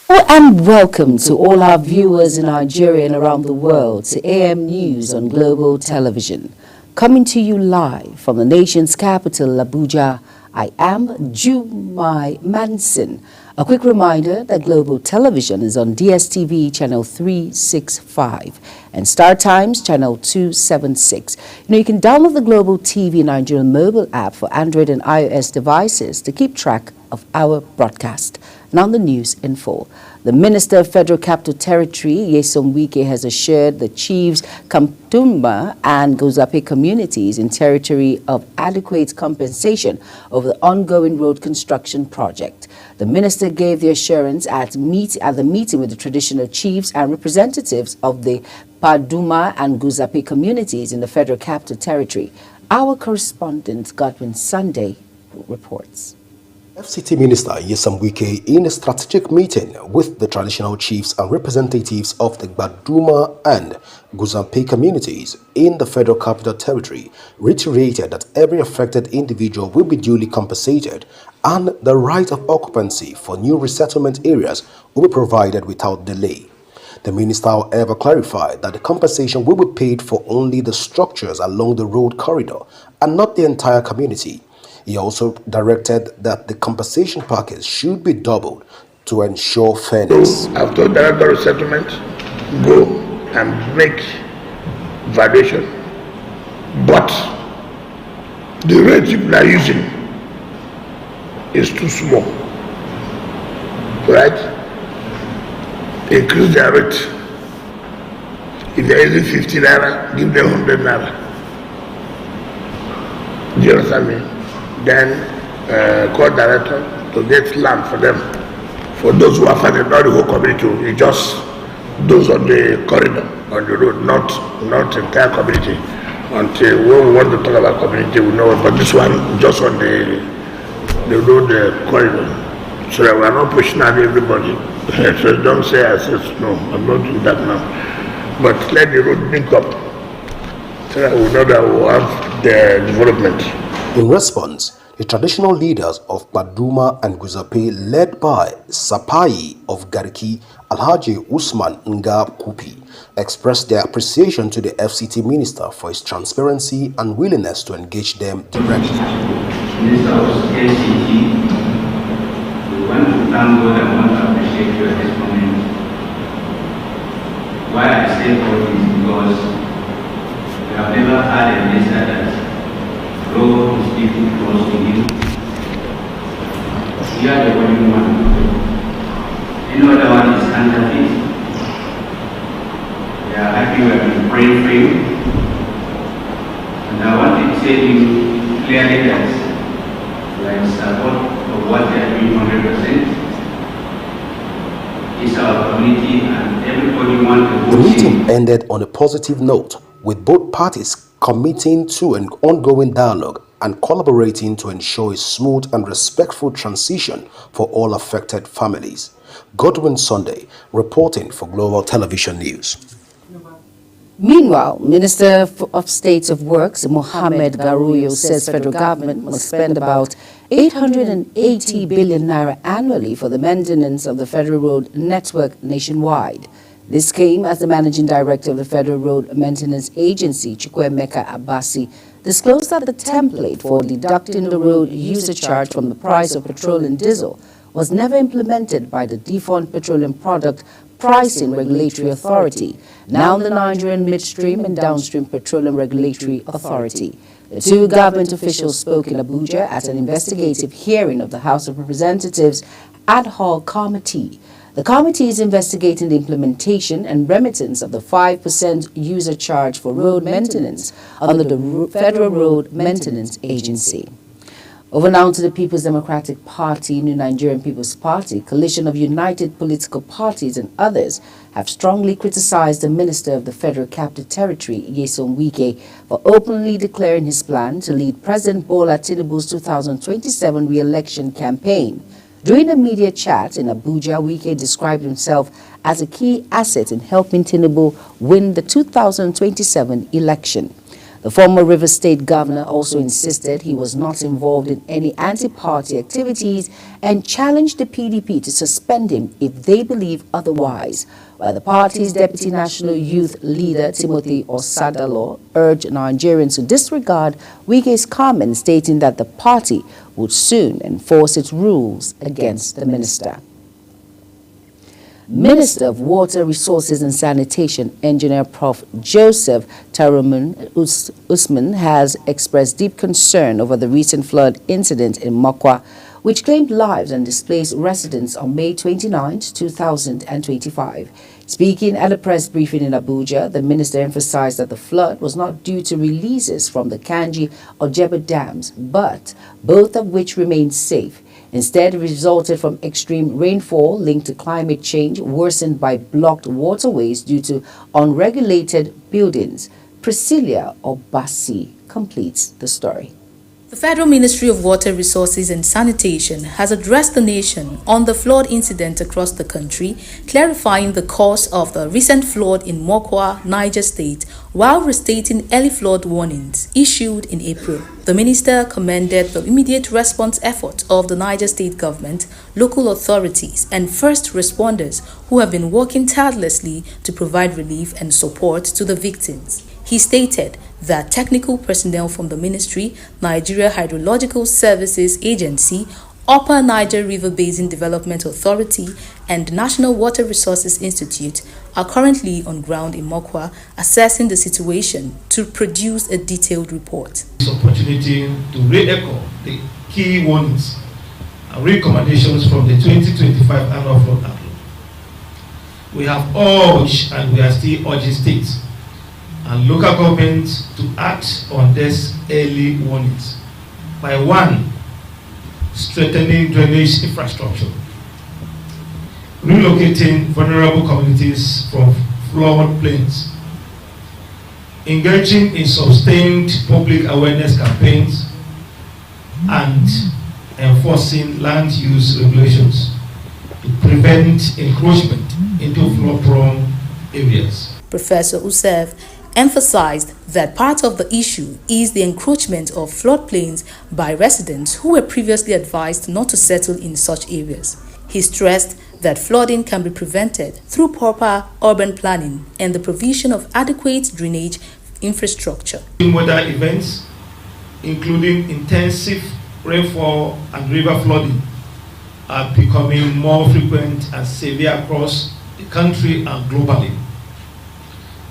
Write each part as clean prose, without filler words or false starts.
Hello and welcome to all our viewers in Nigeria and around the world to AM News on Global Television. Coming to you live from the nation's capital, Abuja, I am Jumai Manson. A quick reminder that Global Television is on DSTV channel 365 and Star Times channel 276. You can download the Global TV Nigerian mobile app for Android and iOS devices to keep track of our broadcast. Now the news in full. The Minister of Federal Capital Territory, Nyesom Wike, has assured the chiefs Kamtumba and Gozape communities in territory of adequate compensation over the ongoing road construction project. The minister gave the assurance at the meeting with the traditional chiefs and representatives of the Paduma and Gozape communities in the Federal Capital Territory. Our correspondent, Godwin Sunday, reports. FCT Minister Nyesom Wike, in a strategic meeting with the traditional chiefs and representatives of the Baduma and Gozape communities in the Federal Capital Territory, reiterated that every affected individual will be duly compensated and the right of occupancy for new resettlement areas will be provided without delay. The minister, however, clarified that the compensation will be paid for only the structures along the road corridor and not the entire community. He also directed that the compensation package should be doubled to ensure fairness. So, I've told the Director of Settlement, go and make valuation, but the rate people are using is too small, right? Increase their rate. If they're using 50 naira, give them 100 naira. Do you understand me? Then call director to get land for them. For those who are funded, not the whole community, it's just those on the corridor, on the road, not entire community. Until when we want to talk about community, we know, but this one just on the road corridor. So that we are not pushing out everybody. So don't say I said no, I'm not doing that now. But let the road link up so that we know that we will have the development. In response, the traditional leaders of Baduma and Gozape, led by Sapai of Gariki, Alhaji Usman Nga Kupi, expressed their appreciation to the FCT minister for his transparency and willingness to engage them directly. Minister of FCT, we want to thank God and want to appreciate you at this moment. Why I say all this is because we have never had a minister that Lord is speaking close to you. You are the only one. Any other one is counterfeit. We are happy we have been praying for you. And I want to say to you clearly that we are in support of what they are doing 100%. It's our community and everybody wants to The meeting ended on a positive note, with both parties committing to an ongoing dialogue and collaborating to ensure a smooth and respectful transition for all affected families. Godwin Sunday, reporting for Global Television News. Meanwhile, Minister of State of Works, Mohammed Garouyo, says federal government must spend about 880 billion naira annually for the maintenance of the federal road network nationwide. This came as the Managing Director of the Federal Road Maintenance Agency, Chukwuemeka Abasi, disclosed that the template for deducting the road user charge from the price of petrol and diesel was never implemented by the Defunct Petroleum Product Pricing Regulatory Authority, now the Nigerian Midstream and Downstream Petroleum Regulatory Authority. The two government officials spoke in Abuja at an investigative hearing of the House of Representatives Ad Hoc Committee. The committee is investigating the implementation and remittance of the 5% user charge for road maintenance under the Federal Road Maintenance Agency. Over now to the People's Democratic Party, New Nigerian People's Party, coalition of united political parties and others have strongly criticized the Minister of the Federal Capital Territory, Nyesom Wike, for openly declaring his plan to lead President Bola Tinubu's 2027 re-election campaign. During a media chat in Abuja, Wike described himself as a key asset in helping Tinubu win the 2027 election. The former Rivers State governor also insisted he was not involved in any anti-party activities and challenged the PDP to suspend him if they believe otherwise, while the party's deputy national youth leader, Timothy Osadalo, urged Nigerians to disregard Wike's comment, stating that the party would soon enforce its rules against the minister. Minister of Water Resources and Sanitation, Engineer Prof. Joseph Taramun Usman, has expressed deep concern over the recent flood incident in Mokwa, which claimed lives and displaced residents on May 29, 2025. Speaking at a press briefing in Abuja, the minister emphasized that the flood was not due to releases from the Kanji or Jebba dams, but both of which remained safe. Instead, it resulted from extreme rainfall linked to climate change, worsened by blocked waterways due to unregulated buildings. Priscilla Obasi completes the story. The Federal Ministry of Water Resources and Sanitation has addressed the nation on the flood incident across the country, clarifying the cause of the recent flood in Mokwa, Niger State, while restating early flood warnings issued in April. The minister commended the immediate response efforts of the Niger State government, local authorities, and first responders who have been working tirelessly to provide relief and support to the victims. He stated that technical personnel from the ministry, Nigeria Hydrological Services Agency, Upper Niger River Basin Development Authority, and National Water Resources Institute are currently on ground in Mokwa assessing the situation to produce a detailed report. This opportunity to re-echo the key warnings and recommendations from the 2025 annual flood outlook. We have urged and we are still urging states and local governments to act on these early warnings by 1. Strengthening drainage infrastructure, relocating vulnerable communities from flood plains, engaging in sustained public awareness campaigns, and enforcing land use regulations to prevent encroachment into flood-prone areas. Professor Usef emphasized that part of the issue is the encroachment of floodplains by residents who were previously advised not to settle in such areas. He stressed that flooding can be prevented through proper urban planning and the provision of adequate drainage infrastructure. Weather events, including intensive rainfall and river flooding, are becoming more frequent and severe across the country and globally.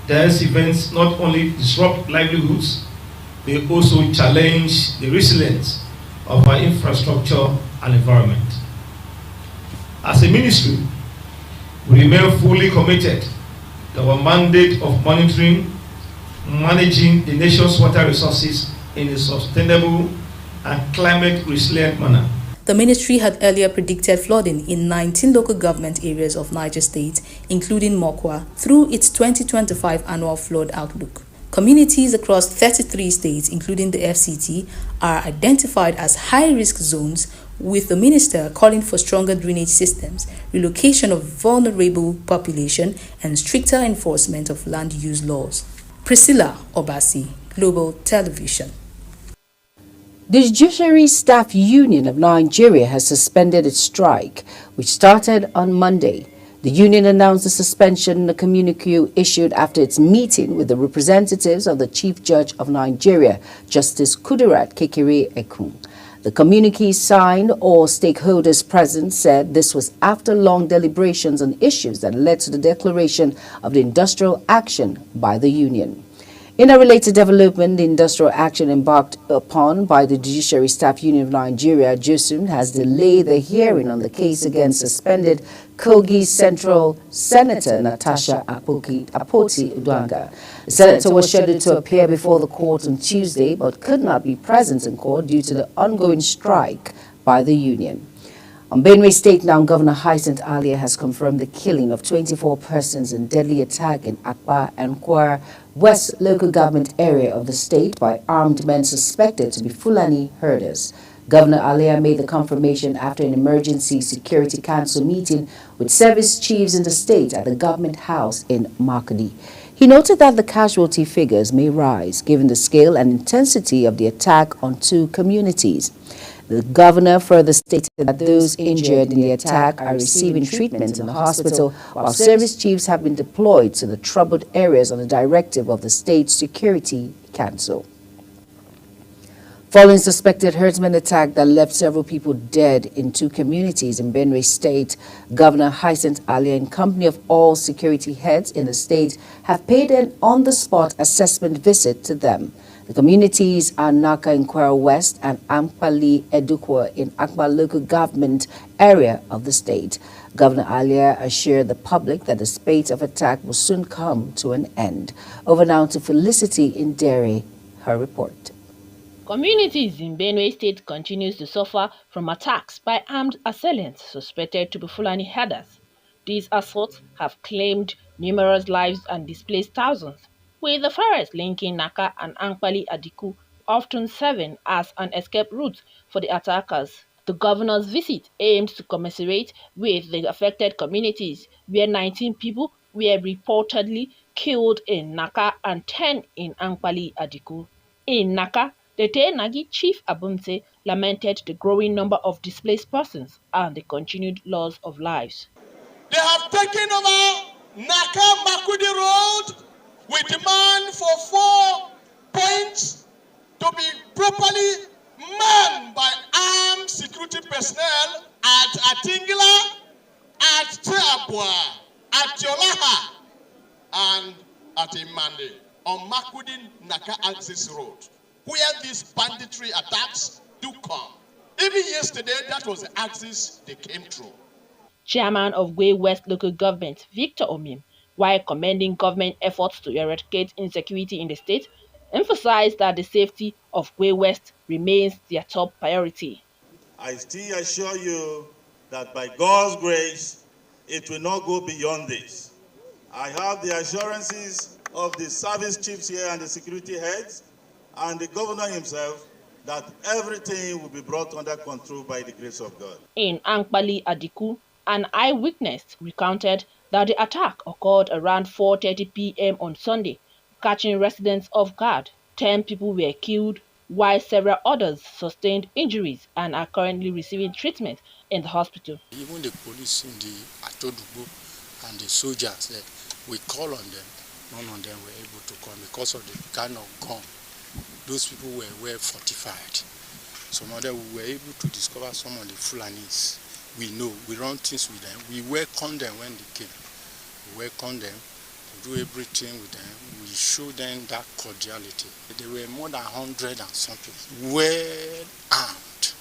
These events not only disrupt livelihoods, they also challenge the resilience of our infrastructure and environment. As a ministry, we remain fully committed to our mandate of monitoring, managing the nation's water resources in a sustainable and climate-resilient manner. The ministry had earlier predicted flooding in 19 local government areas of Niger State, including Mokwa, through its 2025 annual flood outlook. Communities across 33 states, including the FCT, are identified as high-risk zones, with the minister calling for stronger drainage systems, relocation of vulnerable population, and stricter enforcement of land use laws. Priscilla Obasi, Global Television. The Judiciary Staff Union of Nigeria has suspended its strike, which started on Monday. The union announced the suspension in a communique issued after its meeting with the representatives of the Chief Judge of Nigeria, Justice Kudirat Kekere-Ekun. The communique signed all stakeholders present said this was after long deliberations on issues that led to the declaration of the industrial action by the union. In a related development, the industrial action embarked upon by the Judiciary Staff Union of Nigeria, JUSUN, has delayed the hearing on the case against suspended Kogi Central Senator Natasha Akpoti-Uduaghan. The senator was scheduled to appear before the court on Tuesday, but could not be present in court due to the ongoing strike by the union. On Benue State now, Governor Hyacinth Alia has confirmed the killing of 24 persons in deadly attack in Akpa and Kwara West local government area of the state by armed men suspected to be Fulani herders. Governor Alia made the confirmation after an emergency security council meeting with service chiefs in the state at the government house in Makudi. He noted that the casualty figures may rise given the scale and intensity of the attack on two communities. The governor further stated that those injured in the attack are receiving treatment in the hospital, while service chiefs have been deployed to the troubled areas on the directive of the State Security Council. Following suspected herdsmen attack that left several people dead in two communities in Benue State, Governor Hyacinth Alia, in company of all security heads in the state, have paid an on-the-spot assessment visit to them. The communities are Naka in Kwara West and Ampali Edukwa in Akba local government area of the state. Governor Alia assured the public that the spate of attack will soon come to an end. Over now to Felicity in Derry, her report. Communities in Benue State continues to suffer from attacks by armed assailants suspected to be Fulani herders. These assaults have claimed numerous lives and displaced thousands, with the forest linking Naka and Ankpali Adiku often serving as an escape route for the attackers. The governor's visit aimed to commiserate with the affected communities, where 19 people were reportedly killed in Naka and 10 in Ankpali Adiku. In Naka, the Tenagi Chief Abunse lamented the growing number of displaced persons and the continued loss of lives. They have taken over Naka Makudi Road with demand for 4 points to be properly manned by armed security personnel at Atingila, at Teabua, at Yolaha, and at Imande on Makudi Naka Axis Road, where these banditry attacks do come. Even yesterday, that was the axis they came through. Chairman of Gwe West Local Government, Victor Omim, while commending government efforts to eradicate insecurity in the state, emphasized that the safety of Gwe West remains their top priority. I still assure you that by God's grace, it will not go beyond this. I have the assurances of the service chiefs here and the security heads and the governor himself that everything will be brought under control by the grace of God. In Ankpali Adiku, an eyewitness recounted that the attack occurred around 4:30 p.m. on Sunday, catching residents off guard. 10 people were killed, while several others sustained injuries and are currently receiving treatment in the hospital. Even the police in the Atodubo and the soldiers, we call on them. None of them were able to come because of the kind of gun. Those people were well fortified. Some of them we were able to discover some of the Fulanis. We know, we run things with them. We welcome them when they came. We welcome them, we do everything with them. We show them that cordiality. There were more than 100 and something, well armed.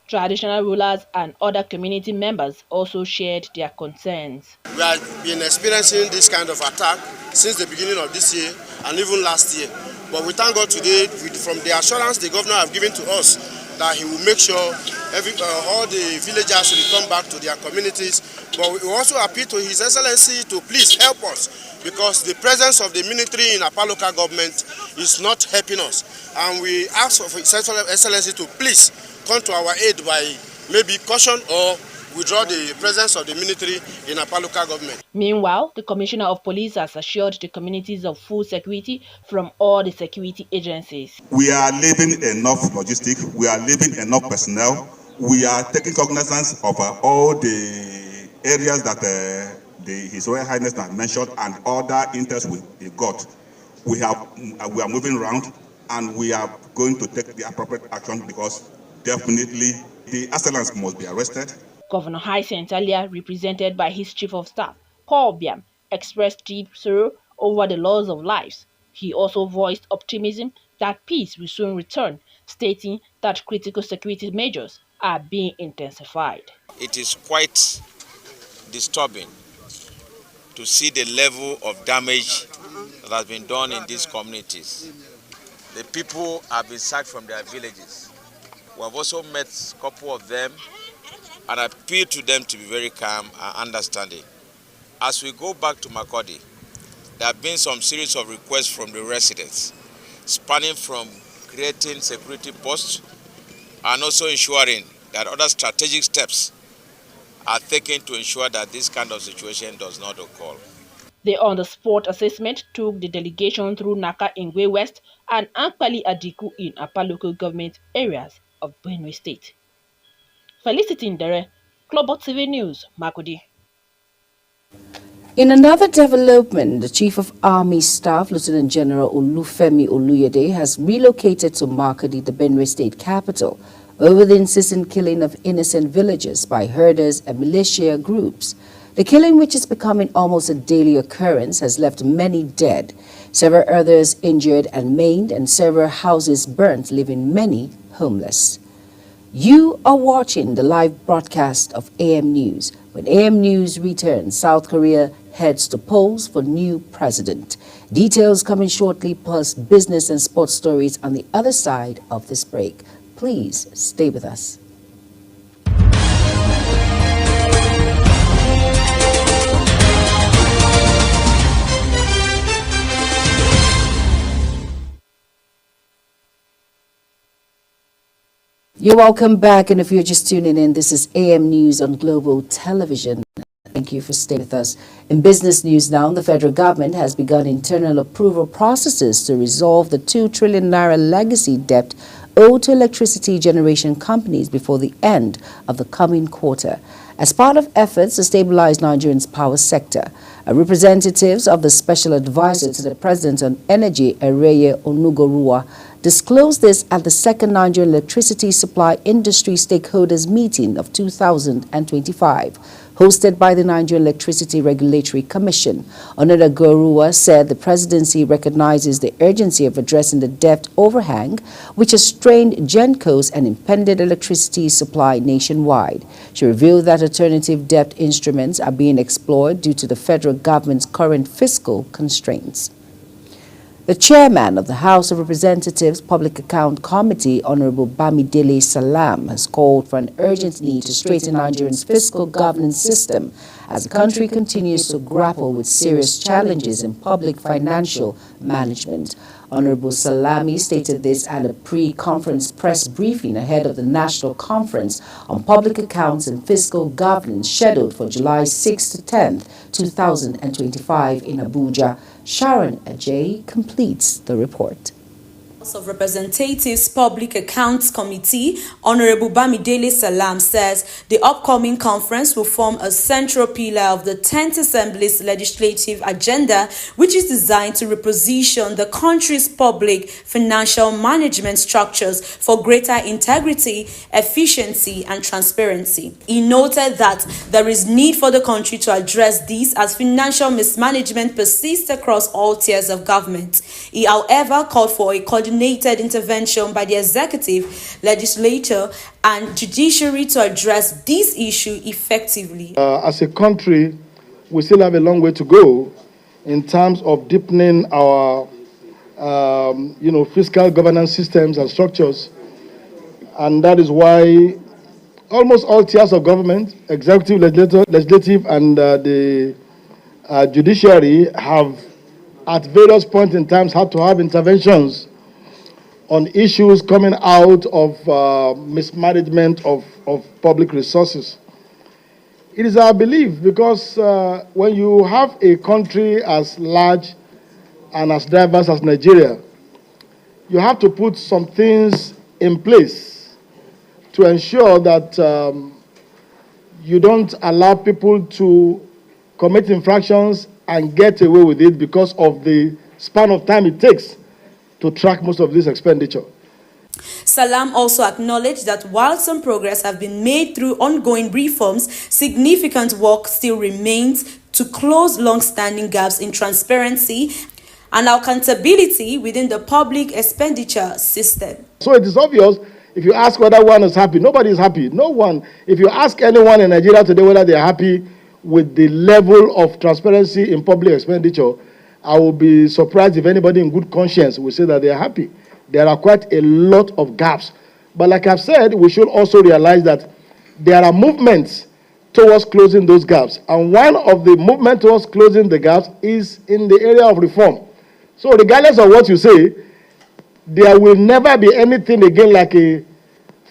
Traditional rulers and other community members also shared their concerns. We have been experiencing this kind of attack since the beginning of this year and even last year. But we thank God today from the assurance the governor have given to us that he will make sure all the villagers will return back to their communities. But we also appeal to His Excellency to please help us, because the presence of the military in Apa local government is not helping us. And we ask for His Excellency to please come to our aid by maybe caution or withdraw the presence of the military in Apa local government. Meanwhile, the Commissioner of Police has assured the communities of full security from all the security agencies. We are leaving enough logistics, we are leaving enough personnel, we are taking cognizance of all the areas that His Royal Highness has mentioned and other interests we got. We are moving around and we are going to take the appropriate action, because definitely the assailants must be arrested. Governor Hyacinth Alia, represented by his Chief of Staff, Paul Biam, expressed deep sorrow over the loss of lives. He also voiced optimism that peace will soon return, stating that critical security measures are being intensified. It is quite disturbing to see the level of damage that has been done in these communities. The people have been sacked from their villages. We have also met a couple of them and appeal to them to be very calm and understanding. As we go back to Makurdi, there have been some series of requests from the residents, spanning from creating security posts and also ensuring that other strategic steps are taken to ensure that this kind of situation does not occur. The on-the-spot assessment took the delegation through Naka Ingwe West and Ankpali Adiku in Apa local government areas of Benue State. Felicity Ndere, Global TV News, Makudi. In another development, the Chief of Army Staff, Lieutenant General Olufemi Oluyede, has relocated to Makudi, the Benue State capital, over the incessant killing of innocent villagers by herders and militia groups. The killing, which is becoming almost a daily occurrence, has left many dead, several others injured and maimed, and several houses burnt, leaving many homeless. You are watching the live broadcast of AM News. When AM News returns, South Korea heads to polls for new president. Details coming shortly, plus business and sports stories on the other side of this break. Please stay with us. You're welcome back, and if you're just tuning in, this is AM News on Global Television. Thank you for staying with us. In business news now, the federal government has begun internal approval processes to resolve the 2 trillion naira legacy debt owed to electricity generation companies before the end of the coming quarter. As part of efforts to stabilize Nigeria's power sector, representatives of the Special Advisor to the President on Energy, Ereye Onugorua, disclosed this at the second Nigerian Electricity Supply Industry Stakeholders Meeting of 2025, hosted by the Nigerian Electricity Regulatory Commission. Onugorua said the presidency recognizes the urgency of addressing the debt overhang, which has strained GenCos and impeded electricity supply nationwide. She revealed that alternative debt instruments are being explored due to the federal government's current fiscal constraints. The chairman of the House of Representatives Public Account Committee, Honorable Bamidele Salam, has called for an urgent need to straighten Nigeria's fiscal governance system as the country continues to grapple with serious challenges in public financial management. Honorable Salami stated this at a pre-conference press briefing ahead of the National Conference on Public Accounts and Fiscal Governance scheduled for July 6 to 10, 2025 in Abuja. Sharon Ajay completes the report. House of Representatives Public Accounts Committee, Honorable Bamidele Salam, says the upcoming conference will form a central pillar of the 10th Assembly's legislative agenda, which is designed to reposition the country's public financial management structures for greater integrity, efficiency, and transparency. He noted that there is need for the country to address these as financial mismanagement persists across all tiers of government. He, however, called for a coordinated intervention by the executive, legislature, and judiciary to address this issue effectively. As a country, we still have a long way to go in terms of deepening our, fiscal governance systems and structures, and that is why almost all tiers of government, executive, legislative, and the judiciary have, at various points in time, had to have interventions on issues coming out of mismanagement of public resources. It is our belief, because when you have a country as large and as diverse as Nigeria, you have to put some things in place to ensure that you don't allow people to commit infractions and get away with it because of the span of time it takes to track most of this expenditure. Salam also acknowledged that while some progress have been made through ongoing reforms, significant work still remains to close long-standing gaps in transparency and accountability within the public expenditure system. So it is obvious, if you ask whether one is happy, nobody is happy. No one. If you ask anyone in Nigeria today whether they are happy with the level of transparency in public expenditure, I will be surprised if anybody in good conscience will say that they are happy. There are quite a lot of gaps. But like I've said, we should also realize that there are movements towards closing those gaps. And one of the movements towards closing the gaps is in the area of reform. So regardless of what you say, there will never be anything again like a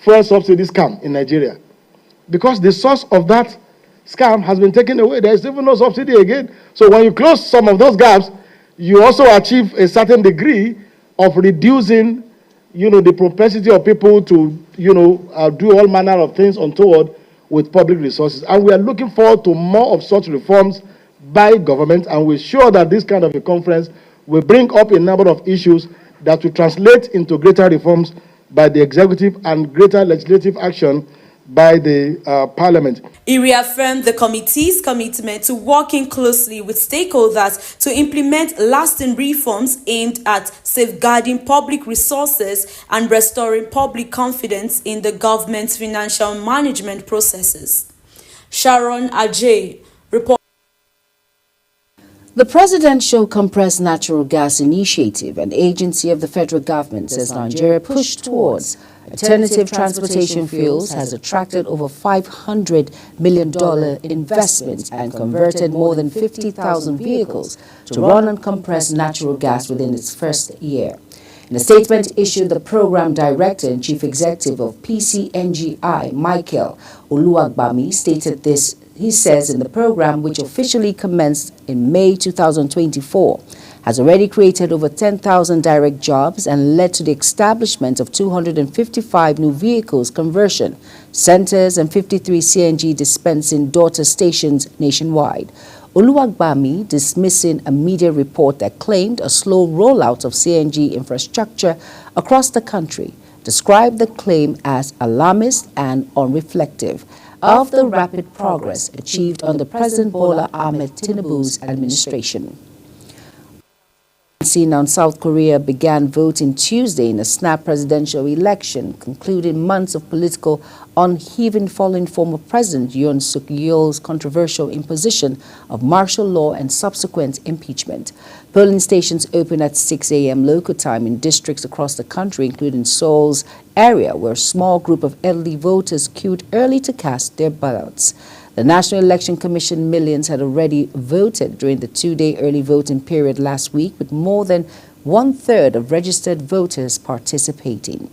fuel subsidy scam in Nigeria. Because the source of that scam has been taken away. There is even no subsidy again. So when you close some of those gaps, you also achieve a certain degree of reducing, the propensity of people to, do all manner of things untoward with public resources. And we are looking forward to more of such reforms by government, and we're sure that this kind of a conference will bring up a number of issues that will translate into greater reforms by the executive and greater legislative action by the parliament. He reaffirmed the committee's commitment to working closely with stakeholders to implement lasting reforms aimed at safeguarding public resources and restoring public confidence in the government's financial management processes. Sharon Ajay reports. The Presidential Compressed Natural Gas Initiative, an agency of the federal government, says Nigeria push towards alternative transportation fuels has attracted over $500 million investment and converted more than 50,000 vehicles to run on compressed natural gas within its first year. In a statement issued, the program director and chief executive of PCNGI, Michael Oluwagbami, stated this. He says in the program, which officially commenced in May 2024, has already created over 10,000 direct jobs and led to the establishment of 255 new vehicles conversion centers and 53 CNG dispensing daughter stations nationwide. Oluwagbami, dismissing a media report that claimed a slow rollout of CNG infrastructure across the country, described the claim as alarmist and unreflective of the rapid progress achieved under President Bola Ahmed Tinubu's administration. On South Korea began voting Tuesday in a snap presidential election, concluding months of political upheaval following former President Yoon Suk Yeol's controversial imposition of martial law and subsequent impeachment. Polling stations opened at 6 a.m. local time in districts across the country, including Seoul's area, where a small group of elderly voters queued early to cast their ballots. The National Election Commission millions had already voted during the two-day early voting period last week, with more than one-third of registered voters participating.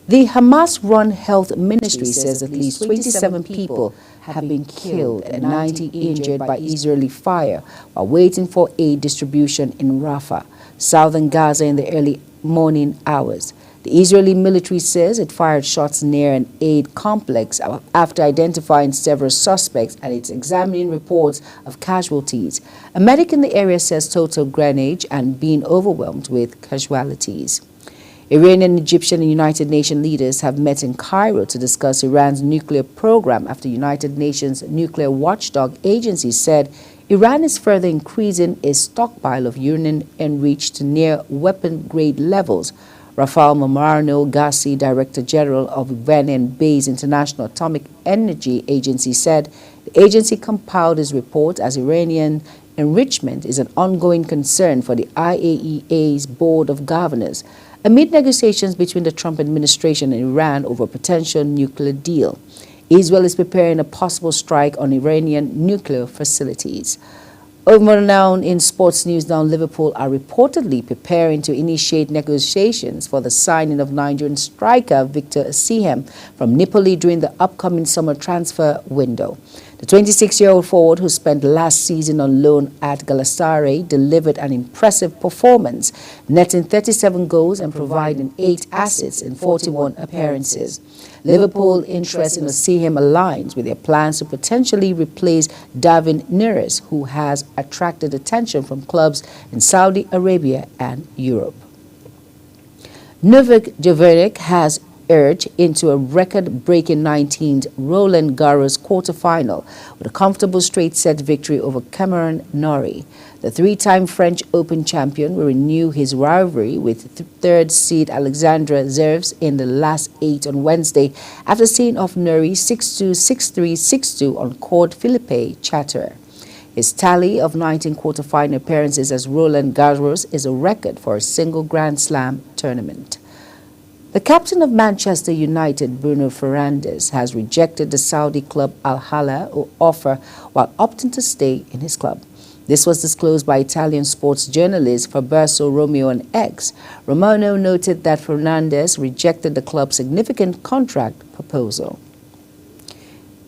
The Hamas-run health ministry says at least 27 people have been killed and 90 injured by Israeli fire while waiting for aid distribution in Rafah, southern Gaza, in the early morning hours. The Israeli military says it fired shots near an aid complex after identifying several suspects, and it's examining reports of casualties. A medic in the area says total grenade and being overwhelmed with casualties. Iranian, Egyptian, and United Nations leaders have met in Cairo to discuss Iran's nuclear program after United Nations nuclear watchdog agency said Iran is further increasing its stockpile of uranium enriched to near weapon-grade levels. Rafael Marano Gassi, Director General of Iranian-based International Atomic Energy Agency, said the agency compiled his report as Iranian enrichment is an ongoing concern for the IAEA's Board of Governors amid negotiations between the Trump administration and Iran over a potential nuclear deal. Israel is preparing a possible strike on Iranian nuclear facilities. Over now in sports news, now Liverpool are reportedly preparing to initiate negotiations for the signing of Nigerian striker Victor Osimhen from Napoli during the upcoming summer transfer window. The 26-year-old forward, who spent last season on loan at Galatasaray, delivered an impressive performance, netting 37 goals and providing 8 assists in 41 appearances. Liverpool interest in Osimhen aligns with their plans to potentially replace David Neres, who has attracted attention from clubs in Saudi Arabia and Europe. Novak Djokovic has edged into a record-breaking 19th Roland Garros quarterfinal with a comfortable straight-set victory over Cameron Norrie. The three-time French Open champion will renew his rivalry with third seed Alexandra Zverev in the last 8 on Wednesday after seeing off Norrie 6-2, 6-3, 6-2 on court Philippe Chatrier. His tally of 19 quarterfinal appearances as Roland Garros is a record for a single Grand Slam tournament. The captain of Manchester United, Bruno Fernandes, has rejected the Saudi club Al Hilal offer while opting to stay in his club. This was disclosed by Italian sports journalist Fabrizio Romeo on X. Romano noted that Fernandes rejected the club's significant contract proposal.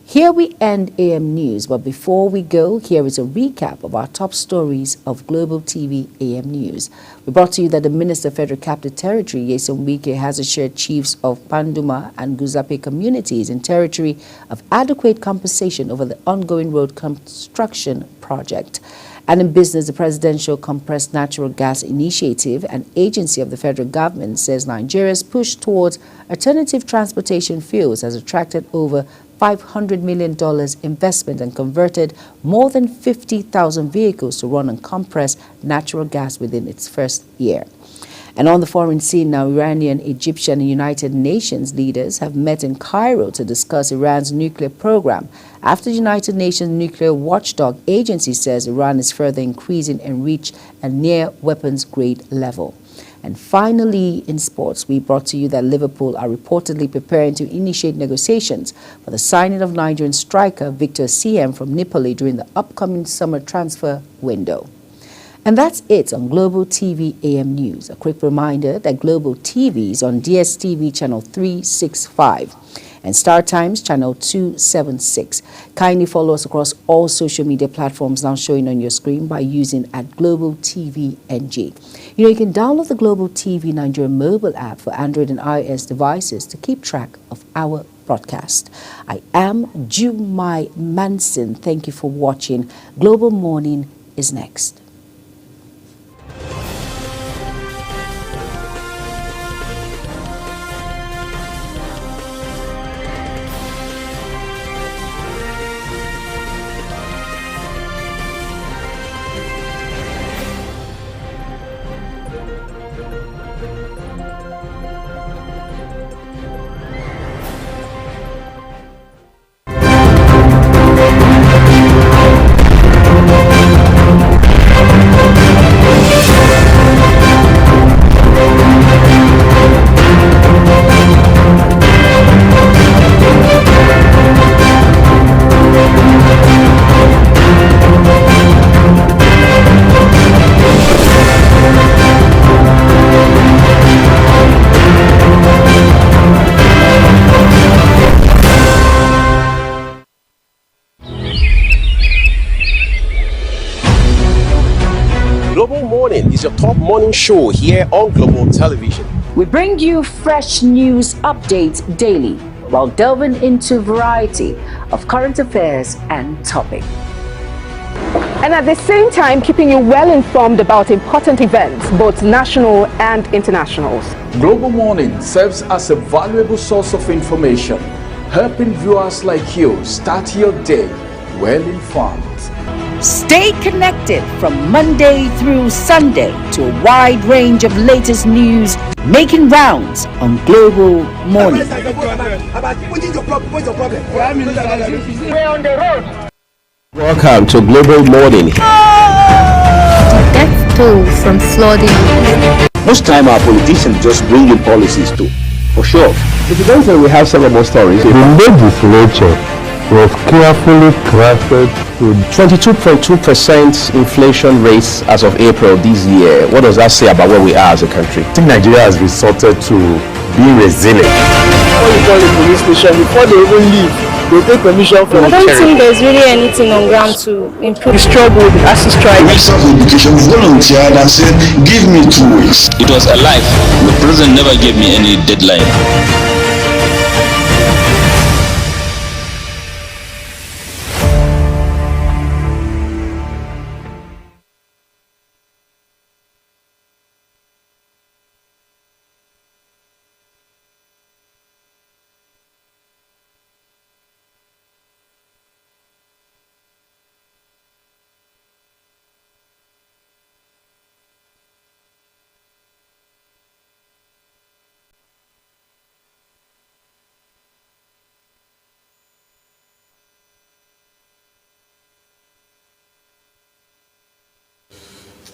Here we end AM News, but before we go, here is a recap of our top stories of Global TV AM News. We brought to you that the Minister of Federal Capital Territory, Nyesom Wike, has assured chiefs of Panduma and Guzape communities in territory of adequate compensation over the ongoing road construction project. And in business, the Presidential Compressed Natural Gas Initiative, an agency of the federal government, says Nigeria's push towards alternative transportation fuels has attracted over $500 million investment and converted more than 50,000 vehicles to run on compressed natural gas within its first year. And on the foreign scene now, Iranian, Egyptian, and United Nations leaders have met in Cairo to discuss Iran's nuclear program after the United Nations Nuclear Watchdog Agency says Iran is further increasing in reach and near weapons-grade level. And finally, in sports, we brought to you that Liverpool are reportedly preparing to initiate negotiations for the signing of Nigerian striker Victor Osimhen from Napoli during the upcoming summer transfer window. And that's it on Global TV AM News. A quick reminder that Global TV is on DSTV channel 365 and Star Times channel 276. Kindly follow us across all social media platforms now showing on your screen by using @GlobalTVNG. You can download the Global TV Nigeria mobile app for Android and iOS devices to keep track of our broadcast. I am Jumai Manson. Thank you for watching. Global Morning is next. Global Morning is your top morning show here on Global Television. We bring you fresh news updates daily while delving into a variety of current affairs and topics. And at the same time, keeping you well informed about important events, both national and internationals. Global Morning serves as a valuable source of information, helping viewers like you start your day well informed. Stay connected from Monday through Sunday to a wide range of latest news making rounds on Global Morning. Welcome to Global Morning. Death toll from flooding. Most time our politicians just bring in policies too, for sure. If you don't say we have several more stories. The legislature was carefully crafted to 22.2% inflation rates as of April this year. What does that say about where we are as a country? I think Nigeria has resorted to being resilient. When you call the police station, before they even leave, they take permission from I don't think there's really anything on ground to improve the struggle with the ASU strike. Minister of Education volunteered and said, give me 2 weeks. It was a lie. The president never gave me any deadline.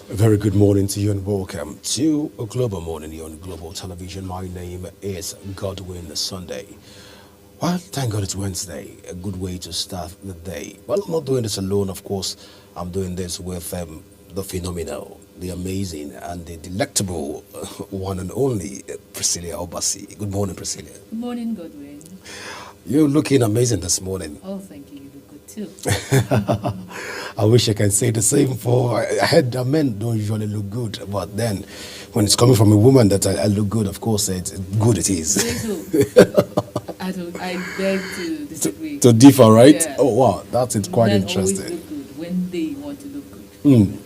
A very good morning to you and welcome to a Global Morning here on Global Television. My name is Godwin Sunday. Well, thank God it's Wednesday, a good way to start the day. Well, I'm not doing this alone, of course. I'm doing this with the phenomenal, the amazing, and the delectable one and only Priscilla Obasi. Good morning, Priscilla. Good morning, Godwin. You're looking amazing this morning. Oh, thank you. You look good too. I wish I can say the same for. I heard that men don't usually look good, but then when it's coming from a woman that I look good, of course, it's good it is. I beg to disagree. To differ, right? Yeah. Oh, wow. That's quite Men interesting. always look good when they want to look good.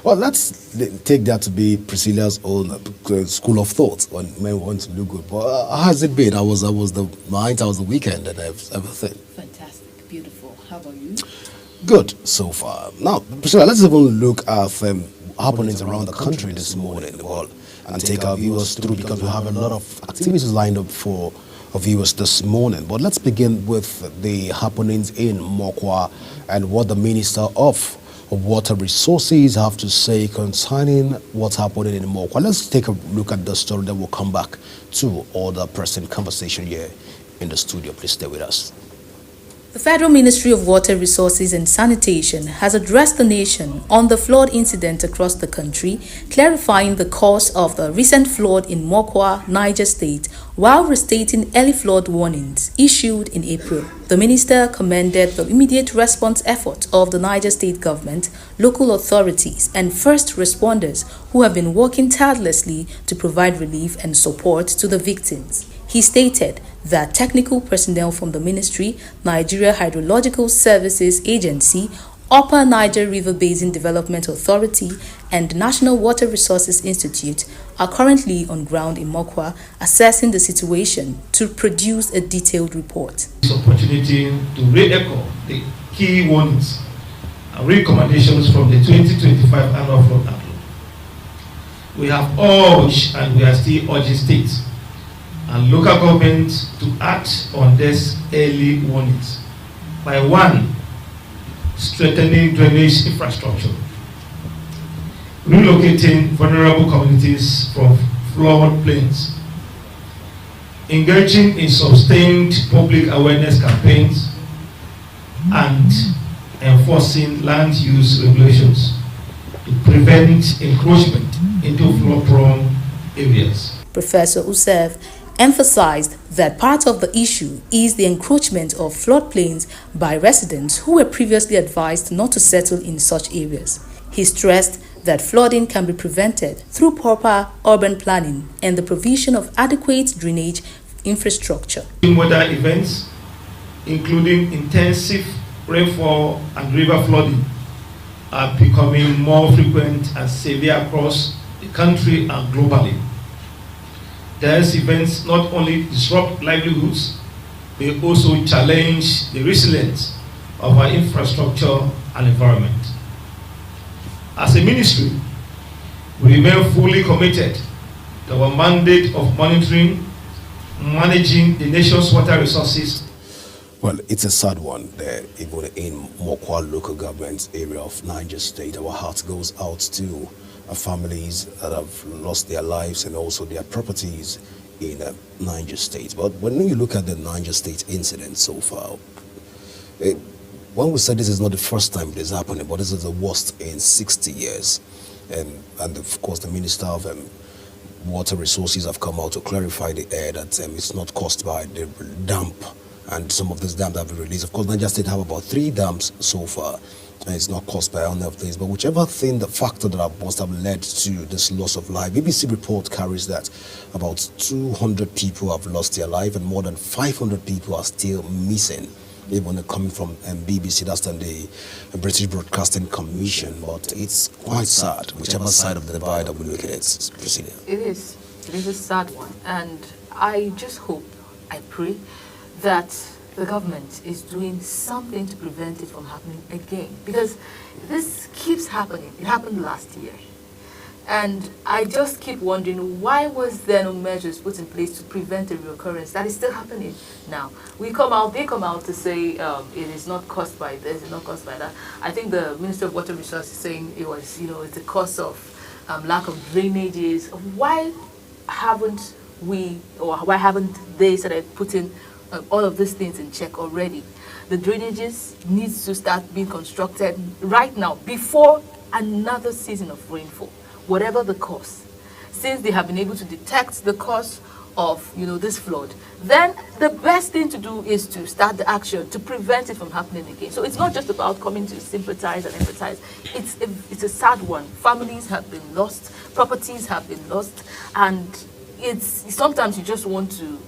Well, let's take that to be Priscilla's own school of thought when men want to look good. But how has it been? I was the weekend and everything. Fantastic, beautiful. How about you? Good so far. Now, Priscilla, let's even look at happenings around the country this morning. Well, and take our viewers through because we have a lot of activities lined up for our viewers this morning. But let's begin with the happenings in Mokwa and what the Minister of Water Resources have to say concerning what's happening in Mokwa. Let's take a look at the story, then we'll come back to all the present conversation here in the studio. Please stay with us. The Federal Ministry of Water Resources and Sanitation has addressed the nation on the flood incident across the country, clarifying the cause of the recent flood in Mokwa, Niger State, while restating early flood warnings issued in April. The minister commended the immediate response effort of the Niger State government, local authorities, and first responders who have been working tirelessly to provide relief and support to the victims. He stated that technical personnel from the ministry, Nigeria Hydrological Services Agency, Upper Niger River Basin Development Authority, and National Water Resources Institute are currently on ground in Mokwa assessing the situation to produce a detailed report. This opportunity to re-echo the key warnings and recommendations from the 2025 annual flood outlook. We have urged and we are still urging states and local governments to act on these early warnings by 1. Strengthening drainage infrastructure, relocating vulnerable communities from flood plains, engaging in sustained public awareness campaigns, and enforcing land use regulations to prevent encroachment into flood-prone areas. Professor Usev emphasized that part of the issue is the encroachment of floodplains by residents who were previously advised not to settle in such areas. He stressed that flooding can be prevented through proper urban planning and the provision of adequate drainage infrastructure. Weather events, including intensive rainfall and river flooding, are becoming more frequent and severe across the country and globally. These events not only disrupt livelihoods, they also challenge the resilience of our infrastructure and environment. As a ministry, we remain fully committed to our mandate of monitoring, managing the nation's water resources. Well, it's a sad one there, even in Mokwa local government area of Niger State. Our heart goes out to families that have lost their lives and also their properties in Niger State. But when you look at the Niger State incident so far, when we said this is not the first time it is happening, but this is the worst in 60 years. And of course, the Minister of Water Resources have come out to clarify the air that it's not caused by the damp and some of these dams that have been released. Of course, Niger State have about 3 dams so far. And it's not caused by any of these, but whichever thing, the factor that must have led to this loss of life. BBC report carries that about 200 people have lost their life and more than 500 people are still missing. Even coming from BBC, that's the British Broadcasting Commission, but it's quite sad, whichever side of the divide that we look at it, Priscilla. It is a sad one, and I just hope, I pray, that the government is doing something to prevent it from happening again, because this keeps happening. It happened last year, and I just keep wondering, why was there no measures put in place to prevent a reoccurrence? That is still happening now. They come out to say it is not caused by this, it's not caused by that. I think the Minister of Water Resources is saying it was, it's a cause of lack of drainages. Why haven't they started putting all of these things in check already? The drainages needs to start being constructed right now before another season of rainfall, whatever the cause. Since they have been able to detect the cause of, this flood, then the best thing to do is to start the action to prevent it from happening again. So it's not just about coming to sympathize and empathize. It's a sad one. Families have been lost, properties have been lost, and sometimes you just want to,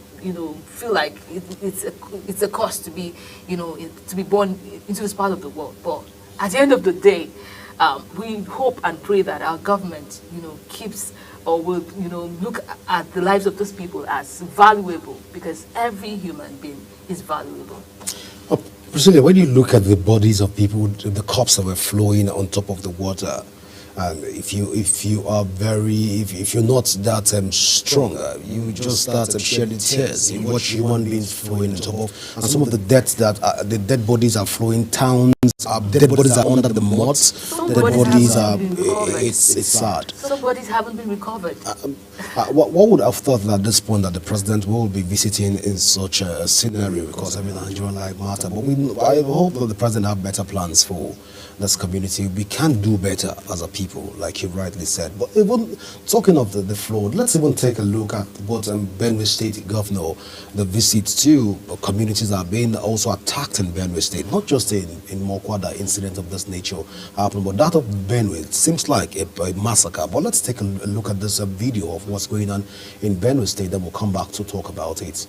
feel like it's a cost to be, to be born into this part of the world. But at the end of the day, we hope and pray that our government, keeps or will, look at the lives of those people as valuable, because every human being is valuable. Priscilla, when you look at the bodies of people, the corpses that were flowing on top of the water, if you're not that strong, you just start shedding tears. You watch human beings flowing on top of, and some of the dead bodies are flowing. Towns, dead bodies are under the mud. Dead bodies are. It's sad. Some bodies haven't been recovered. What would have thought that at this point that the president will be visiting in such a scenario, because every Nigerian life matter. But I hope that the president have better plans for this community. We can do better as a people, like you rightly said. But even talking of the flood, let's even take a look at what Benue State Governor, the visit to communities are being also attacked in Benue State, not just in Mokwa that incident of this nature happened, but that of Benue. It seems like a massacre. But let's take a look at this video of what's going on in Benue State, then we'll come back to talk about it.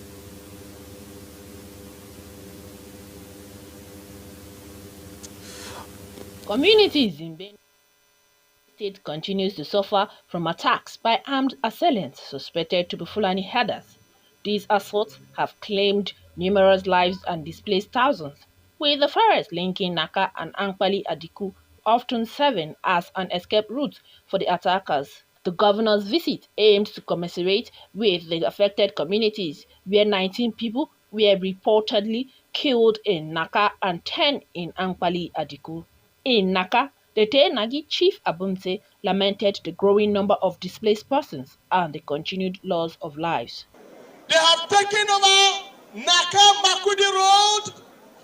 Communities in Benue State continues to suffer from attacks by armed assailants suspected to be Fulani herders. These assaults have claimed numerous lives and displaced thousands, with the forest linking Naka and Ankpali Adiku often serving as an escape route for the attackers. The governor's visit aimed to commiserate with the affected communities, where 19 people were reportedly killed in Naka and 10 in Ankpali Adiku. In Naka, the Tenagi Chief Abumse lamented the growing number of displaced persons and the continued loss of lives. They have taken over Naka Makudi Road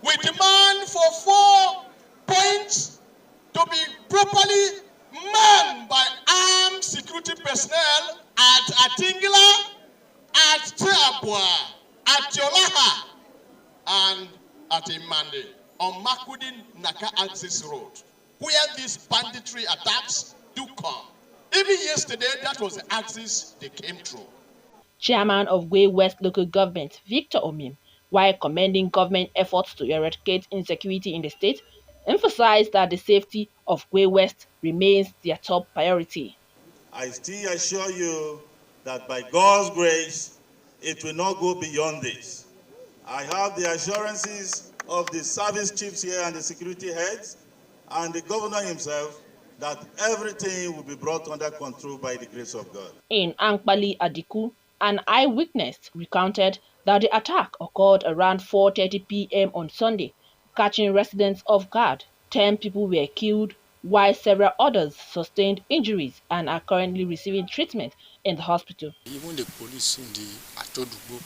with demand for 4 points to be properly manned by armed security personnel at Atingla, at Teabwa, at Yolaha, and at Imande on Makudi Naka Axis Road, where these banditry attacks do come. Even yesterday, that was the axis they came through. Chairman of Gwe West Local Government, Victor Omim, while commending government efforts to eradicate insecurity in the state, emphasized that the safety of Gwe West remains their top priority. I still assure you that by God's grace, it will not go beyond this. I have the assurances of the service chiefs here and the security heads and the governor himself that everything will be brought under control by the grace of God. In Ankpali Adiku, an eyewitness recounted that the attack occurred around 4:30 p.m. on Sunday, catching residents off guard. 10 people were killed, while several others sustained injuries and are currently receiving treatment in the hospital. Even the police in the Atodugbo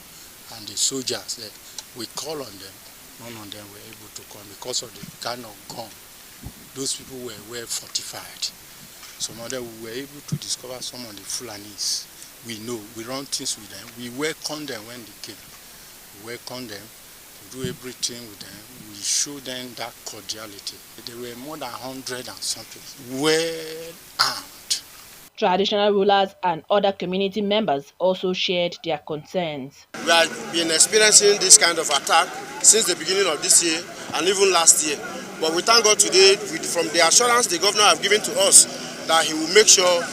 and the soldiers there, we call on them. None of them were able to come because of the kind of gun. Those people were well fortified. Some of them we were able to discover some of the Fulanis. We know, we run things with them. We welcome them when they came. We welcome them, we do everything with them. We show them that cordiality. There were more than 100 and something, well armed. Traditional rulers and other community members also shared their concerns. We have been experiencing this kind of attack since the beginning of this year and even last year. But we thank God today from the assurance the governor have given to us that he will make sure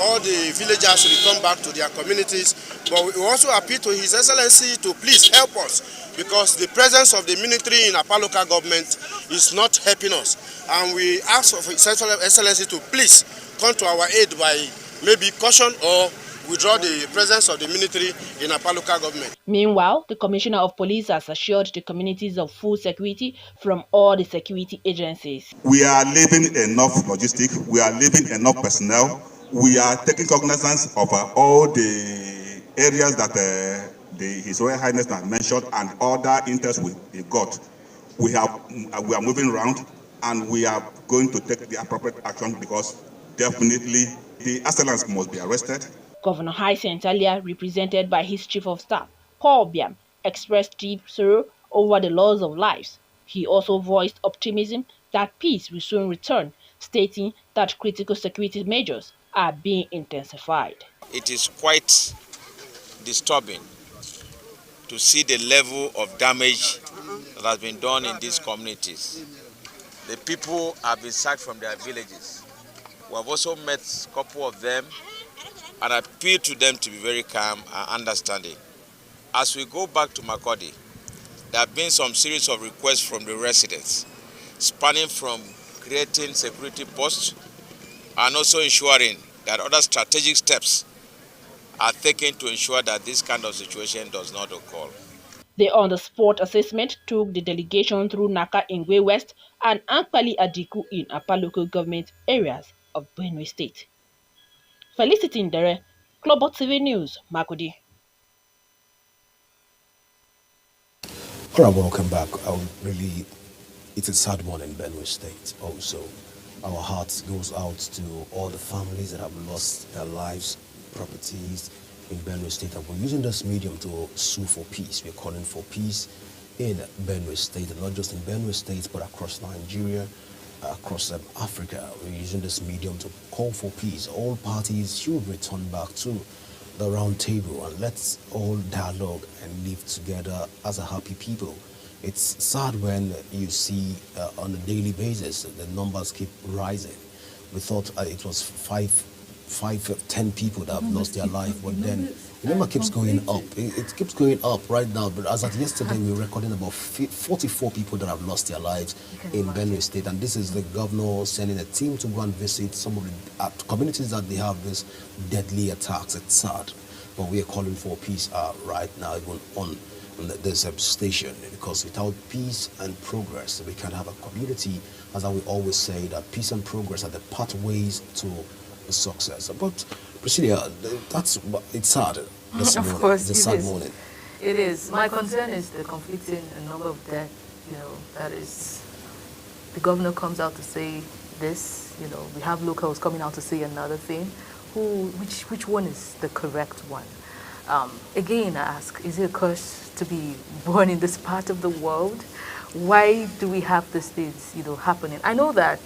all the villagers return back to their communities. But we also appeal to His Excellency to please help us, because the presence of the military in Apa local government is not helping us. And we ask for His Excellency to please come to our aid by maybe caution or withdraw the presence of the military in Apa local government. Meanwhile, the Commissioner of Police has assured the communities of full security from all the security agencies. We are leaving enough logistics, we are leaving enough personnel, we are taking cognizance of all the areas that His Royal Highness has mentioned and other interests we got. We are moving around and we are going to take the appropriate action, because definitely the assailants must be arrested. Governor Hyacinth Alia, represented by his Chief of Staff, Paul Biam, expressed deep sorrow over the loss of lives. He also voiced optimism that peace will soon return, stating that critical security measures are being intensified. It is quite disturbing to see the level of damage that has been done in these communities. The people have been sacked from their villages. We have also met a couple of them and appeal to them to be very calm and understanding. As we go back to Makurdi, there have been some series of requests from the residents, spanning from creating security posts and also ensuring that other strategic steps are taken to ensure that this kind of situation does not occur. The on-the-spot assessment took the delegation through Naka Ingwe West and Ankpali Adiku in Apa local government areas of Benue State. Felicity Ndere, Global TV News, Makurdi. All right, welcome back. It's a sad one in Benue State also. Our heart goes out to all the families that have lost their lives, properties in Benue State. And we're using this medium to sue for peace. We're calling for peace in Benue State, and not just in Benue State, but across Nigeria, across Africa. We're using this medium to call for peace. All parties should return back to the round table and let's all dialogue and live together as a happy people. It's sad when you see on a daily basis the numbers keep rising. We thought it was 10 people that have lost their life, but then the number keeps going up. It keeps going up right now, but as of yesterday, we were recording about 44 people that have lost their lives in Benue State, and this is the governor sending a team to go and visit some of the communities that they have these deadly attacks. It's sad, but we are calling for peace right now, even on this station, because without peace and progress, we can't have a community. As I will always say, that peace and progress are the pathways to success. But Priscilla, it's sad. This morning. Of course, it's a sad morning. It is. My concern is the conflicting number of deaths. That is, the governor comes out to say this. We have locals coming out to say another thing. Which one is the correct one? Again, I ask: is it a curse to be born in this part of the world? Why do we have these things, happening? I know that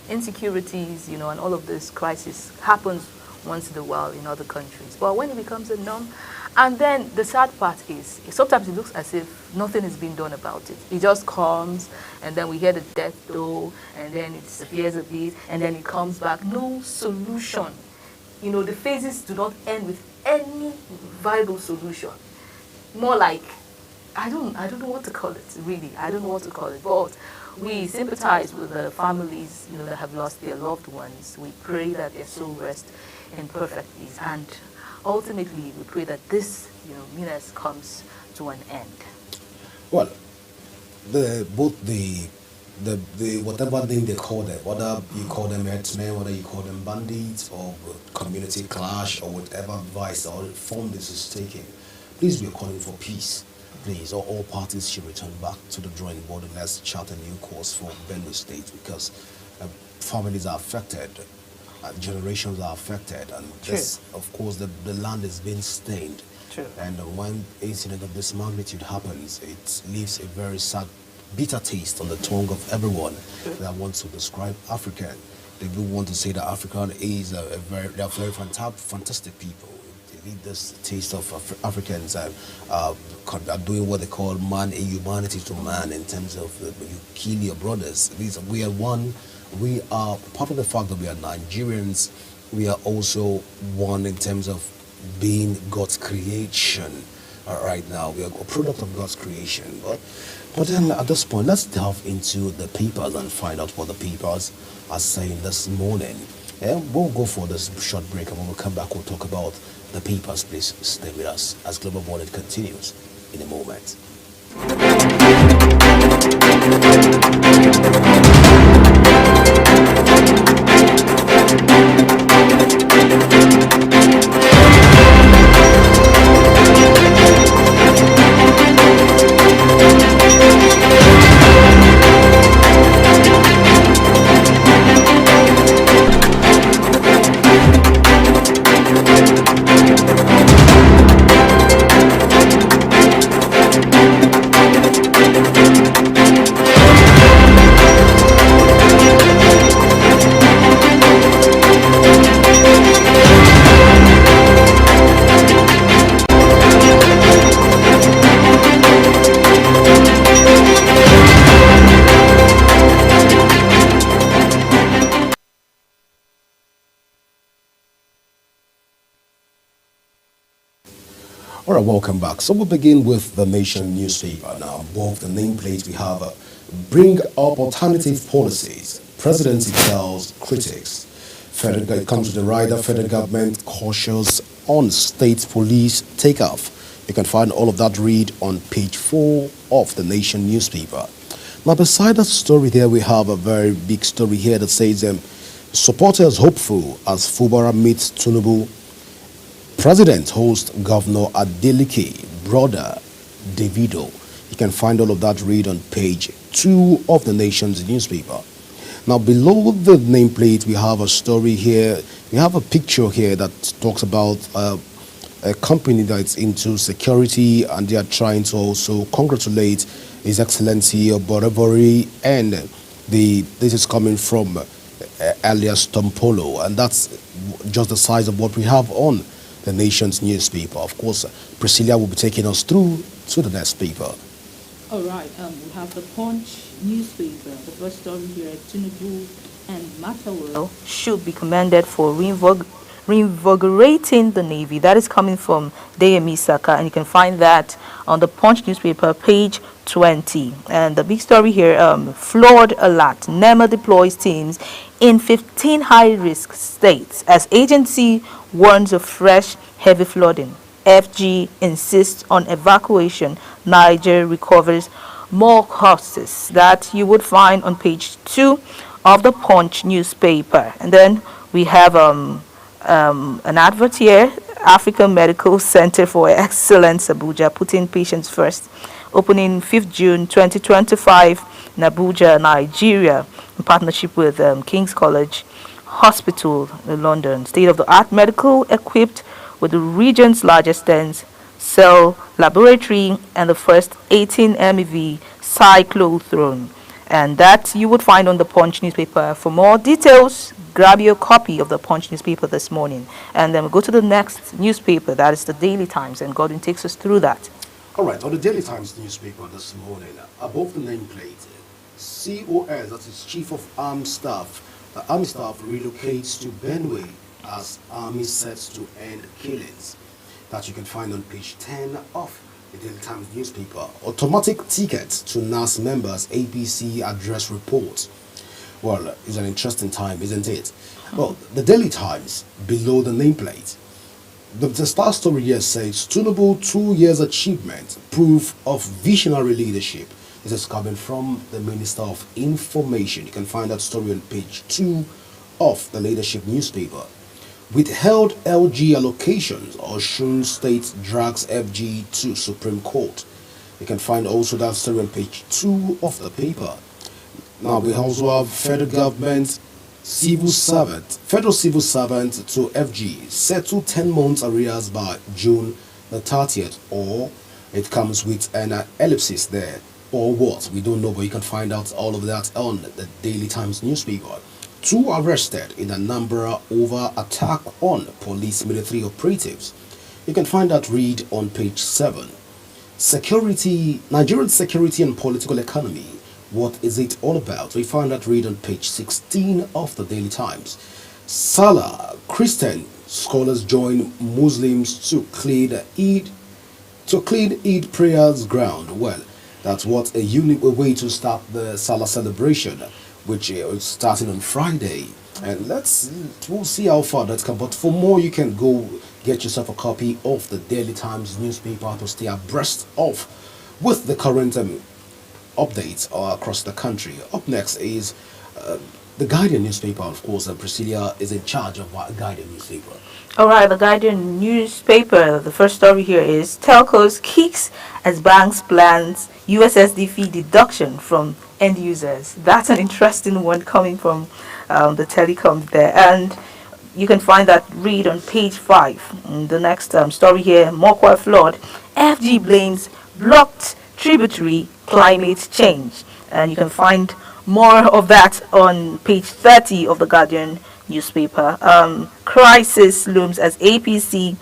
insecurities, and all of this crisis happens once in a while in other countries. But when it becomes a norm, and then the sad part is, sometimes it looks as if nothing is being done about it. It just comes, and then we hear the death toll, and then it disappears a bit, and then it comes back. No solution. The phases do not end with any viable solution. More like, I don't know what to call it, really. I don't know what to call it, but we sympathize with the families, that have lost their loved ones. We pray that their soul rest in perfect peace, and ultimately we pray that this, menace comes to an end. Well, whatever name they call them, whether you call them herdsmen, whether you call them bandits or community clash or whatever vice or form this is taking, please, we are calling for peace. Please, all parties should return back to the drawing board and let's chart a new course for Benue State, because families are affected, generations are affected, and this, of course, the land is being stained. True. And when incident of this magnitude happens, it leaves a very sad, bitter taste on the tongue of everyone that wants to describe African. They do want to say that African is they're very fantastic people. Need this taste of Africans are doing what they call humanity to man, in terms of you kill your brothers. We are one. We are part of the fact that we are Nigerians. We are also one in terms of being God's creation. Right now, we are a product of God's creation. But then at this point, let's delve into the papers and find out what the papers are saying this morning. We'll go for this short break, and when we come back, we'll talk about the papers. Please stay with us as Global Morning continues in a moment. All right, welcome back. So we'll begin with the Nation newspaper. Now, above the nameplate, we have bring up alternative policies. Presidency tells critics. It comes to the rider, federal government cautious on state police takeoff. You can find all of that read on page 4 of the Nation newspaper. Now, beside that story there, we have a very big story here that says supporters hopeful as Fubara meets Tinubu. President hosts Governor Adeleke, brother Davido. You can find all of that read on page 2 of the Nation's newspaper. Now, below the nameplate, we have a story here. We have a picture here that talks about a company that's into security, and they are trying to also congratulate His Excellency Borevori, and this is coming from alias Tompolo, and that's just the size of what we have on the Nation's newspaper. Of course, Priscilla will be taking us through to the next paper. All right, we have the Punch newspaper. The first story here, Tinubu and Matawal should be commended for reinvigorating the Navy. That is coming from Deyemi Saka, and you can find that on the Punch newspaper, page 20. And the big story here, flood alert. NEMA deploys teams in 15 high-risk states as agency warns of fresh heavy flooding. FG insists on evacuation. Niger recovers more horses. That you would find on page 2 of the Punch newspaper. And then we have an advert here. African Medical Center for Excellence, Abuja, putting patients first. Opening 5th June 2025 in Abuja, Nigeria, in partnership with King's College Hospital in London. State-of-the-art medical equipped with the region's largest stent cell laboratory and the first 18 MeV cyclotron. And that you would find on the Punch newspaper. For more details, grab your copy of the Punch newspaper this morning. And then we'll go to the next newspaper, that is the Daily Times, and Godwin takes us through that. All right, on the Daily Times newspaper this morning, above the nameplate, COS, that is Chief of Armed Staff, the Army Staff relocates to Benue as Army sets to end killings. That you can find on page 10 of the Daily Times newspaper. Automatic tickets to NAS members, APC address report. Well, it's an interesting time, isn't it? Well, the Daily Times, below the nameplate, the star story here says, Tinubu 2 years achievement, proof of visionary leadership. This is coming from the Minister of Information. You can find that story on page 2 of the Leadership newspaper. Withheld LG allocations, Osun State drags FG to Supreme Court. You can find also that story on page 2 of the paper. Now we also have federal government federal civil servant to FG settle 10 months arrears by June the 30th, or it comes with an ellipsis there, or what, we don't know, but you can find out all of that on the Daily Times newspaper. 2 arrested in Anambra over attack on police military operatives. You can find that read on page 7. Nigerian security and political economy. What is it all about? We find that read on page 16 of the Daily Times. Salah, Christian scholars join Muslims to clean Eid prayers ground. Well, that's what a unique way to start the Salah celebration, which is starting on Friday. And we'll see how far that comes. But for more, you can go get yourself a copy of the Daily Times newspaper to stay abreast of with the current updates across the country. Up next is the Guardian newspaper, of course, and Priscilla is in charge of our Guardian newspaper. All right, the Guardian newspaper, the first story here is Telcos kicks as banks plans USSD fee deduction from end users. That's an interesting one coming from the telecom there. And you can find that read on page 5. And the next story here, Mokwa flood, FG blames blocked tributary climate change. And you can find more of that on page 30 of the Guardian newspaper. Crisis looms as APC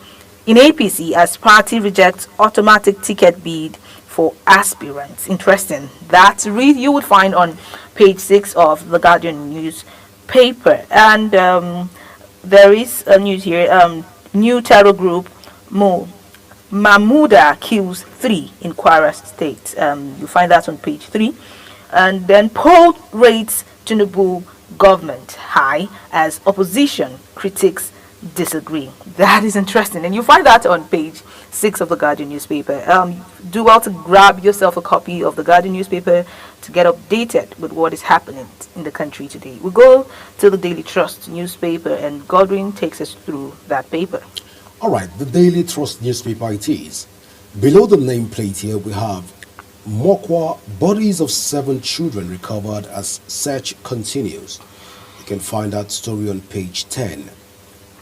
as party rejects automatic ticket bid for aspirants. Interesting. That read you would find on page 6 of the Guardian newspaper. And there is a news here. New terror group Mahmuda kills 3 in Kwara State. You find that on page 3. And then poll rates Tinubu government high as opposition critics disagree. That is interesting, and you find that on page 6 of the Guardian newspaper. Do well to grab yourself a copy of the Guardian newspaper to get updated with what is happening in the country today. We go to the Daily Trust newspaper, and Godwin takes us through that paper. All right, the Daily Trust newspaper it is. Below the nameplate here we have Mokwa, bodies of 7 children recovered as search continues. You can find that story on page 10.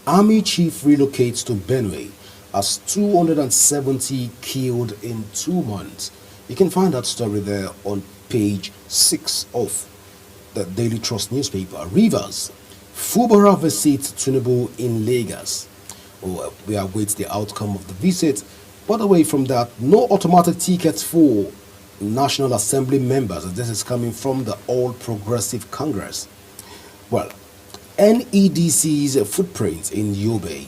Army chief relocates to Benue as 270 killed in 2 months. You can find that story there on page 6 of the Daily Trust newspaper. Rivers, Fubara visits Tinubu in Lagos. We await the outcome of the visit. But away from that, no automatic tickets for National Assembly members. And this is coming from the All Progressive Congress. Well, NEDC's footprint in Yobe.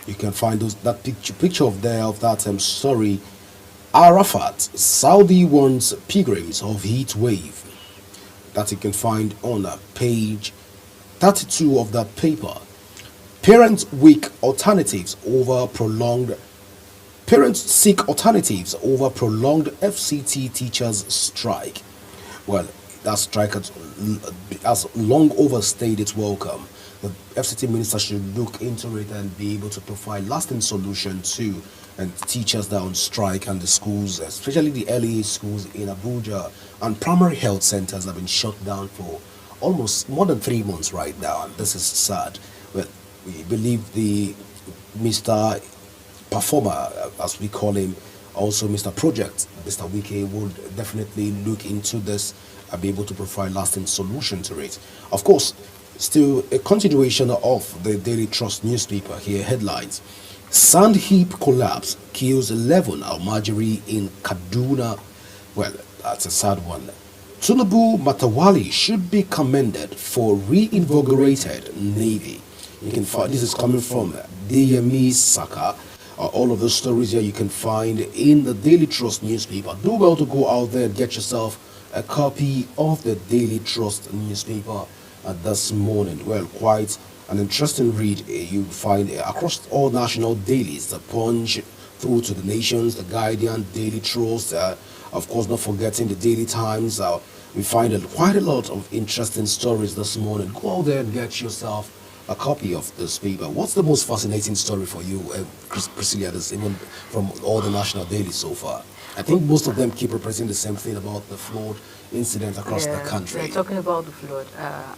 You can find that picture of that. Arafat, Saudi warns pilgrims of heat wave. That you can find on page 32 of that paper. Parents seek alternatives over prolonged FCT teachers strike. Well, that strike has long overstayed its welcome. The FCT minister should look into it and be able to provide lasting solution to teachers that are on strike, and the schools, especially the LEA schools in Abuja and primary health centers, have been shut down for almost more than 3 months right now, and this is sad. Well, we believe the Mr. Performer, as we call him, also Mr. Project, Mr. Wike, will definitely look into this and be able to provide lasting solution to it. Of course, still a continuation of the Daily Trust newspaper here, headlines. Sand heap collapse kills 11 Almajiri in Kaduna. Well, that's a sad one. Tinubu Matawali should be commended for reinvigorated Navy. You can find, this is coming from DME Saka. All of those stories here you can find in the Daily Trust newspaper. Do well to go out there and get yourself a copy of the Daily Trust newspaper this morning. Well, quite an interesting read you find across all national dailies, the Punch through to the Nations, the Guardian, Daily Trust, of course not forgetting the Daily Times. We find quite a lot of interesting stories this morning. Go out there and get yourself a copy of this paper. What's the most fascinating story for you, Priscilla, even from all the national dailies so far? I think most of them keep representing the same thing about the flood incident across the country. Yeah, talking about the flood,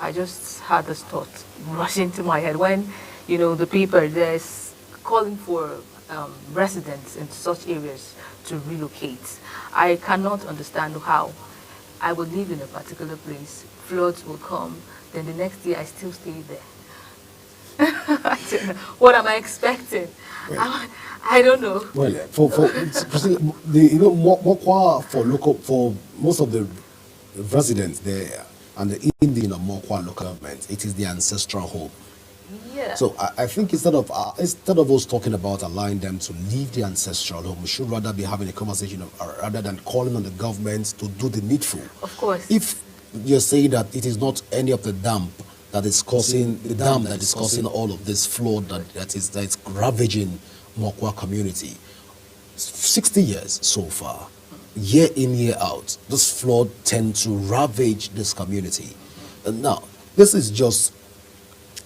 I just had this thought rush into my head when, the paper there's calling for residents in such areas to relocate. I cannot understand how I would live in a particular place, floods will come, then the next day I still stay there. I don't know. What am I expecting? Well, I don't know. Well, for most of the residents there and the Indian of Mokwa local government, it is the ancestral home. Yeah. So I think instead of us talking about allowing them to leave the ancestral home, we should rather be having a conversation rather than calling on the government to do the needful. Of course. If you're saying that it is not any of the dam that is causing all of this flood that's ravaging Mokwa community, 60 years so far, year in, year out, this flood tends to ravage this community. And now, this is just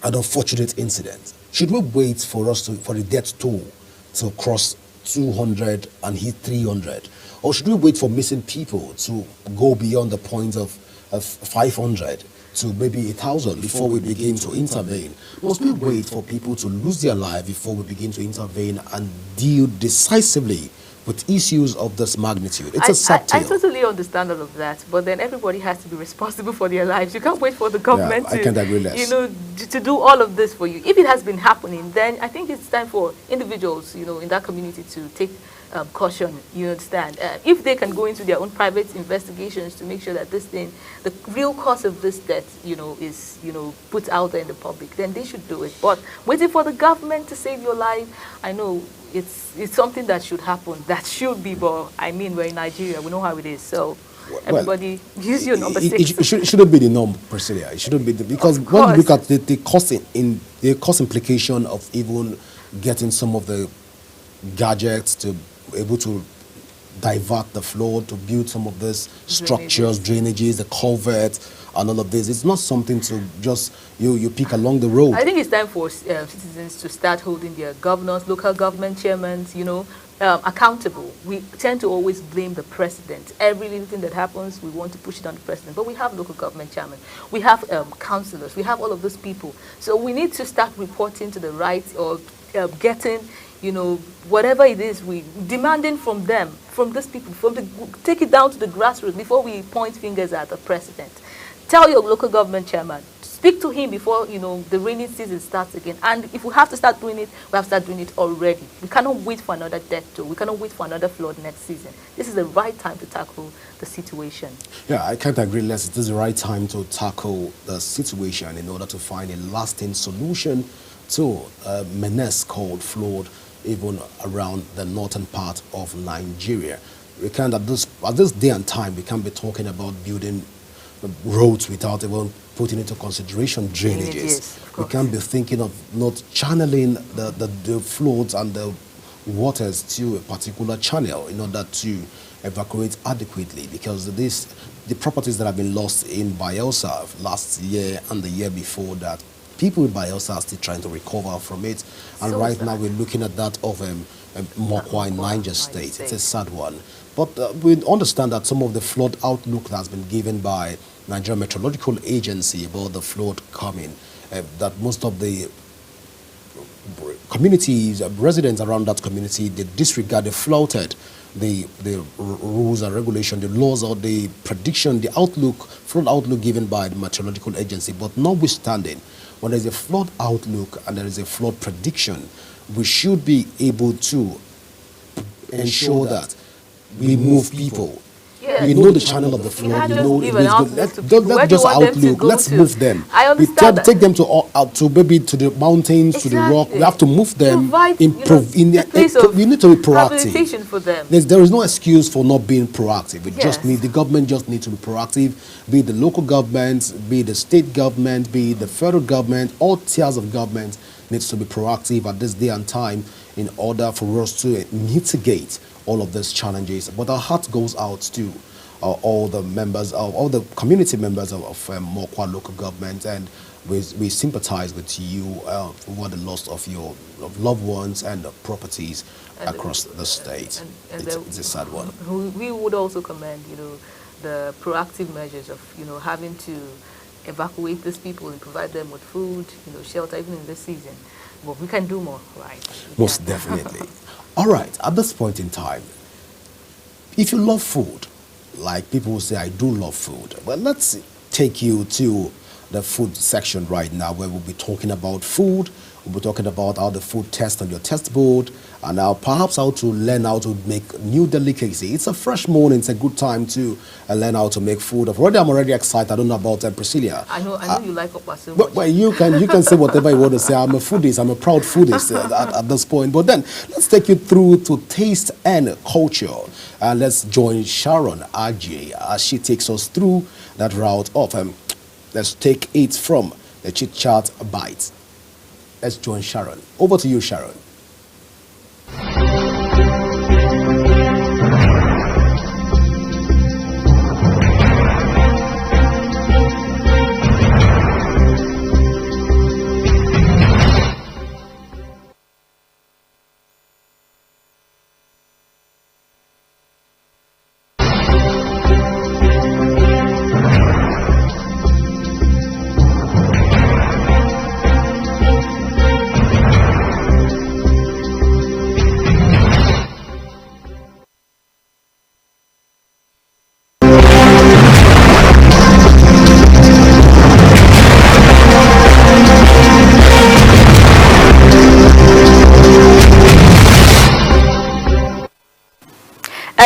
an unfortunate incident. Should we wait for the death toll to cross 200 and hit 300? Or should we wait for missing people to go beyond the point of 500 to maybe 1,000 before we begin to intervene? Must we wait for people to lose their life before we begin to intervene and deal decisively with issues of this magnitude? It's a sad tale. I totally understand all of that, but then everybody has to be responsible for their lives. You can't wait for the government to do all of this for you. If it has been happening, then I think it's time for individuals, in that community to take caution, you understand. If they can go into their own private investigations to make sure that this thing, the real cause of this death, is, put out there in the public, then they should do it. But waiting for the government to save your life, I know it's something that should happen. That should be, but I mean, we're in Nigeria. We know how it is. So everybody, use your number 6. It shouldn't be the norm, Priscilla. It shouldn't be because when you look at the cost implication of even getting some of the gadgets to able to divert the flow, to build some of these structures, drainages, the culverts, and all of this. It's not something to just you pick along the road. I think it's time for citizens to start holding their governors, local government chairmen, accountable. We tend to always blame the president. Every little thing that happens, we want to push it on the president. But we have local government chairmen, we have councillors, we have all of those people. So we need to start reporting to the right, or getting, whatever it is, we demanding from them, from these people, take it down to the grassroots before we point fingers at the president. Tell your local government chairman, speak to him before, the rainy season starts again. And if we have to start doing it, we have to start doing it already. We cannot wait for another death toll. We cannot wait for another flood next season. This is the right time to tackle the situation. Yeah, I can't agree less. It is the right time to tackle the situation in order to find a lasting solution to a menace called flood, even around the northern part of Nigeria. We can't, at this day and time, we can't be talking about building roads without even putting into consideration drainages. We can't be thinking of not channeling the floods and the waters to a particular channel in order to evacuate adequately, because the properties that have been lost in Bayelsa last year and the year before that, people in Bayelsa are still trying to recover from it. And right now we're looking at that of Mokwa in Niger State. It's a sad one. But we understand that some of the flood outlook that has been given by Nigeria Meteorological Agency about the flood coming, that most of the communities, residents around that community, they disregard, they flouted the rules and regulation, the laws, or the prediction, the outlook, flood outlook given by the Meteorological Agency. But notwithstanding, when there's a flood outlook and there is a flood prediction, we should be able to ensure that we move people. Yeah. We know the channel of the flood. We know let's just outlook. Let's move them. I understand that. Take them to maybe to the mountains, to the rock. We have to move them. We need to be proactive. For them. There is no excuse for not being proactive. The government just needs to be proactive. Be it the local government, be it the state government, be it the federal government, all tiers of government needs to be proactive at this day and time in order for us to mitigate all of these challenges. But our heart goes out to all the members, all the community members of Mokwa local government, and we sympathize with you over the loss of your loved ones and properties across the state. It's a sad one. We would also commend, the proactive measures of, having to evacuate these people and provide them with food, shelter, even in this season. But we can do more, right? Most definitely. All right, at this point in time, if you love food, like people will say, I do love food, well, let's take you to the food section right now, where we'll be talking about food. We'll be talking about how the food tests on your test board, and now perhaps how to learn how to make new delicacy. It's a fresh morning. It's a good time to learn how to make food. I'm already excited. I don't know about Priscilla. I know you like Okpa so much. But you can say whatever you want to say. I'm a foodist. I'm a proud foodist at this point. But then let's take you through to taste and culture. Let's join Sharon Ajay as she takes us through that route of let's take it from the Chit Chat Bites. Let's join Sharon. Over to you, Sharon.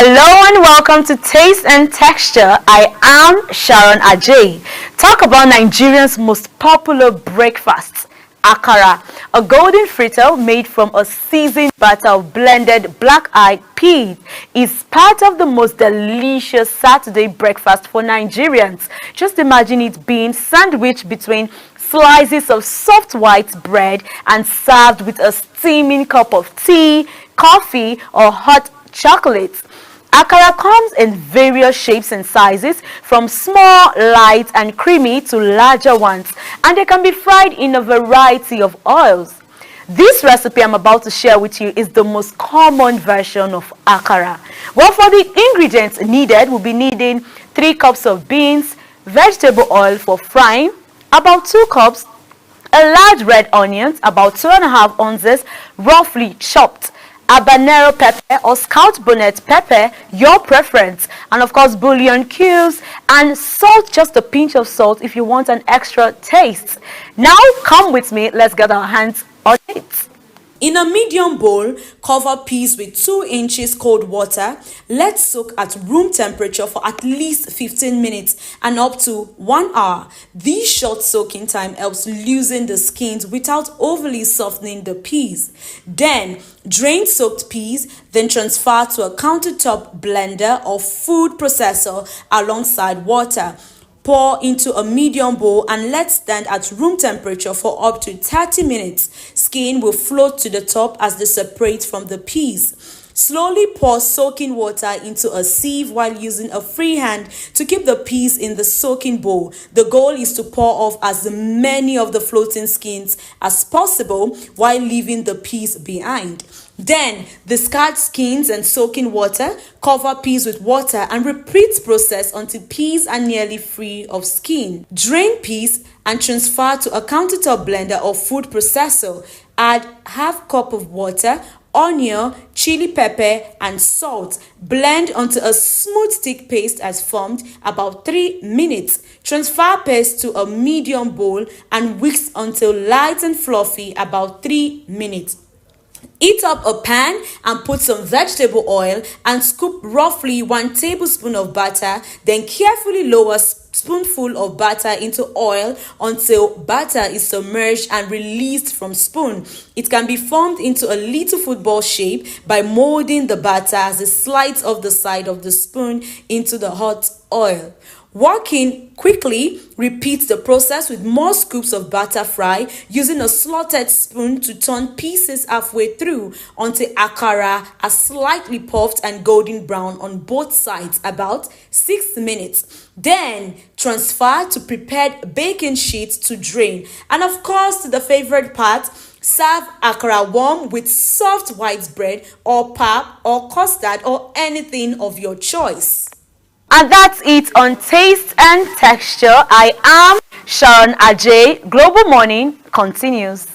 Hello and welcome to Taste and Texture. I am Sharon Ajay. Talk about Nigerians' most popular breakfast, akara, a golden fritter made from a seasoned batter of blended black-eyed peas, is part of the most delicious Saturday breakfast for Nigerians. Just imagine it being sandwiched between slices of soft white bread and served with a steaming cup of tea, coffee, or hot chocolate. Akara comes in various shapes and sizes, from small, light, and creamy to larger ones, and they can be fried in a variety of oils. This recipe I'm about to share with you is the most common version of akara. Well, for the ingredients needed, we'll be needing 3 cups of beans, vegetable oil for frying, about 2 cups, a large red onion, about 2.5 ounces, roughly chopped, habanero pepper or scout bonnet pepper, your preference, and of course bouillon cubes, and salt, just a pinch of salt if you want an extra taste. Now come with me, let's get our hands on it. In a medium bowl, cover peas with 2 inches cold water. Let's soak at room temperature for at least 15 minutes and up to 1 hour. This short soaking time helps loosen the skins without overly softening the peas. Then, drain soaked peas, then transfer to a countertop blender or food processor alongside water. Pour into a medium bowl and let stand at room temperature for up to 30 minutes. Skin will float to the top as they separate from the peas. Slowly pour soaking water into a sieve while using a free hand to keep the peas in the soaking bowl. The goal is to pour off as many of the floating skins as possible while leaving the peas behind. Then, discard skins and soaking water, cover peas with water and repeat process until peas are nearly free of skin. Drain peas and transfer to a countertop blender or food processor. Add half cup of water, onion, chili pepper and salt. Blend until a smooth thick paste has formed, about 3 minutes. Transfer paste to a medium bowl and whisk until light and fluffy, about 3 minutes. Heat up a pan and put some vegetable oil and scoop roughly 1 tablespoon of butter, then carefully lower spoonful of butter into oil until butter is submerged and released from spoon. It can be formed into a little football shape by molding the butter as it slides off the side of the spoon into the hot oil. Working quickly, repeat the process with more scoops of butter fry using a slotted spoon to turn pieces halfway through until akara are slightly puffed and golden brown on both sides, about 6 minutes. Then transfer to prepared baking sheets to drain. And of course, the favorite part, serve akara warm with soft white bread or pap or custard or anything of your choice. And that's it on Taste and Texture. I am Sharon Ajay. Global Morning continues.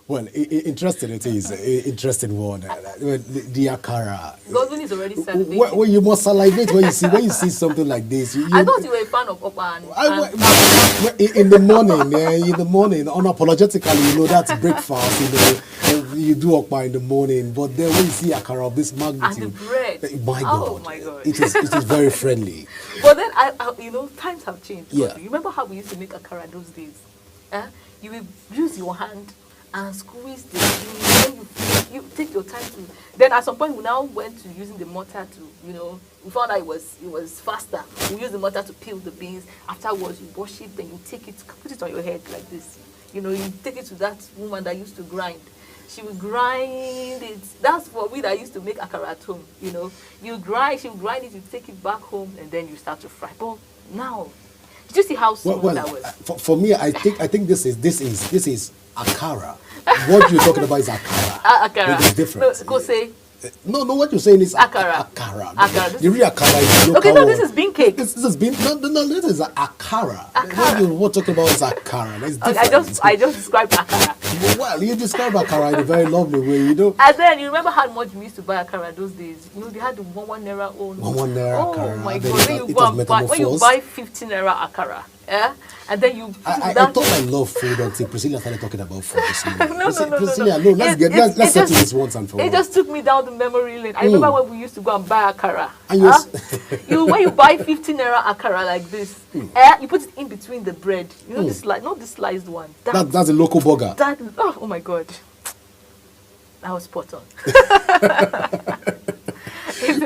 Well, interesting it is. Interesting one. The akara. Godwin is already celebrating. Well, you must salivate when you see something like this. I thought you were a fan of Opa. In the morning, unapologetically, that's breakfast. You do Opa in the morning, but then when you see akara of this magnitude, and the bread, my God, it is very friendly. But then times have changed. Yeah. You remember how we used to make akara those days? You will use your hand and squeeze the bean. You take your time to. Then at some point we now went to using the mortar to, we found out it was faster. We use the mortar to peel the beans. Afterwards you wash it, then you take it, put it on your head like this. You take it to that woman that used to grind. She will grind it. That's for we that used to make akara at home. She will grind it, you take it back home, and then you start to fry. But now, did you see how smooth that was? For me, I think this is akara. What you're talking about is akara. Akara. It's different. No, go say No, what you're saying is akara. Akara. The real akara is local. Okay, no, this is bean cake. This is bean. No, this is akara. What you're talking about is akara. It's different. I just described akara. Well, you describe akara in a very lovely way, you know. And then you remember how much we used to buy akara those days. You know, they had the 1 naira own. 1 naira akara. Oh my God! When you buy 15 naira akara, yeah, and then you. I thought I love food until Priscilla started talking about food. No. Priscilla, no. Let's settle this once and for all. It just took me down the memory lane. I remember when we used to go and buy akara. And when you buy 15 naira akara like this, you put it in between the bread. You know this, not the sliced one. That's a local burger. Oh my God, that was spot on.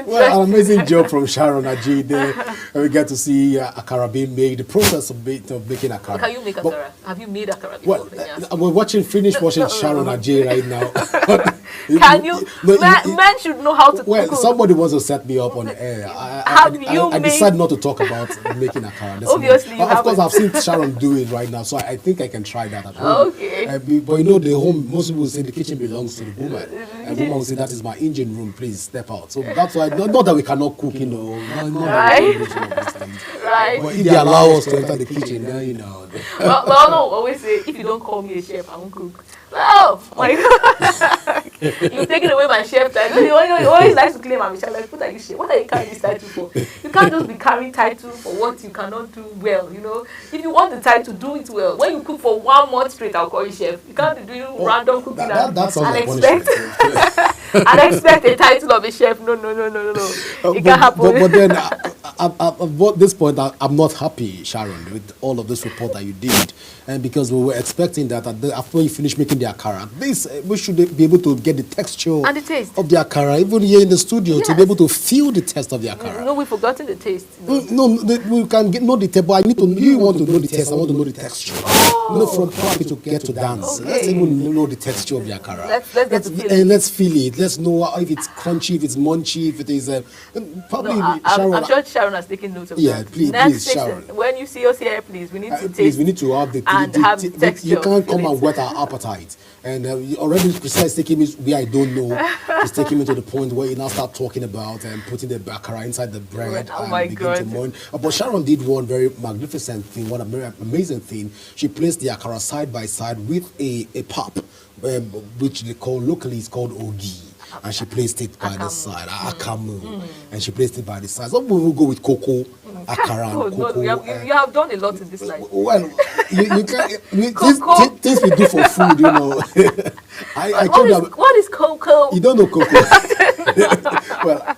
Well, an amazing job from Sharon Aji there. We get to see akara being made, the process of making akara. Can you make akara? Have you made akara before? We're watching Sharon Aji right now. Can you? Men should know how to cook. Somebody wants to set me up on air. I decided not to talk about making akara. Obviously, of course, I've seen Sharon do it right now, so I think I can try that at home. Okay. But you know, the home, most people say the kitchen belongs to the woman. And the woman will say, that is my engine room, please step out. So that's why, not that we cannot cook, you know. Right. But if they allow us to enter the kitchen, then, you know. Well, no, always say, if you don't call me a chef, I won't cook. Oh my God! You've taken away my chef title. You always like to claim I'm a chef. Like, what are you carrying this title for? You can't just be carrying title for what you cannot do well. You know, if you want the title, do it well. When you cook for 1 month straight, I'll call you chef. You can't be doing random cooking and expect a title of a chef. No. It can't happen. But then, at this point, I'm not happy, Sharon, with all of this report that you did, and because we were expecting that after you finish making the akara, we should be able to get the texture and the taste of the akara, even here in the studio, to be able to feel the taste of the akara. No, we've forgotten the taste. No, we can know the taste, but you want to know the taste. I want to know the texture. You know, from happy to get to dance. Okay. Let's even know the texture of the akara. Let's feel it. Let's know if it's crunchy, if it's munchy, if it is probably. I'm sure Sharon has taken note of that. Yeah, please, Sharon. When you see us here, please, we need to taste. Please, we need to have the texture. You can't come and whet our appetite. And already Precise taking me where I don't know. He's taking me to the point where you now start talking about and putting the akara inside the bread. Oh my God. But Sharon did one very magnificent thing, one very amazing thing. She placed the akara side by side with a pop, which they call locally is called ogi. And she placed it by the side, akamu. And she placed it by the side. Some people will go with cocoa, akara, and cocoa. You have done a lot in this life. Well, you can't. Things we do for food, you know. What is cocoa? You don't know cocoa. Well,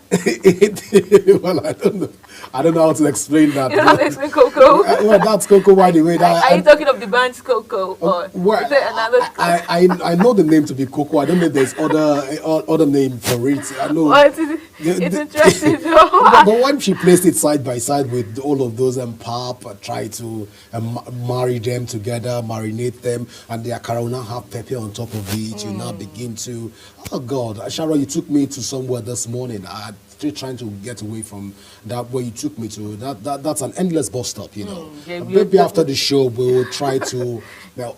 I don't know. I don't know how to explain that. You don't have to explain cocoa. Well, that's cocoa, by the way. Are you talking of the band's cocoa? Or well, is there another? I know the name to be cocoa. I don't know if there's other name for it. I know. Well, it's interesting. But when she placed it side by side with all of those pap, try to marry them together, marinate them, and the akara will now have pepper on top of it. You now begin to, oh God, Sharon, you took me to somewhere this morning. I'm still trying to get away from that where you took me to. That's an endless bus stop, you know. Maybe after the show we will try to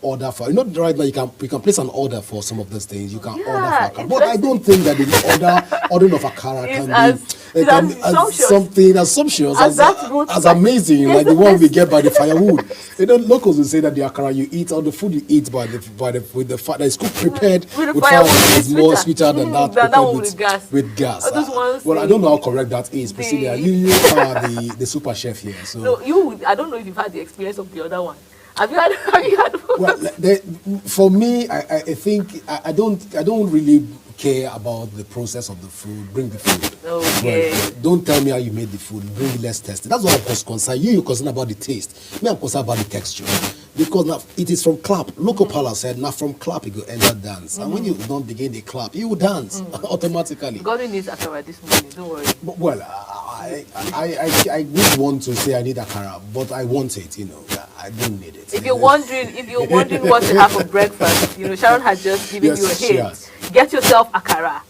order for. You know, right now you can place an order for some of these things. You can order for akara, but I don't think that the ordering of akara can be something as sumptuous as amazing like the one we get by the firewood. You know, locals will say that the akara you eat or the food you eat with the fat that is cooked prepared with firewood is more sweeter than that prepared with gas. Well, I don't know how correct that is, Priscilla. You are the super chef here. So no, I don't know if you've had the experience of the other one. Have you had well, for me, I think I don't really care about the process of the food. Bring the food. Okay. Well, don't tell me how you made the food. Bring it, let's test it. That's what I'm concerned. You're concerned about the taste. Me, I'm concerned about the texture. Because now it is from clap. Local Pala said, now from clap you go enter dance. And when you don't begin the clap, you will dance automatically. God needs akara this morning, don't worry. But, well, I would want to say I need akara, but I want it, you know. I don't need it. If you're wondering what to have for breakfast, you know, Sharon has just given you a hint. Yes. Get yourself akara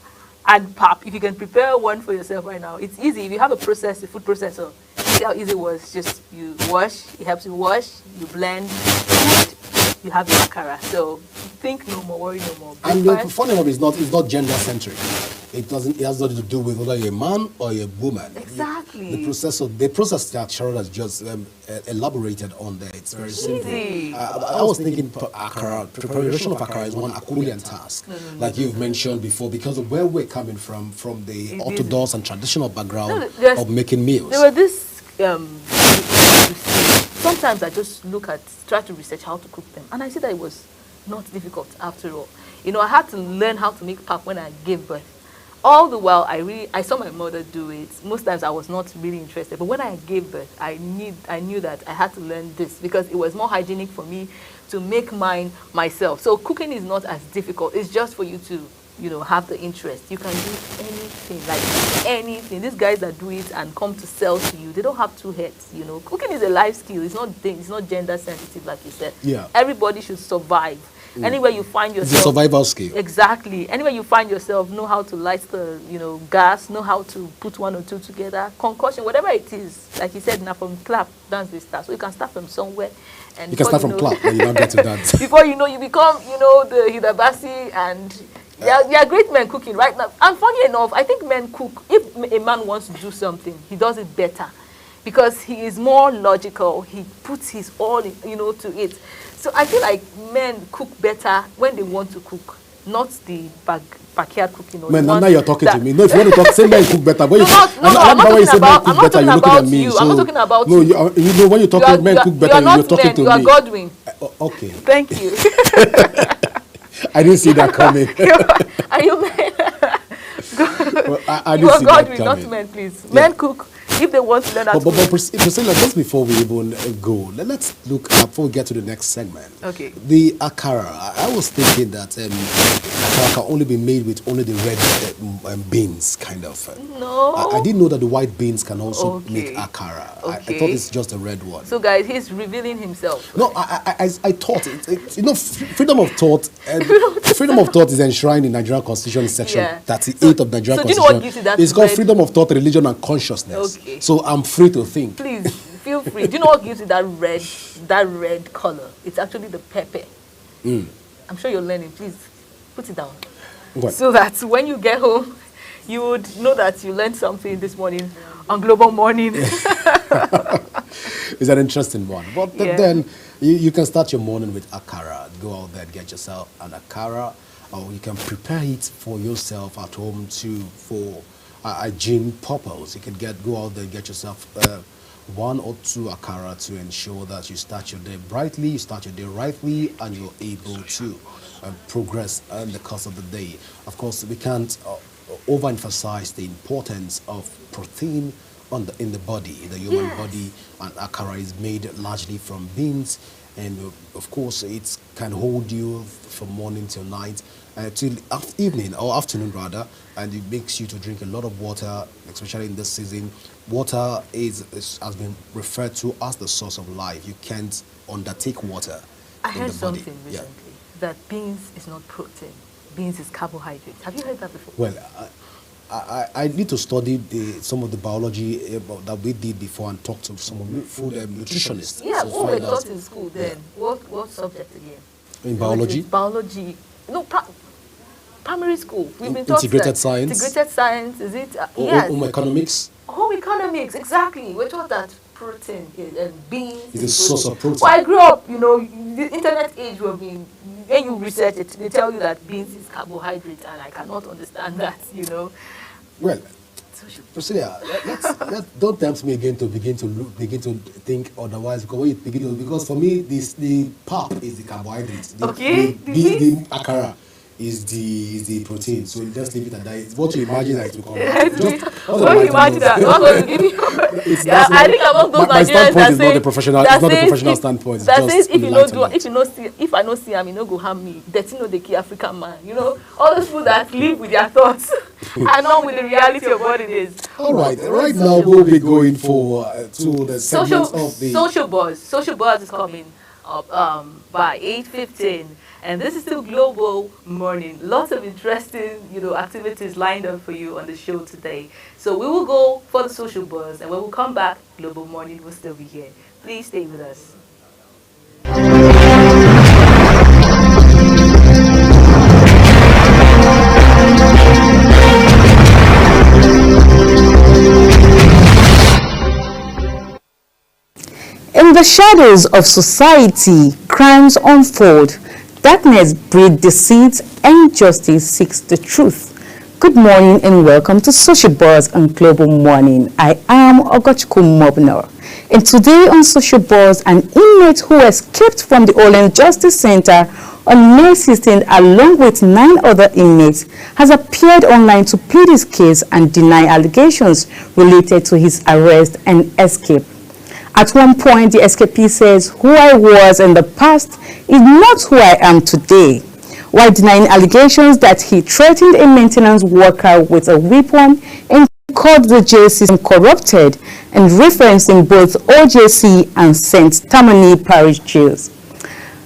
and pap. If you can prepare one for yourself right now, it's easy. If you have a food processor, see how easy it was. Just you wash, it helps you wash, you blend, you have your akara. So think no more, worry no more. And the funny one is not gender centric. It has nothing to do with whether you're a man or you're a woman. Exactly. The process that Sharon has just elaborated on there, it's very simple. I was thinking akara, preparation of akara is one Herculean task, like you've mentioned before, because of where we're coming from the orthodox and traditional background of making meals. There were this, sometimes I just try to research how to cook them, and I see that it was not difficult after all. You know, I had to learn how to make pap when I gave birth. All the while, I saw my mother do it. Most times I was not really interested, but when I gave birth, I knew that I had to learn this because it was more hygienic for me to make mine myself. So cooking is not as difficult. It's just for you to, you know, have the interest. You can do anything, like anything. These guys that do it and come to sell to you, they don't have two heads, you know. Cooking is a life skill. It's not gender sensitive, like you said. Yeah. Everybody should survive. Anywhere you find yourself, it's a survival skill. Exactly. Anywhere you find yourself, know how to light the, you know, gas, know how to put one or two together, concoction, whatever it is. Like you said, now from clap, dance they start. So you can start from somewhere. And you can start from clap, but you don't get to dance. Before you know, you become, you know, the Hidabasi, and they are great men cooking right now. And funny enough, I think men cook. If a man wants to do something, he does it better because he is more logical. He puts his all, you know, to it. So I feel like men cook better when they want to cook, not the backyard cooking. Man, now you're talking to me. No, if you want to talk, say men cook better. When I'm not talking about you. I'm not talking about you. No, you know, when you talk about men cook better, you're talking to me. You are Godwin. Okay. Thank you. I didn't see that coming. Are you men? Well, I you are Godwin, not coming. men, please. Men cook. If they want to learn how to But Priscilla, just before we even go, let's look up before we get to the next segment. Okay. The akara. I was thinking that akara can only be made with only the red beans, kind of. No. I didn't know that the white beans can also make akara. Okay. I thought it's just a red one. So, guys, he's revealing himself. No, I thought you know, freedom of thought. Freedom of thought is enshrined in Nigerian Constitution section 38 of Nigerian Constitution. Do you know what gives you that it's called freedom of thought, religion, and consciousness. Okay. So I'm free to think. Please feel free. Do you know what gives you that red color? It's actually the pepper. I'm sure you're learning. Please put it down. What? So that when you get home, you would know that you learned something this morning on Global Morning. It's an interesting one. But then you can start your morning with akara. Go out there and get yourself an akara, or you can prepare it for yourself at home too for hygiene purpose. You can go out there and get yourself 1 or 2 akara to ensure that you start your day brightly, you start your day rightly, and you're able to progress in the course of the day. Of course, we can't overemphasize the importance of protein in the body, the human body, and akara is made largely from beans, and of course it can hold you from morning till night, till evening or afternoon rather, and it makes you to drink a lot of water, especially in this season. Water has been referred to as the source of life. You can't undertake water. I heard something recently that beans is not protein. Beans is carbohydrate. Have you heard that before? Well, I need to study some of the biology that we did before and talk to some of the food nutritionists. Yeah, what we taught in school then. What subject again? In biology? Biology. No, primary school. We've been taught integrated science. Integrated science, is it? Yes. Home economics. Home economics, exactly. We're taught that protein and beans is a source of protein. Well, I grew up, you know, the internet age will be, when you research it, they tell you that beans is carbohydrate, and I cannot understand that, you know. Well, Priscilla, don't tempt me again to begin to think otherwise, because for me the pap is the carbohydrate. The akara is the protein. So just leave it at that. It's what you imagine that it will come out. What you imagine that? I think among those my Nigerians standpoint is not a professional. It's not a professional standpoint. That says if I no see, I no go harm me. That's no the key African man. You know, all those people that live with their thoughts and not with the reality of what it is. All right. Right now we'll be going for to the segments of the social buzz. Social buzz is coming up by 8:15. And this is still Global Morning. Lots of interesting, activities lined up for you on the show today. So we will go for the social buzz, and when we come back, Global Morning will still be here. Please stay with us. the shadows of society, crimes unfold. Darkness breeds deceit, and justice seeks the truth. Good morning and welcome to Social Buzz on Global Morning. I am Ogochukwu Mobner. And today on Social Buzz, an inmate who escaped from the Olen Justice Center on May 16th along with 9 other inmates has appeared online to plead his case and deny allegations related to his arrest and escape. At one point, the escapee says, "Who I was in the past is not who I am today," while denying allegations that he threatened a maintenance worker with a weapon and called the jail system corrupted, and referencing both OJC and St. Tammany Parish jails.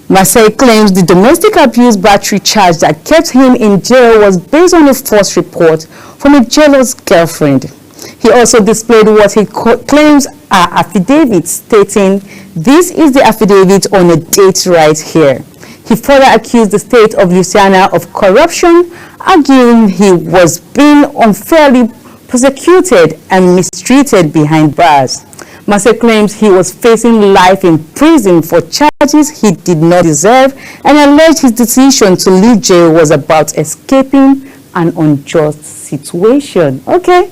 Marseille claims the domestic abuse battery charge that kept him in jail was based on a false report from a jealous girlfriend. He also displayed what he claims are affidavits, stating, "This is the affidavit on a date right here." He further accused the state of Louisiana of corruption, arguing he was being unfairly prosecuted and mistreated behind bars. Marseille claims he was facing life in prison for charges he did not deserve and alleged his decision to leave jail was about escaping an unjust situation. Okay,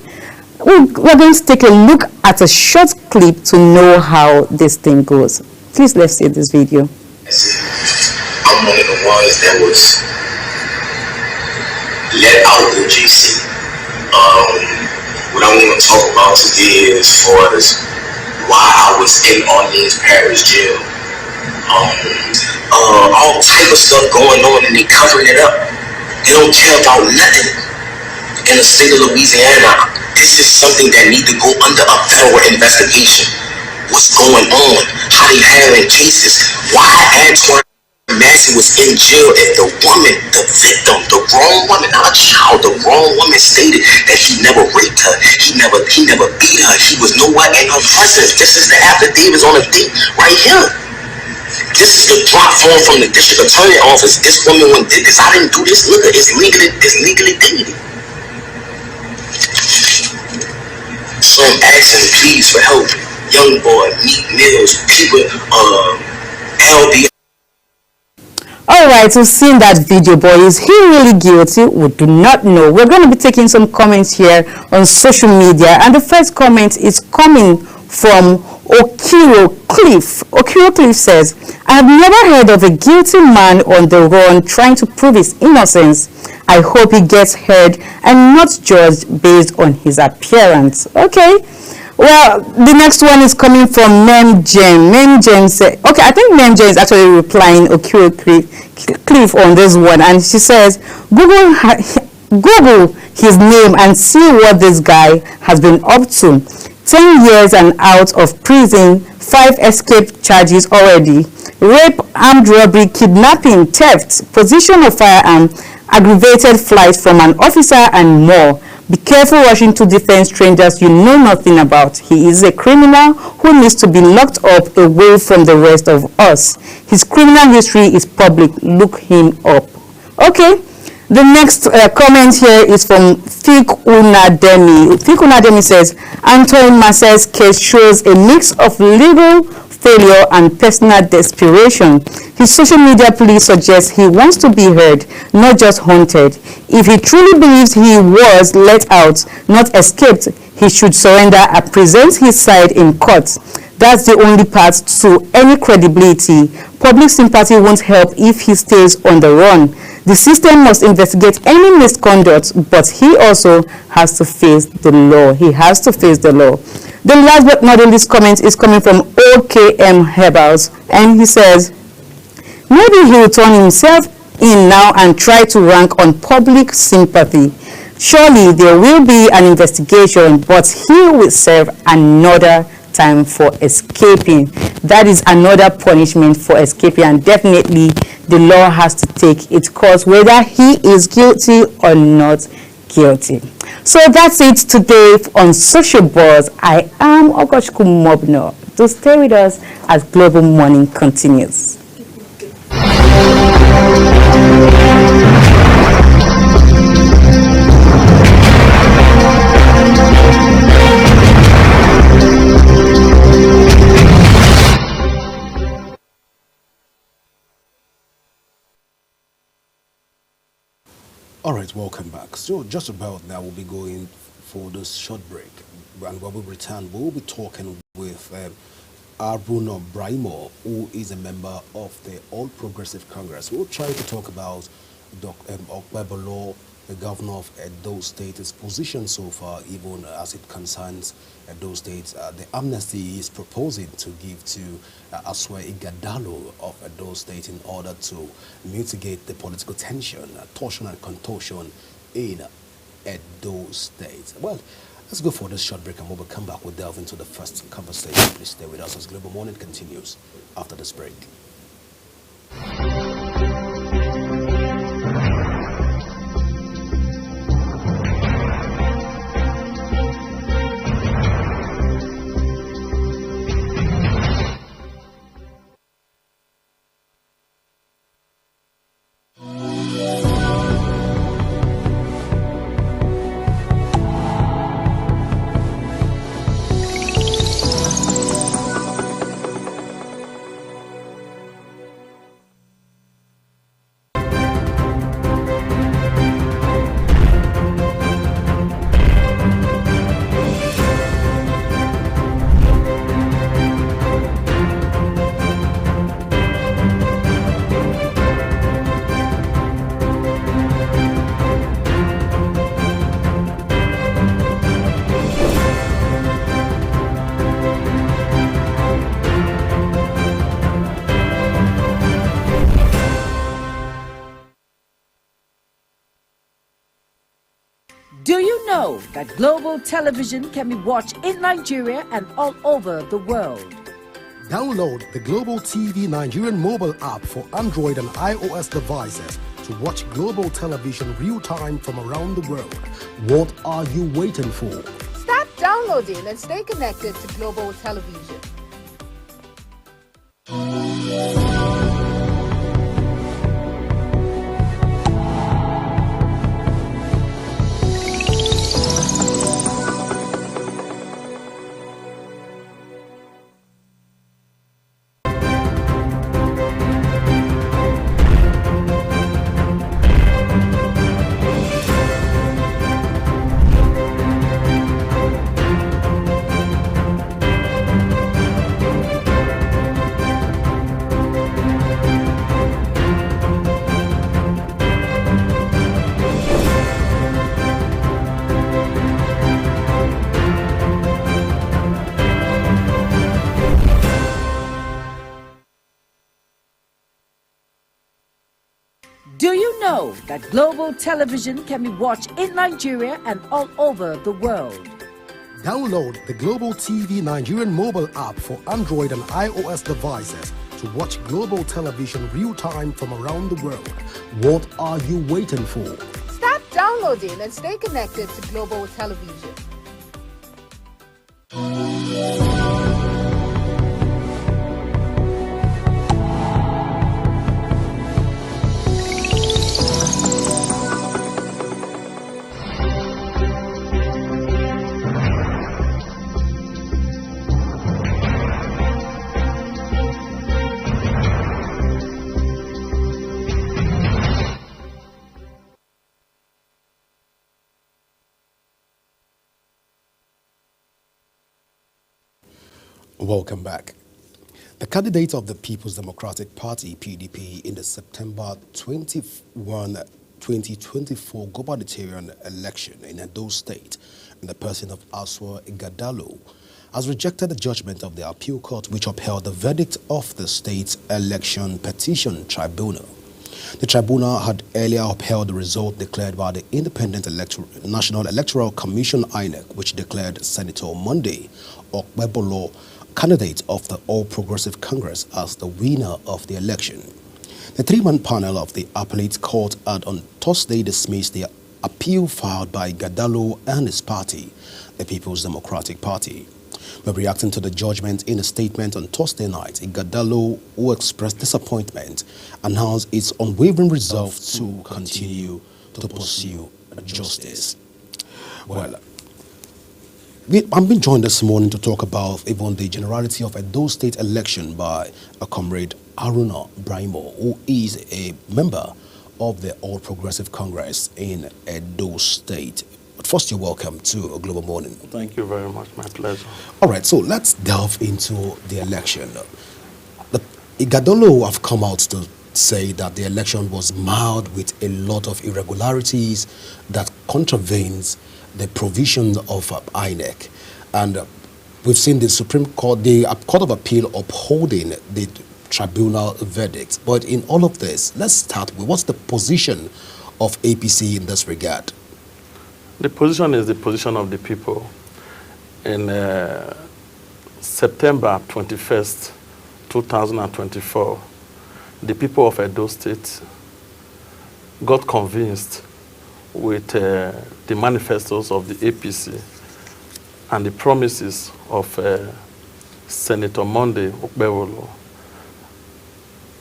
we're going to take a look at a short clip to know how this thing goes. Please, let's see this video. I'm one of the ones that was let out of OJC. What I want to talk about today as far as why I was in Orleans Parish jail. All type of stuff going on and they covering it up. They don't care about nothing in the state of Louisiana. This is something that need to go under a federal investigation. What's going on? How they handling cases? Why Antoine Massey was in jail if the woman, the victim, the grown woman, not a child, the grown woman stated that he never raped her, he never beat her, he was nowhere in her presence. This is the affidavits on the date right here. This is the drop form from the district attorney office. This woman went did this. I didn't do this. Look, it's legally dated. So I'm asking please for help. Young boy, Meek Mills, people, LB. Alright, we've seen that video, boy. Is he really guilty? We do not know. We're going to be taking some comments here on social media. And the first comment is coming from Okiro Cliff. Okiro Cliff says, "I have never heard of a guilty man on the run trying to prove his innocence. I hope he gets heard and not judged based on his appearance." Okay. Well, the next one is coming from Mem Jem. Mem Jem said, okay, I think Mem Jem is actually replying Okiro Cliff on this one. And she says, Google his name and see what this guy has been up to. 10 years and out of prison, 5 escape charges already. Rape, armed robbery, kidnapping, theft, possession of firearm, aggravated flight from an officer, and more. Be careful rushing to defend strangers you know nothing about. He is a criminal who needs to be locked up away from the rest of us. His criminal history is public. Look him up. Okay. The next comment here is from Fik Unademi. Fik Unademi says, "Antoine Marseille's case shows a mix of legal failure and personal desperation. His social media plea suggests he wants to be heard, not just haunted. If he truly believes he was let out, not escaped, he should surrender and present his side in court. That's the only path to any credibility. Public sympathy won't help if he stays on the run. The system must investigate any misconduct, but he also has to face the law. He has to face the law." The last but not least comment is coming from OKM Herbals, and he says, "Maybe he will turn himself in now and try to rank on public sympathy. Surely there will be an investigation, but he will serve another time for escaping." That is another punishment for escaping, and definitely the law has to take its course, whether he is guilty or not guilty. So that's it today on Social Buzz. I am Ogochukwu Mobner. To stay with us as Global Morning continues. All right, welcome back. So just about now, we'll be going for this short break. And when we return, we'll be talking with Aruna Braimo, who is a member of the All Progressive Congress. We'll try to talk about Okpebolo, the governor of Edo State, his position so far, even as it concerns Edo State. The amnesty is proposing to give to Asue Ighodalo of Edo State in order to mitigate the political tension, torsion and contortion in Edo State. Well, let's go for this short break, and when we come back, we'll delve into the first conversation. Please stay with us as Global Morning continues after this break. Do you know that global television can be watched in Nigeria and all over the world? Download the Global TV Nigerian mobile app for Android and iOS devices to watch global television real-time from around the world. What are you waiting for? Start downloading and stay connected to global television. Do you know that global television can be watched in Nigeria and all over the world? Download the Global TV Nigerian mobile app for Android and iOS devices to watch global television real-time from around the world. What are you waiting for? Start downloading and stay connected to global television. Welcome back. The candidate of the People's Democratic Party, PDP, in the September 21, 2024 gubernatorial election in Edo State, in the person of Asue Ighodalo, has rejected the judgment of the appeal court which upheld the verdict of the state's election petition tribunal. The tribunal had earlier upheld the result declared by the Independent National Electoral Commission, INEC, which declared Senator Monday Okpebolo, candidate of the All Progressive Congress, as the winner of the election. The three-man panel of the appellate court had on Thursday dismissed the appeal filed by Ighodalo and his party, the People's Democratic Party. When reacting to the judgment in a statement on Thursday night, Ighodalo, who expressed disappointment, announced its unwavering resolve to continue to pursue justice. Well, I'm being joined this morning to talk about even the generality of Edo State election by a comrade Aruna Braimo, who is a member of the All Progressive Congress in Edo State. But first, you're welcome to a Global Morning. Thank you very much. My pleasure. All right, so let's delve into the election. The Ighodalo have come out to say that the election was marred with a lot of irregularities that contravenes the provisions of INEC. And we've seen the Supreme Court, the Court of Appeal upholding the tribunal verdict. But in all of this, let's start with what's the position of APC in this regard? The position is the position of the people. In September 21st, 2024, the people of Edo State got convinced with the manifestos of the APC and the promises of Senator Monday Okpebholo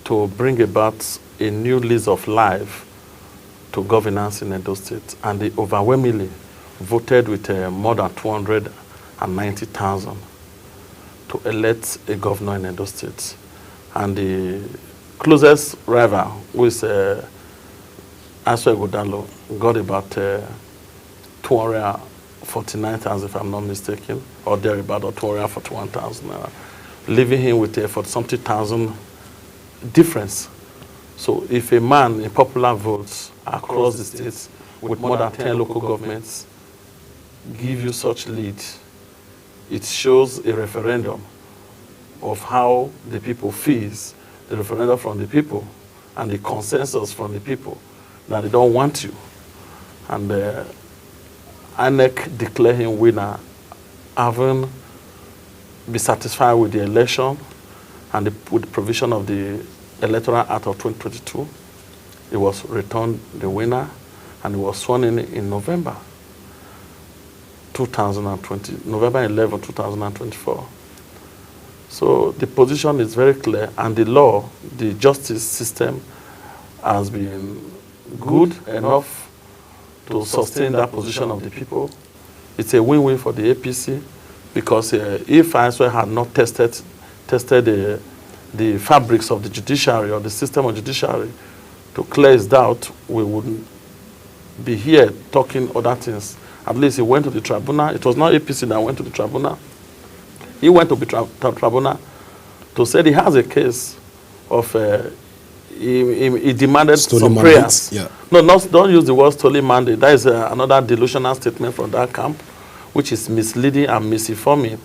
to bring about a new lease of life to governance in Edo State, and they overwhelmingly voted with more than 290,000 to elect a governor in Edo State. And the closest rival, who is Aso Ighodalo, got about 249,000, if I'm not mistaken, or thereabout, or 241,000, leaving him with a 40-something-thousand difference. So if a man in popular votes across the states with more than 10 local governments give you such lead, it shows a referendum of how the people feels, the referendum from the people, and the consensus from the people that they don't want you. And INEC declare him winner, having been satisfied with the election and with the provision of the Electoral Act of 2022. He was returned the winner, and he was sworn in November 11, 2024. So the position is very clear, and the law, the justice system has been good enough to sustain that position of the people. It's a win-win for the APC, because if ISWA had not tested the fabrics of the judiciary or the system of judiciary to clear his doubt, we wouldn't be here talking other things. At least he went to the tribunal. It was not APC that went to the tribunal. He went to the tribunal to say he has a case of, he demanded stolen some prayers. Yeah. No, don't use the word stolen mandate. That is another delusional statement from that camp, which is misleading and misinforming.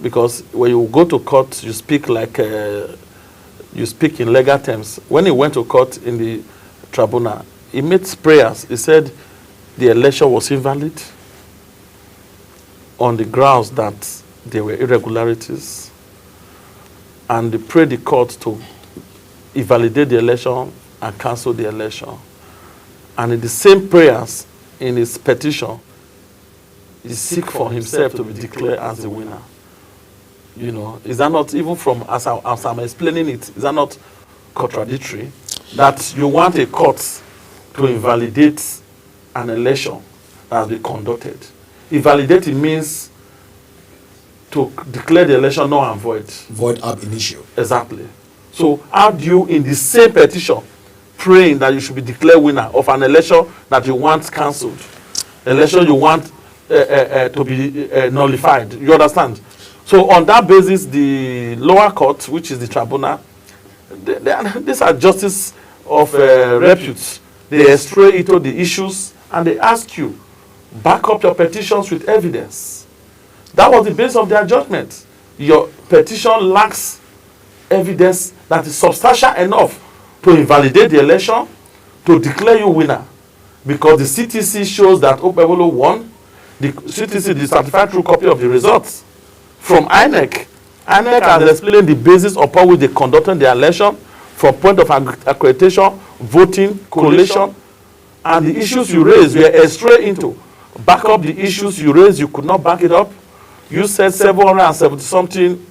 Because when you go to court, you speak like you speak in legal terms. When he went to court in the tribunal, he made prayers. He said the election was invalid on the grounds that there were irregularities, and they prayed the court to invalidate the election and cancel the election. And in the same prayers, in his petition, he seek for himself to be declared as the winner. You know, is that not, even from, as I'm explaining it, is that not contradictory? That you want a court to invalidate an election that has been conducted. Invalidating means to declare the election null and void. Void ab initio. Exactly. So how do you, in the same petition, praying that you should be declared winner of an election that you want cancelled, election you want to be nullified? You understand? So on that basis, the lower court, which is the tribunal, these are justice of repute. They estray into the issues and they ask you, back up your petitions with evidence. That was the basis of their judgment. Your petition lacks evidence that is substantial enough to invalidate the election, to declare you winner. Because the CTC shows that Okpebholo won. The CTC, the certified true copy of the results from INEC. INEC has explained the basis upon which they conducted the election, from point of accreditation, voting, collation, and the issues you raised were astray into. Back up the issues you raised, you could not back it up. You said 770-something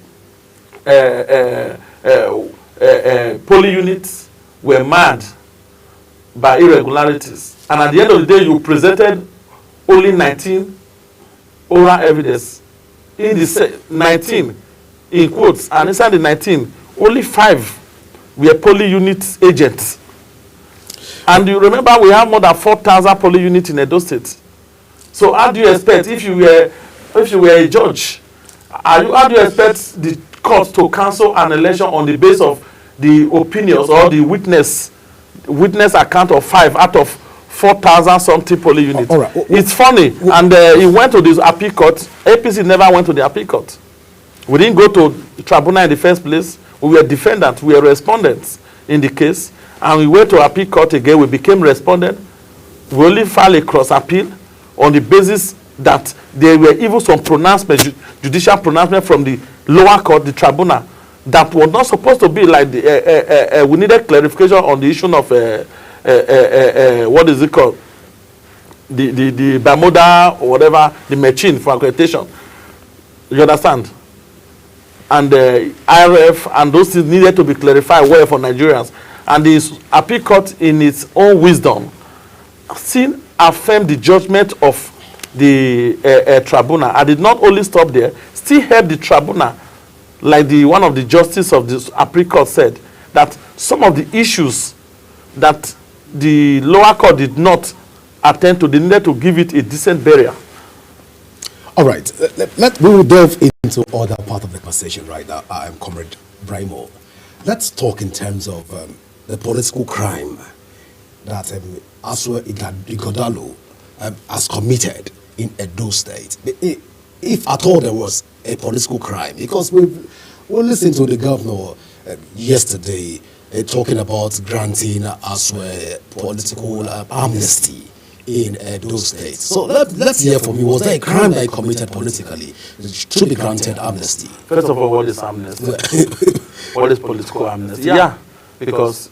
poly units were marred by irregularities. And at the end of the day, you presented only 19 oral evidence. In the 19, in quotes, and inside the 19, only 5 were poly unit agents. And you remember we have more than 4,000 police units in Edo State. So how do you expect, if you were a judge, how do you expect the court to cancel an election on the basis of the opinions or the witness account of 5 out of 4,000 something police units? All right. It's funny, and he went to the appeal court. APC never went to the appeal court. We didn't go to the tribunal in the first place. We were defendants, we were respondents in the case, and we went to appeal court again. We became respondent. We only filed a cross appeal on the basis that there were even some pronouncement, judicial pronouncement from the lower court, the tribunal, that was not supposed to be like the, we needed clarification on the issue of what is it called, the Bermuda or whatever, the machine for accreditation. You understand? And IRF and those things needed to be clarified well for Nigerians. And the appeal court, in its own wisdom, still affirmed the judgment of the tribunal. I did not only stop there, still helped the tribunal, like one of the justices of this appeal court said, that some of the issues that the lower court did not attend to, they needed to give it a decent burial. All right, we will delve into other part of the conversation right now. I am Comrade Brimo. Let's talk in terms of the political crime that Asue Ighodalo has committed in Edo State. If at all there was a political crime, because we listened to the governor yesterday talking about granting Asue political amnesty in Edo State. So let's hear from you. Was there a crime that he committed politically? Should be granted amnesty. First of all, what is amnesty? What is political amnesty? Yeah, because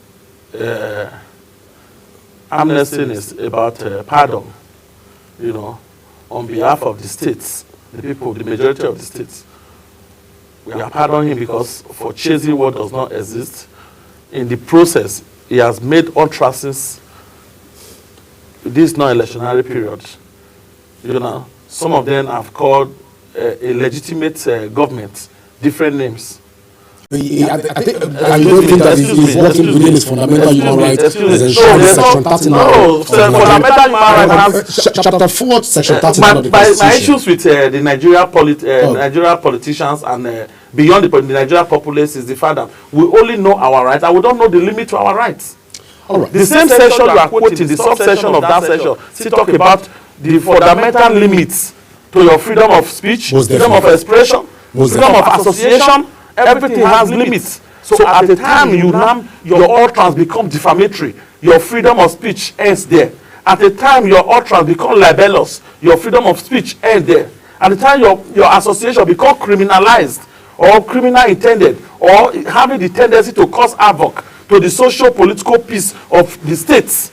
amnesty is about pardon, you know, on behalf of the states, the people, the majority of the states. We are pardoning him because for chasing what does not exist. In the process, he has made utterances. This is not electionary period. You know, some of them have called a legitimate government different names. I don't think that he's working within his fundamental human rights. Section 39. No, fundamental human rights. Chapter 4, Section 39 of the Constitution. My issues with the Nigeria politicians and beyond the Nigerian populace is the fact that we only know our rights and we don't know the limit to our rights. All right. The same section you are quoting, the subsection of that section, still talk about the fundamental limits to your freedom of speech, freedom of expression, freedom of association. Everything has limits. So at the time your utterance become defamatory, your freedom of speech ends there. At the time your utterance become libelous, your freedom of speech ends there. At the time your association become criminalized or criminal intended or having the tendency to cause havoc to the socio-political peace of the states,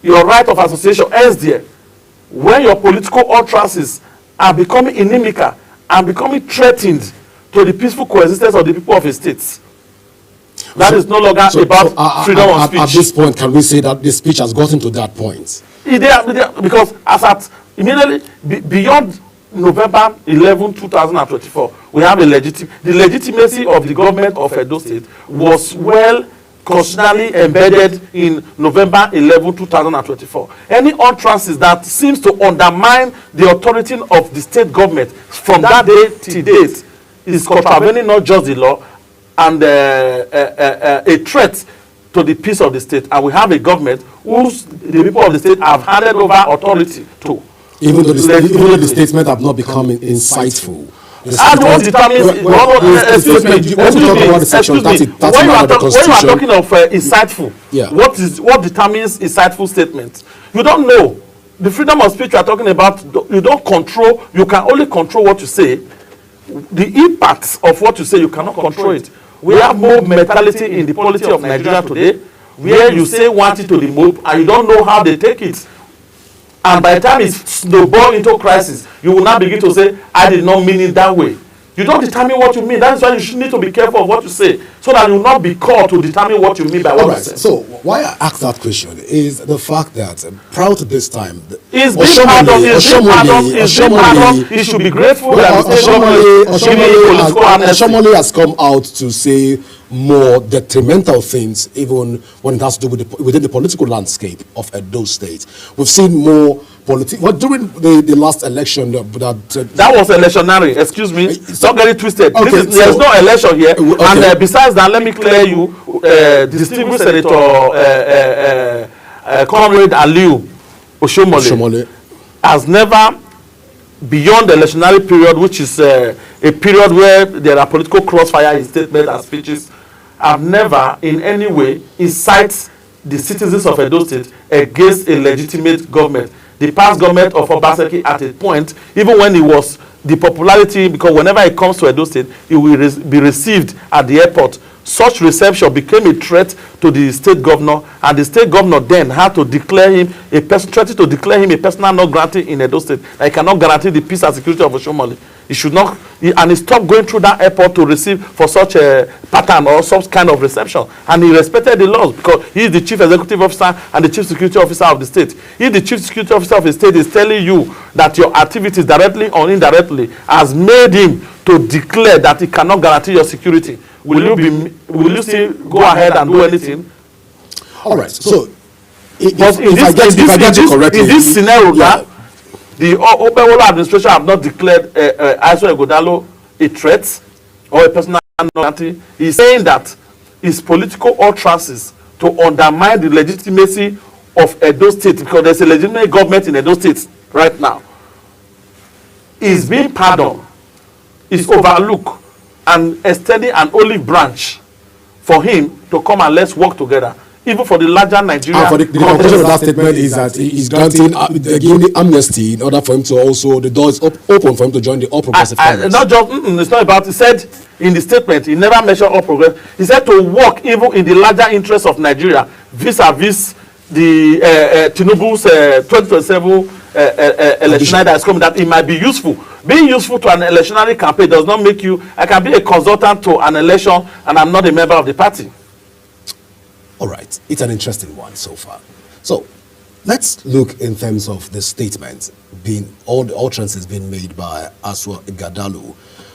your right of association ends there. When your political utterances are becoming inimical and becoming threatened to the peaceful coexistence of the people of a state, that is no longer about freedom of speech. At this point, can we say that this speech has gotten to that point? Because as at immediately beyond November 11, 2024, we have the legitimacy of the government of Edo State was well constitutionally embedded in November 11, 2024. Any utterances that seems to undermine the authority of the state government from that day to date is contravening not just the law and a threat to the peace of the state. And we have a government whose the people of the state have handed over authority to. Even though the statement have not become insightful. And what determines excuse me, when you are talking of insightful, what determines insightful statement? You don't know. The freedom of speech you are talking about, you don't control, you can only control what you say. The impact of what you say, you cannot control it. We have mob mentality in the polity of Nigeria today, where you say one thing to the mob and you don't know how they take it. And by the time it snowballs into crisis, you will now begin to say, I did not mean it that way. You don't determine what you mean. That is why you should need to be careful of what you say. So so that you will not be called to determine what you mean by what All you right. say. So why I asked that question is the fact that prior to this time, He's being pardoned. He should be grateful that Oshomole has come out to say more detrimental things, even when it has to do with within the political landscape of Edo State. We've seen more during the last election that was electionary. Excuse me. Don't get it twisted. Okay, there's no election here. Okay. And besides that, let me clear you. Distinguished Senator Comrade Aliu Oshomole has never, beyond the electionary period, which is a period where there are political crossfire in statements and speeches, have never in any way incite the citizens of Edo State against a legitimate government. The past government of Obaseki at a point, even when he was the popularity, because whenever he comes to Edo State, he will be received at the airport. Such reception became a threat to the state governor, and the state governor then had to declare him a personal not granting in Edo State. He cannot guarantee the peace and security of Oshomole. He should not, and he stopped going through that airport to receive for such a pattern or some kind of reception. And he respected the laws because he is the chief executive officer and the chief security officer of the state. If the chief security officer of the state is telling you that your activities directly or indirectly has made him to declare that he cannot guarantee your security, will you still go ahead and do anything? All right. So, in this scenario, the Obewolo administration have not declared Aisha Ighodalo a threat or a personal guarantee. He's saying that his political utterances to undermine the legitimacy of Edo State, because there's a legitimate government in Edo State right now, is being pardoned, is overlooked, and extending an olive branch for him to come and let's work together. Even for the larger Nigeria. And for the conclusion of that statement is that he's giving the amnesty in order for him to also, the door is open for him to join the All Progressive Congress. Not just, it's not about, he said in the statement, he never mentioned All Progressive. He said to work even in the larger interests of Nigeria vis-a-vis the Tinubu's 2027 election that is coming, that it might be useful. Being useful to an electionary campaign does not make you, I can be a consultant to an election and I'm not a member of the party. All right, it's an interesting one so far. So let's look in terms of the statement all the utterances being made by Aisha Ighodalo.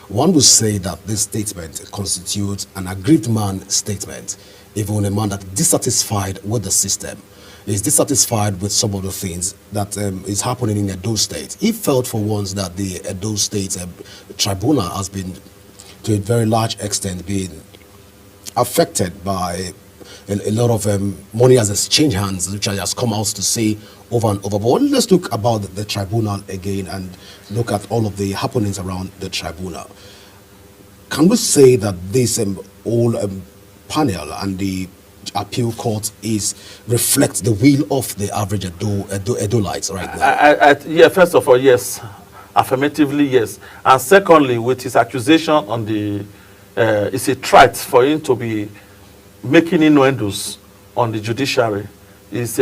One would say that this statement constitutes an aggrieved man statement, even a man that is dissatisfied with the system, is dissatisfied with some of the things that is happening in Edo State. He felt for once that the Edo State tribunal has been, to a very large extent, being affected by a lot of money has exchanged hands, which has come out to say over and over. But let's look about the tribunal again and look at all of the happenings around the tribunal. Can we say that this whole panel and the appeal court reflects the will of the average Edolites right now? Yeah, first of all, yes. Affirmatively, yes. And secondly, with his accusation on the, it's a threat for him to be making innuendos on the judiciary. Is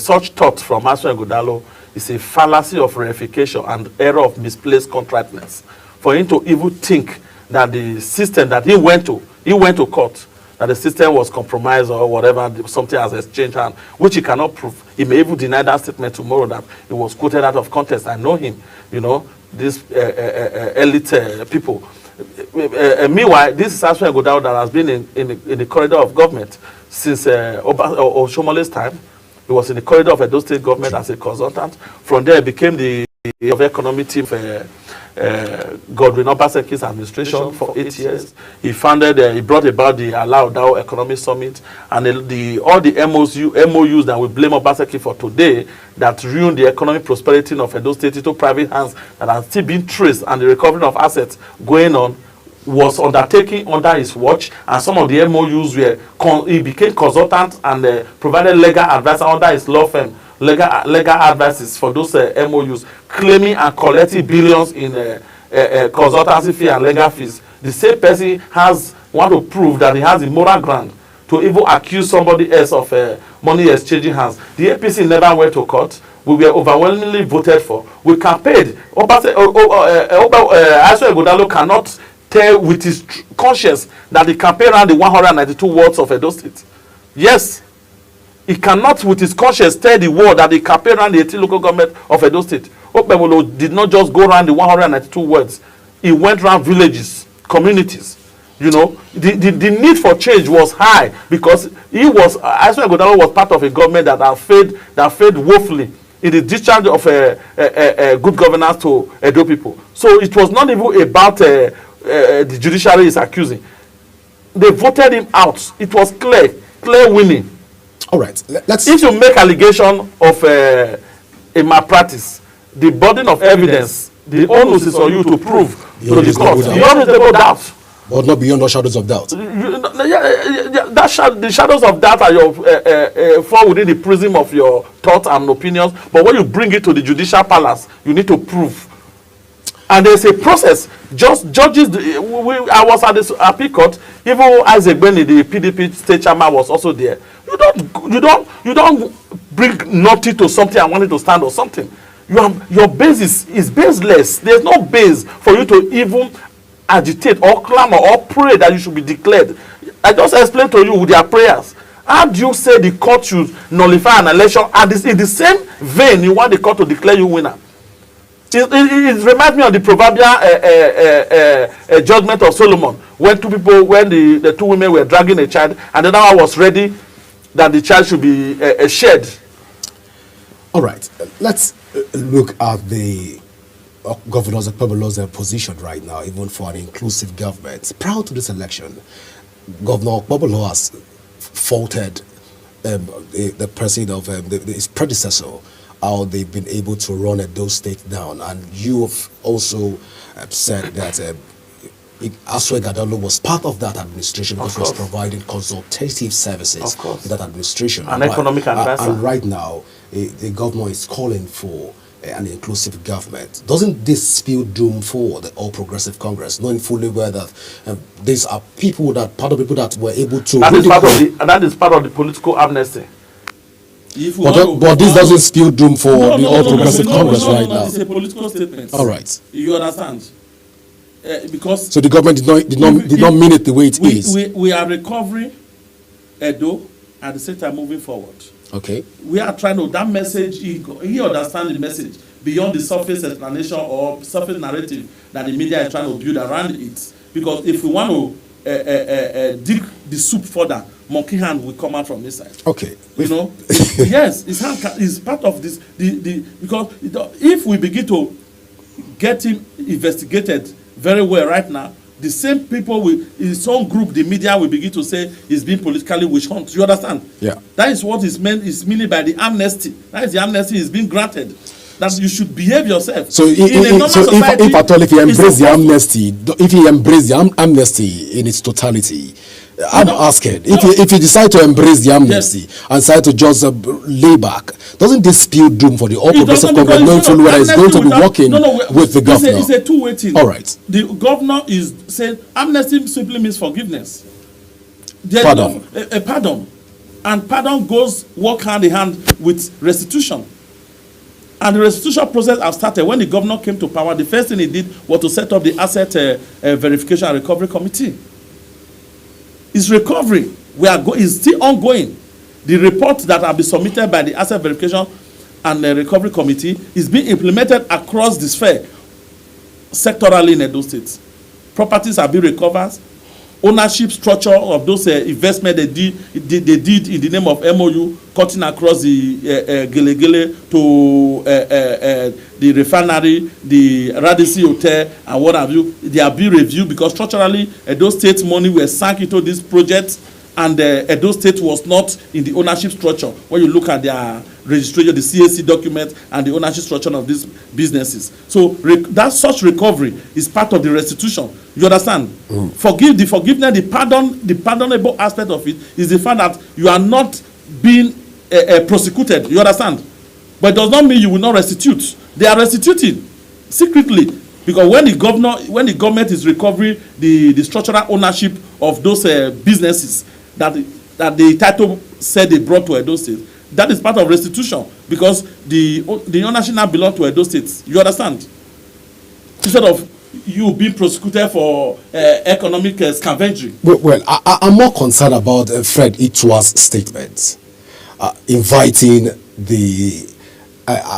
such thought from Aisha Ighodalo is a fallacy of reification and error of misplaced contriteness. For him to even think that the system that he went to court, that the system was compromised or whatever, something has exchanged hand, which he cannot prove. He may even deny that statement tomorrow that it was quoted out of context. I know him, you know, these elite people. Meanwhile, this is Aisha Ighodalo that has been in the corridor of government since Oshomole's time. He was in the corridor of Edo State government as a consultant. From there, he became the of economic team for Godwin Obaseki's administration for 8 years. He brought about the Alao Economic Summit and all the MOUs that we blame Obaseki for today that ruined the economic prosperity of Edo State into private hands that are still being traced, and the recovery of assets going on was undertaken under his watch, and some of the MOUs he became consultant and provided legal advice under his law firm, legal advices for those MOUs, claiming and collecting billions in consultancy fee and legal fees. The same person want to prove that he has the moral ground to even accuse somebody else of money exchanging hands. The APC never went to court. We were overwhelmingly voted for. We campaigned. Aisha Ighodalo cannot tell with his conscience that he campaigned around the 192 wards of Edo State? Yes. He cannot with his conscience tell the world that he campaigned around the 18 local government of Edo State. Okpebholo did not just go around the 192 wards. He went around villages, communities. You know, the need for change was high because he was, Aiswa Ighodalo was part of a government that failed woefully in the discharge of good governance to Edo people. So it was not even about the judiciary is accusing. They voted him out. It was clear winning. All right, let's. If you make allegation of a malpractice, the burden of evidence, the onus is on you to prove to the court. Beyond reasonable doubt. But not beyond the shadows of doubt. The shadows of doubt are your fall within the prism of your thoughts and opinions. But when you bring it to the judicial palace, you need to prove. And there's a process. Judges. I was at the appeal court. Even Isaac Benny, the PDP state chairman, was also there. You don't bring nothing to something and want it to stand or something. Your basis is baseless. There's no base for you to even agitate or clamor or pray that you should be declared. I just explained to you with their prayers. How do you say the court should nullify an election and in the same vein you want the court to declare you winner? It reminds me of the proverbial judgment of Solomon when the two women were dragging a child and the other one was ready that the child should be shed. All right, let's look at the Governor Okpebholo's position right now, even for an inclusive government. Prior to this election, Governor Okpebholo has faulted the president of his predecessor, how they've been able to run Edo State down. And you have also said that Aiswa Ighodalo was part of that administration because he was providing consultative services to that administration. And economic advisor. And right now, the governor is calling for an inclusive government. Doesn't this spell doom for the All Progressive Congress, knowing fully well that these are part of people that were able to... That is part of the political amnesty. But this doesn't spell doom for the All Progressive Congress right now. It's a political statement. All right. You understand? Because so the government did not mean it the way it is. We are recovering Edo at the same time moving forward. Okay. We are trying to, that message, he understands the message beyond the surface explanation or surface narrative that the media is trying to build around it. Because if we want to dig the soup further, monkey hand will come out from this side. Okay. You know? Yes, it's part of this. Because if we begin to get him investigated very well right now, the same people in some group, the media will begin to say he's being politically witch hunt. You understand? Yeah. That is what is meaning by the amnesty. That is the amnesty is being granted. That you should behave yourself. So if he embrace the amnesty in its totality, I'm asking, if you decide to embrace the amnesty and decide to just lay back, doesn't this spell doom for the All Progressive Congress, knowing fully whether it's going to be working with the governor? It's a two-way thing. All right. The governor is saying amnesty simply means forgiveness. Pardon. A pardon. And pardon goes work hand in hand with restitution. And the restitution process has started. When the governor came to power, the first thing he did was to set up the Asset Verification and Recovery Committee. It's recovery. It's still ongoing. The report that have been submitted by the Asset Verification and Recovery Committee is being implemented across the sphere, sectorally in Edo State. Properties are being recovered. Ownership structure of those investments they did in the name of MOU, cutting across the Gele to the refinery, the Radisson Hotel, and what have you. They are being reviewed because structurally, Edo State money were sank into this project, and Edo State was not in the ownership structure. When you look at their registration, the CAC document, and the ownership structure of these businesses. So that such recovery is part of the restitution. You understand? The forgiveness, the pardonable aspect of it is the fact that you are not being prosecuted. You understand? But it does not mean you will not restitute. They are restituting secretly, because when the government is recovering the structural ownership of those businesses that the title said they brought to Edo State, that is part of restitution, because the ownership now belongs to Edo State. You understand? Instead of you being prosecuted for economic scavenger. Well, I'm more concerned about Fred Itua's statement inviting the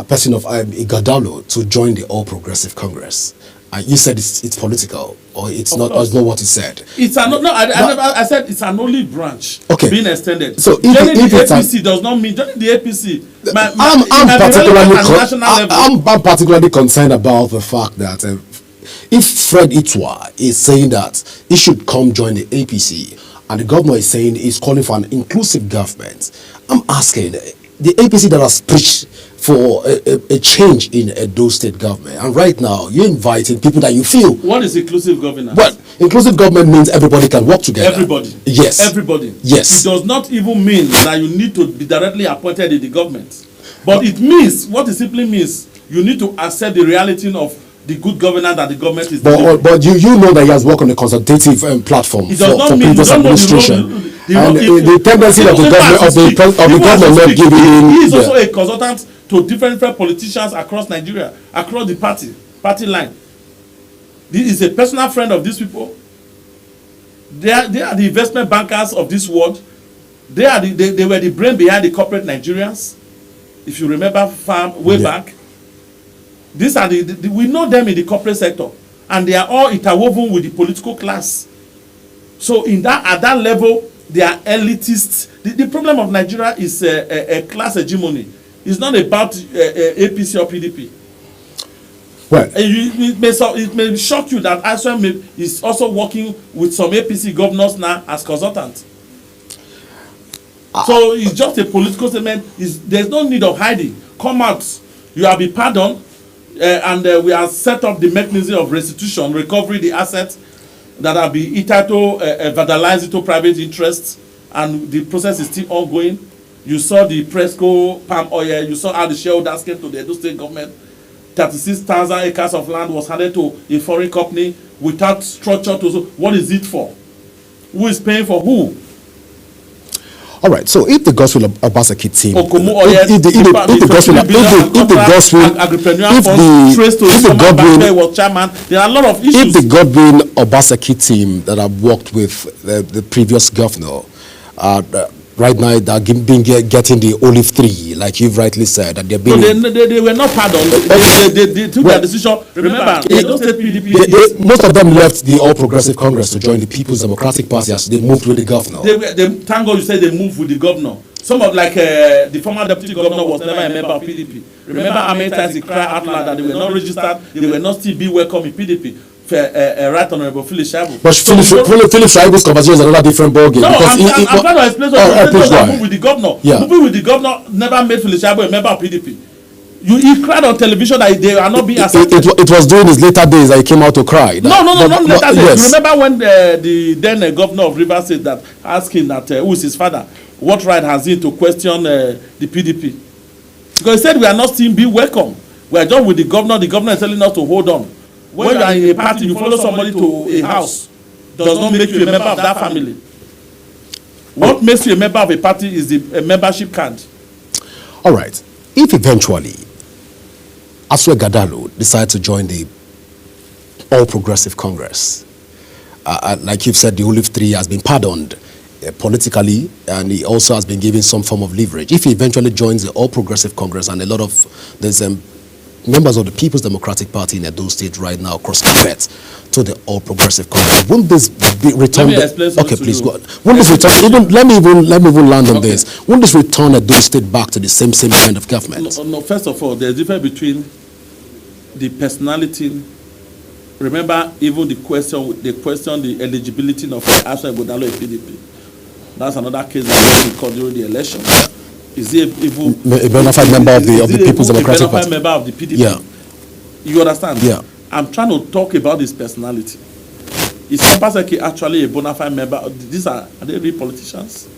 person of Ighodalo to join the All Progressive Congress. You said it's political, or it's not. Or it's not what you said. It's an I said it's an only branch being extended. So joining the APC does not mean joining the APC. I'm particularly concerned about the fact that if Fred Itua is saying that he should come join the APC, and the governor is saying he's calling for an inclusive government, I'm asking the APC that has preached for a change in Edo State government, and right now you're inviting people that you feel. What is inclusive governance? Well, inclusive government means everybody can work together. Everybody. Yes. Everybody. Yes. It does not even mean that you need to be directly appointed in the government, but it means what it simply means you need to accept the reality of the good governance that the government is doing. But you know that he has worked on a consultative platform for previous administration. And the tendency of the government not giving in. He is also a consultant to different politicians across Nigeria, across the party line. He is a personal friend of these people. They are the investment bankers of this world. They were the brain behind the corporate Nigerians. If you remember way back, these are we know them in the corporate sector, and they are all interwoven with the political class. So at that level, they are elitists. The problem of Nigeria is a class hegemony. It's not about APC or PDP. Well, it may shock you that ISWAM is also working with some APC governors now as consultants. So it's just a political statement. There's no need of hiding. Come out. You have been pardoned, and we have set up the mechanism of restitution, recovery the assets that have been vandalized into private interests, and the process is still ongoing. You saw the Presco palm oil. You saw how the shareholders came to the Edo State government. 36,000 acres of land was handed to a foreign company without structure. What is it for? Who is paying for who? All right. So if the Gospel Obaseki team, if the Godwin Obaseki team that have worked with the previous governor, right now they're getting the olive tree, like you've rightly said, and they're being. No, they were not pardoned. They took their decision. Remember, most of them left the All Progressive Congress to join the People's Democratic Party as they moved with the governor. Thank God you said they moved with the governor. Some of the former deputy governor was never a member of PDP. Remember how many times he cried out loud that they were not registered, they were not still be welcome in PDP. Right Honorable Philip Shaibu. But Philip Shaibu's conversation is another different ballgame. No, I'm trying to explain something. Moving with the governor. Yeah. Moving with the governor never made Philip Shaibu a member of PDP. He cried on television that they are not being accepted. It was during his later days that he came out to cry. Not later days. Yes. You remember when the then governor of Rivers said that, asking that who is his father, what right has he to question the PDP? Because he said we are not still being welcome. We are just with the governor. The governor is telling us to hold on. When you are in a party, you follow somebody to a house, does not make you a member of that family. What makes you a member of a party is the membership card. All right. If eventually Asue Ighodalo decides to join the All Progressive Congress, like you've said, the olive tree has been pardoned politically, and he also has been given some form of leverage. If he eventually joins the All Progressive Congress, and a lot of there's members of the People's Democratic Party in Edo State right now cross carpet to the All Progressive Congress. Wouldn't this be returned? Okay, please go on. Wouldn't this return? Let me even land on this. Wouldn't this return Edo State back to the same kind of government? No. First of all, there's a difference between the personality. Remember, even they question the eligibility of Asue Ighodalo in PDP. That's another case that we called during the election. Is he a bona fide member of the People's Democratic Party? A member of the PDP. Yeah. You understand? Yeah. I'm trying to talk about his personality. Is Obaseki actually a bona fide member? Are they real politicians?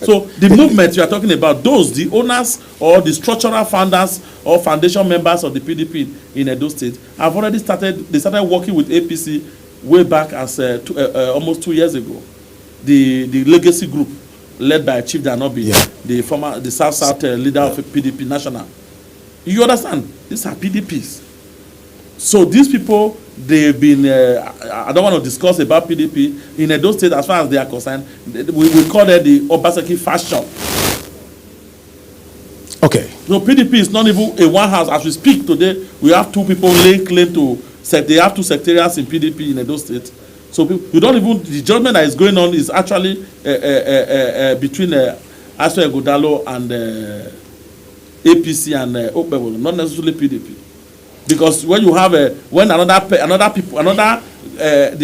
So the movement you are talking about, the owners or the structural founders or foundation members of the PDP in Edo State have already started working with APC way back as almost 2 years ago. The legacy group led by Chief Danobi, the South leader of PDP National. You understand? These are PDPs. So these people, they've been, I don't want to discuss about PDP. In Edo State, as far as they are concerned, we call it the Obaseki fashion. Okay. So PDP is not even a one house. As we speak today, we have two people laying claim to, they have two secretariats in PDP in Edo State. So you don't even, the judgment that is going on is actually between Aswa Godalo and APC and Okpebolo, not necessarily PDP. Because when you have when the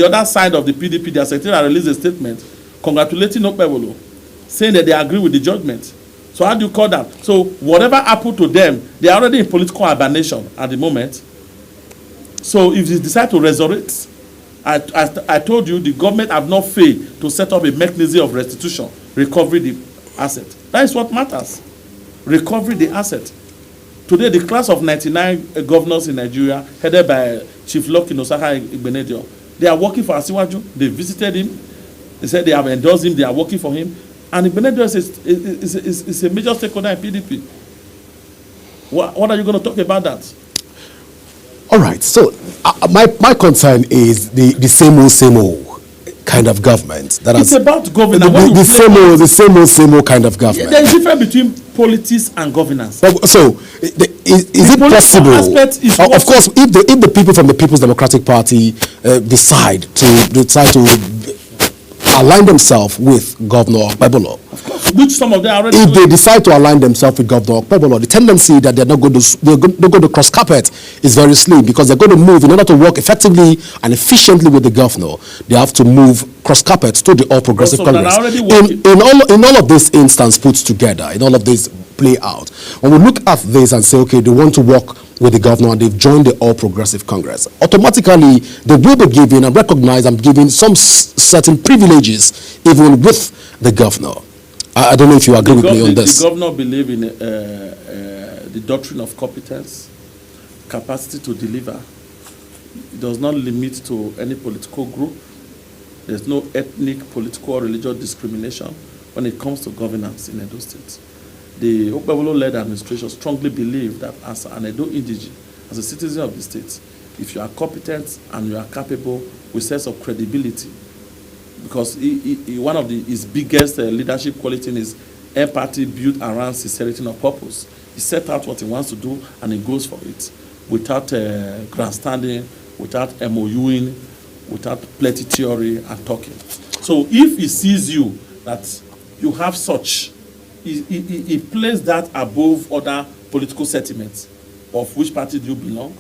other side of the PDP, their secretary released a statement congratulating Okpebolo, saying that they agree with the judgment. So how do you call that? So whatever happened to them, they are already in political hibernation at the moment. So if they decide to resurrect, I told you the government have not failed to set up a mechanism of restitution, recovery the asset. That is what matters. Recovery the asset. Today, the class of 99 governors in Nigeria, headed by Chief Lucky Nosaka Igbenedion, they are working for Asiwaju. They visited him. They said they have endorsed him. They are working for him. And Igbenedion is a major stakeholder in PDP. What are you going to talk about that? All right. So my concern is the same old kind of government that it's about governance. The same old kind of government. There is a difference between politics and governance. So is it possible? Of course, if the people from the People's Democratic Party decide to align themselves with Governor Okpebolo, which some of them already. If they decide to align themselves with Governor Okpebolo, the tendency that they're going to cross carpet is very slim, because they're going to move in order to work effectively and efficiently with the governor. They have to move cross carpet to the All Progressive Congress. In all of this instance put together, in all of this play out, when we look at this and say, okay, they want to work with the governor and they've joined the All Progressive Congress, automatically they will be given and recognized and given some certain privileges even with the governor. I don't know if you agree with me on this. The governor believes in the doctrine of competence, capacity to deliver. It does not limit to any political group. There's no ethnic, political, or religious discrimination when it comes to governance in Edo State. The Okpebolo-led administration strongly believe that as an Edo indigene, as a citizen of the state, if you are competent and you are capable with sense of credibility, because one of his biggest leadership quality is empathy built around sincerity of purpose. He set out what he wants to do and he goes for it without grandstanding, without MOUing, without plenty theory and talking. So if he sees you that you have such, he places that above other political sentiments of which party do you belong,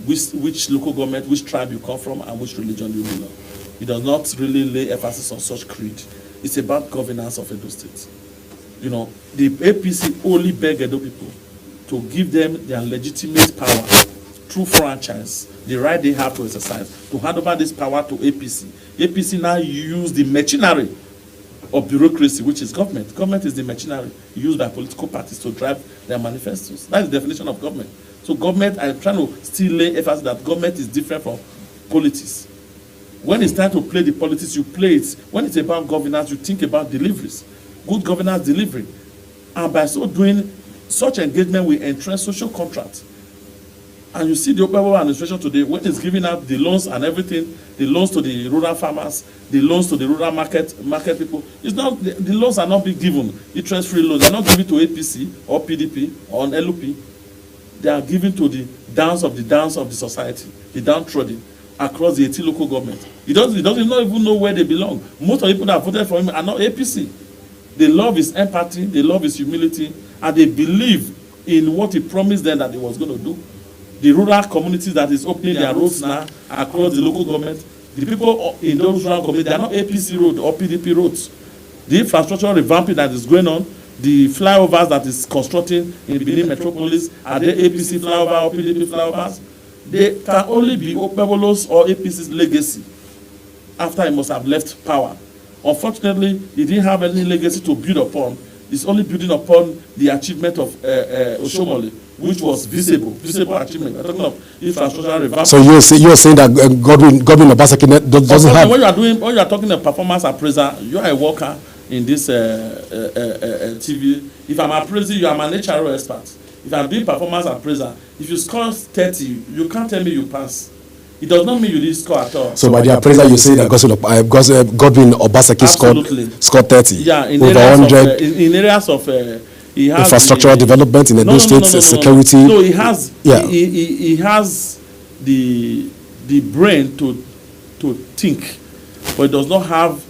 which local government, which tribe you come from, and which religion you belong. It does not really lay emphasis on such creed. It's about governance of Edo State. You know, the APC only beg Edo people to give them their legitimate power through franchise, the right they have to exercise, to hand over this power to APC. APC now use the machinery of bureaucracy, which is government. Government is the machinery used by political parties to drive their manifestos. That's the definition of government. So government, I'm trying to still lay emphasis that government is different from politics. When it's time to play the politics, you play it. When it's about governance, you think about deliveries. Good governance delivery. And by so doing, such engagement will entrench social contracts. And you see the Okpebolo administration today, when it's giving out the loans and everything, the loans to the rural farmers, the loans to the rural market people, it's not, the loans are not being given, interest-free loans. They're not given to APC or PDP or on LP. They are given to the downs of the society, the downtrodden, across the 18 local government. He doesn't even know where they belong. Most of the people that voted for him are not APC. They love his empathy, they love his humility, and they believe in what he promised them that he was going to do. The rural communities that is opening their roads now across the local government, the people in those rural communities, they are not APC roads or PDP roads. The infrastructure revamping that is going on, the flyovers that is constructing in Benin Metropolis, are they APC flyover or PDP flyovers? They can only be Okpebolo's or APC's legacy after he must have left power. Unfortunately, he didn't have any legacy to build upon. He's only building upon the achievement of Oshomole, which was visible achievement. We're talking of infrastructure revamping. So you're saying that Godwin Obaseki doesn't have. When you are talking a performance appraiser, you are a worker. in this TV. If I'm appraising you, I'm an HRO expert. If I'm doing performance appraisal, if you score 30, you can't tell me you pass. It does not mean you didn't score at all. So by the appraiser, you say that Godwin Obaseki scored 30. Yeah, in over areas 100 in areas of he has infrastructural development in Edo State, security. No, he has. Yeah. He has the brain to think, but he does not have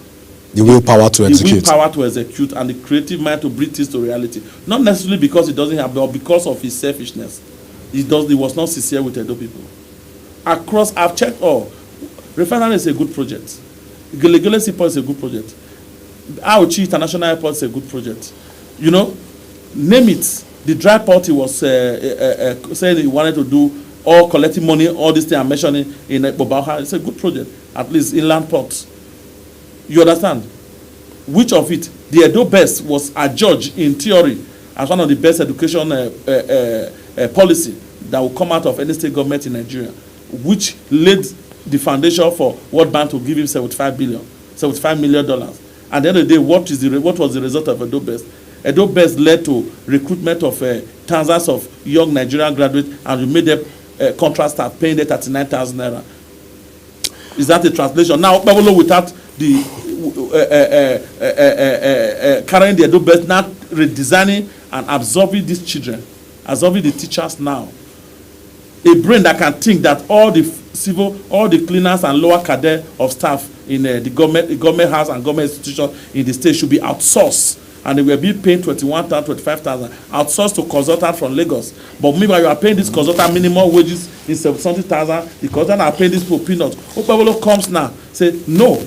the willpower to execute. The willpower to execute and the creative mind to bring things to reality. Not necessarily because he doesn't have, but because of his selfishness. He was not sincere with Edo people. Across, I've checked all. Refinery is a good project. Gelegele Seaport is a good project. Auchi International Airport is a good project. You know, name it. The dry port he was saying he wanted to do, all collecting money, all this thing I'm mentioning in Bobaha. It's a good project, at least inland ports. You understand? Which of it? The Edo Best was adjudged in theory as one of the best education policy that will come out of any state government in Nigeria, which laid the foundation for World Bank to give him $75 million. At the end of the day, what was the result of Edo Best? Edo Best led to recruitment of thousands of young Nigerian graduates, and we made them contract staff paying them 39,000 naira. Is that a translation? Now, without the carrying the Edo Best, now redesigning and absorbing these children, absorbing the teachers now. A brain that can think that all the cleaners and lower cadre of staff in the government house and government institution in the state should be outsourced, and they will be paying 21,000, 25,000, outsourced to consultant from Lagos. But meanwhile, you are paying this consultant minimum wages in 70,000. The consultant are paying this for peanuts. Okpebholo comes now, say no.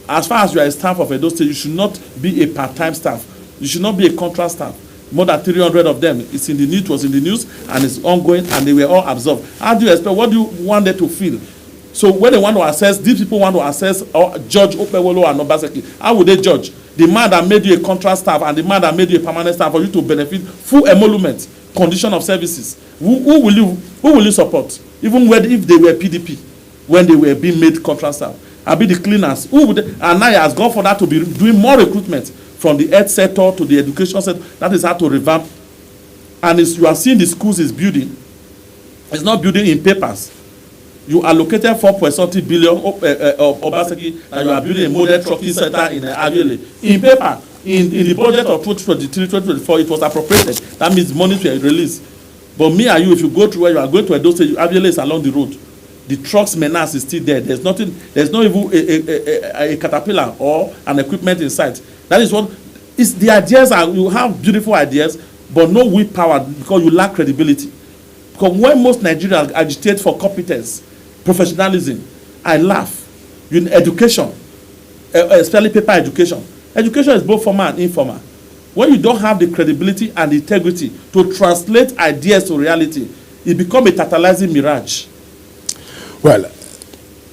As far as you are a staff of Edo State, you should not be a part-time staff. You should not be a contract staff. More than 300 of them. It's in the news, it was in the news, and it's ongoing, and they were all absorbed. How do you expect? What do you want them to feel? So when they want to assess, these people want to assess or judge Okpebholo and Obaseki. How would they judge? The man that made you a contract staff and the man that made you a permanent staff for you to benefit full emolument, condition of services. Who will you support? Even if they were PDP, when they were being made contract staff. I'll be the cleaners. Who would they, and now he has gone for that to be doing more recruitment from the health sector to the education sector. That is how to revamp. And you are seeing the schools is building. It's not building in papers. You allocated 4.something billion of Obaseki, and you are building a model trucking center in Aviole. In paper, in the budget of 2023-2024, it was appropriated. That means money to release. But me and you, if you go through where you are going to Edo State, Aviole is along the road. The truck's menace is still there. There's not even a caterpillar or an equipment inside. That is what is the ideas are. You have beautiful ideas, but no willpower because you lack credibility. Because when most Nigerians agitate for competence, professionalism, I laugh. In education, especially paper education. Education is both formal and informal. When you don't have the credibility and the integrity to translate ideas to reality, it becomes a totalizing mirage. Well,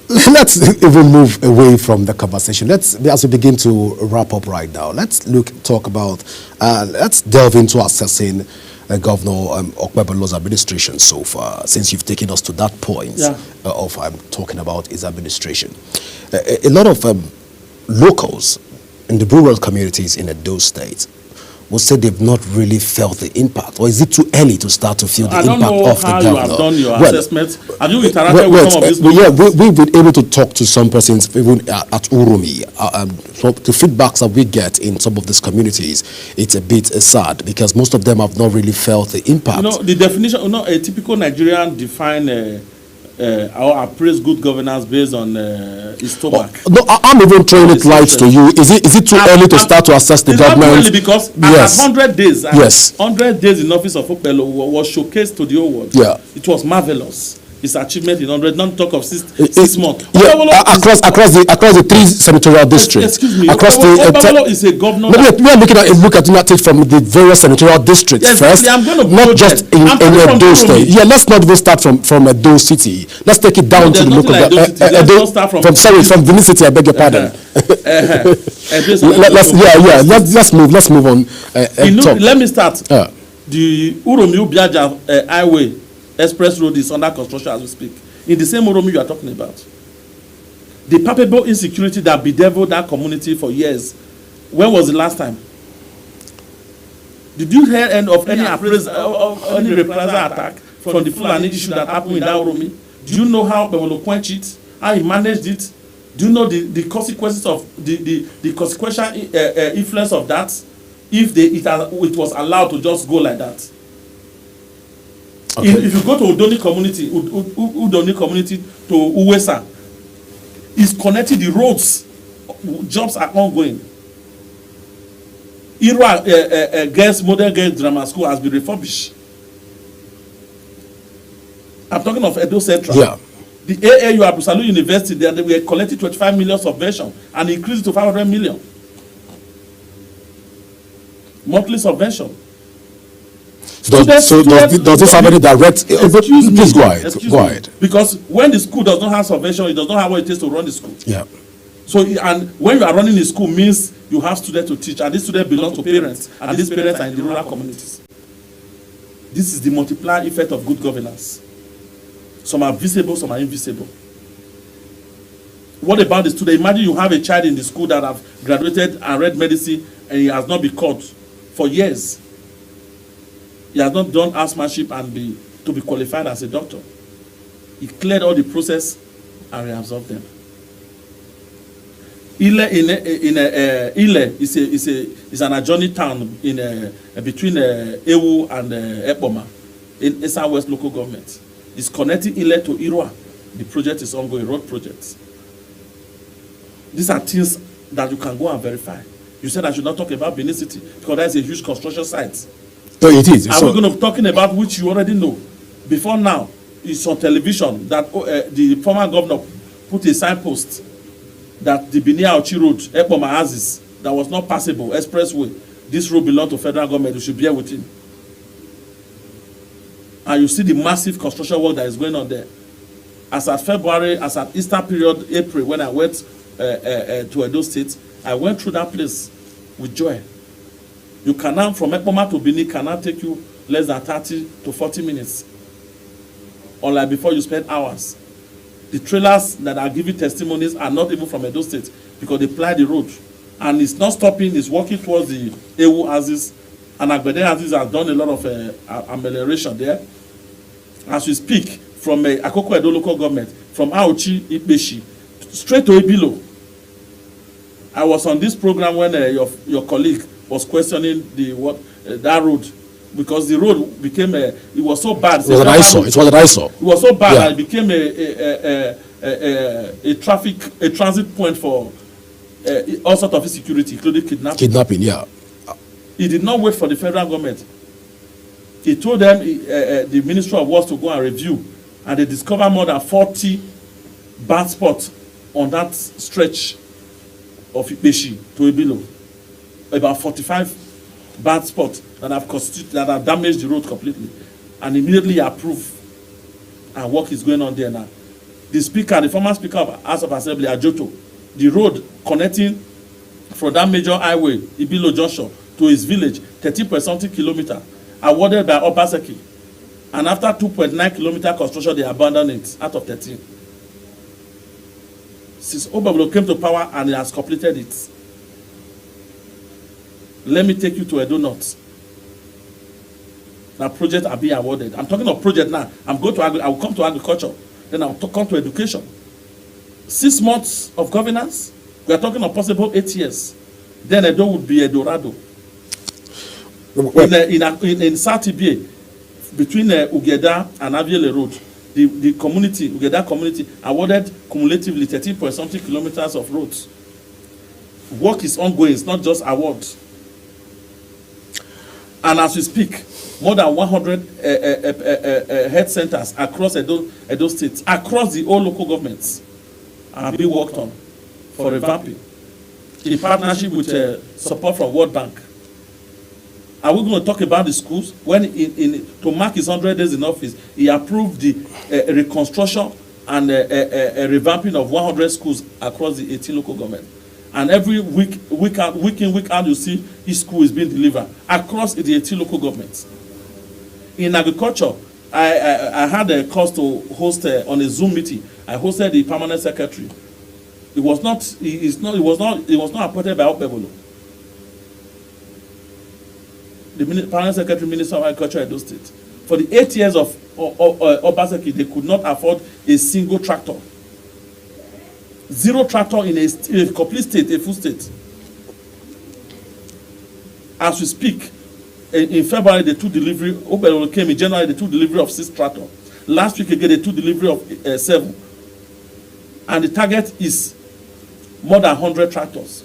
let's even move away from the conversation. As we begin to wrap up right now, let's talk about, let's delve into assessing Governor Okpebholo's administration so far, since you've taken us to that point of talking about his administration. A lot of locals in the rural communities in Edo State will say they've not really felt the impact, or is it too early to start to feel the impact of the governor? I don't know how you have done your assessment. Have you interacted with some of these people? Yeah, we've been able to talk to some persons even at Uromi. The feedbacks that we get in some of these communities, it's a bit sad because most of them have not really felt the impact. You know, the definition, a typical Nigerian define or appraise good governance based on his stomach. No, I'm even throwing it light to you. Is it too early to start to assess the government? It's not early because at 100 days, 100 days in office of Okpebholo was showcased to the whole world. Yeah. It was marvelous. His achievement in 100, not talk of 6 months. Yeah, across the 3 senatorial districts. Excuse me. Okpebholo is a governor. We are look at it from the various senatorial districts first, not just in Edo State. Yeah, let's not even start from Edo City. Let's take it down to the local. From Benin City. I beg your pardon. Let's move on. Let me start. The Uromi-Ubiaja highway. Express road is under construction as we speak. In the same Uromi you are talking about. The palpable insecurity that bedeviled that community for years When was the last time? Did you hear of any reprisal attack from the Fulani issue that happened in Daoromi? Do you know how Bebolo quenched it? How he managed it? Do you know the consequences of the consequential influence of that? If it was allowed to just go like that. Okay. If you go to Udoni community to Uwesa, it's connecting the roads. Jobs are ongoing. Irwa Model Girls Drama School has been refurbished. I'm talking of Edo Central. Yeah. The AAU Abusalu University, they were collecting 25 million subvention and increased it to 500 million. Monthly subvention. Does this have any direct... Please go ahead. Because when the school does not have subvention, it does not have what it takes to run the school. Yeah. So, and when you are running a school means you have students to teach, and these students belong to parents, and these parents are in the rural communities. This is the multiplier effect of good governance. Some are visible, some are invisible. What about the student? Imagine you have a child in the school that have graduated and read medicine, and he has not been caught for years. He has not done housemanship and to be qualified as a doctor. He cleared all the process and reabsorbed them. Ile is an adjoining town between Ewu and Ekpoma in Esan West local government. It's connecting Ile to Irwa. The project is ongoing, road projects. These are things that you can go and verify. You said I should not talk about Benin City because that's a huge construction site. So it is. Are we going to be talking about which you already know? Before now, it's on television that the former governor put a signpost that the Binia Ochi Road, Ekpoma Azis, that was not passable, expressway. This road belongs to federal government. You should bear with him. And you see the massive construction work that is going on there. As at February, as at Easter period, April, when I went to Edo State, I went through that place with joy. You can now, from Ekpoma to Benin, cannot take you less than 30 to 40 minutes. Unlike before, you spend hours. The trailers that are giving testimonies are not even from Edo State because they ply the road. And it's not stopping, it's working towards the Ewu Aziz. And Agbede Aziz has done a lot of amelioration there. As we speak, from Akoko Edo local government, from Aochi, Ipeshi, straight to Ebilo. I was on this program when your colleague was questioning that road. Because the road became it was so bad. It was an eyesore. It was an eyesore. It was so bad that it became a transit point for all sorts of insecurity, including kidnapping. Kidnapping, yeah. He did not wait for the federal government. He told them, the Ministry of Works, to go and review, and they discovered more than 40 bad spots on that stretch of Ipeshi to Ebilo. About 45 bad spots that have damaged the road completely, and immediately approved, and work is going on there now. The former speaker of House of Assembly, Ajoto, the road connecting from that major highway, Ibilo Junction, to his village, 13.something kilometer, awarded by Obaseki, and after 2.9 kilometer construction, they abandoned it out of 13. Since Obablo came to power and he has completed it. Let me take you to Edo North. Now projects are being awarded. I'm talking of project now. I will come to agriculture. Then I'll come to education. 6 months of governance. We are talking of possible 8 years. Then Edo would be Edorado. In South Ibie, between Ugeda and Aviele Road, the community, Ugeda community, awarded cumulatively 13.something kilometers of roads. Work is ongoing. It's not just awards. And as we speak, more than 100 health centers across Edo State, across the whole local governments, are being worked on for revamping in partnership with support from World Bank. Are we going to talk about the schools? When to mark his 100 days in office, he approved the reconstruction and revamping of 100 schools across the 18 local governments. And every week in, week out, you see each school is being delivered across the 18 local governments. In agriculture, I had a cause to host on a Zoom meeting. I hosted the permanent secretary. It was not appointed by Opebolo. the Permanent Secretary, Minister of Agriculture, Edo State. For the 8 years of Obaseki, they could not afford a single tractor. Zero tractor in a complete state, a full state. As we speak, in February, they took delivery. Obelolo came in January, they took delivery of 6 tractors. Last week again, they took delivery of 7. And the target is more than 100 tractors.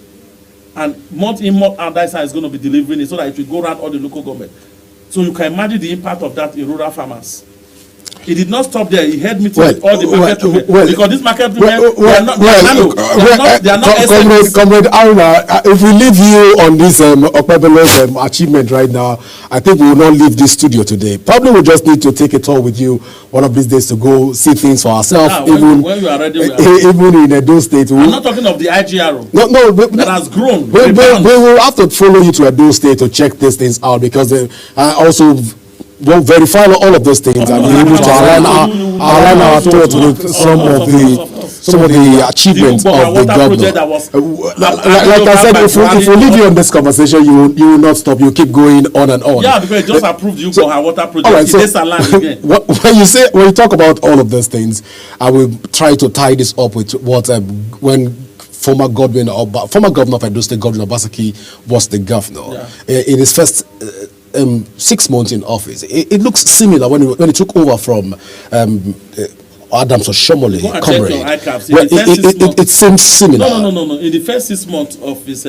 And month in, month out, that is going to be delivering it so that it will go around all the local government. So you can imagine the impact of that in rural farmers. He did not stop there. He had meetings with all the market women. Because this market women, they are not Comrade Aruna, if we leave you on this Okpebelo's achievement right now, I think we will not leave this studio today. Probably we'll just need to take a tour with you one of these days to go see things for ourselves. When you are ready, even in Edo State. I'm not talking of the IGRO. No, that has grown. We will have to follow you to Edo State to check these things out, because they also will verify all of those things and be able to align our thoughts with some of the achievements of the government. Like I said, if we leave you on this conversation, you will not stop. You keep going on and on. Yeah, because just approved you for our water project. All right, so when you talk about all of those things, I will try to tie this up with what when former governor of Edo State, Governor Obaseki, was the governor. In his first 6 months in office, it looks similar when he took over from Adams Oshomole, comrade. It seems similar. No. In the first 6 months of his,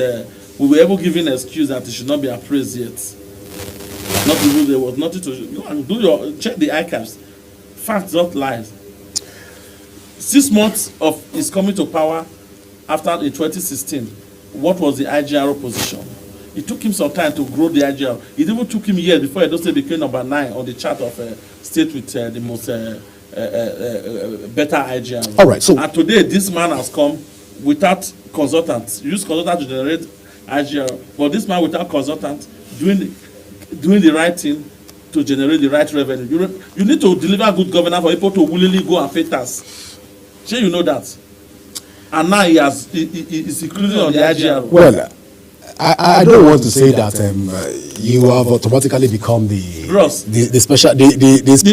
we were able to give an excuse that he should not be appraised yet. Not because there was nothing to check the archives. Facts, not lies. 6 months of his coming to power after in 2016, what was the IGRO position? It took him some time to grow the IGRO. It even took him years before Edo State became number 9 on the chart of state with the most better IGRO. All right. So and today this man has come without consultants. Use consultants to generate IGRO, but this man without consultants doing the right thing to generate the right revenue. You need to deliver good governance for people to willingly go and pay tax. Sure, you know that. And now he's including on the IGRO. Well, I don't want to say that you have automatically become the special the difference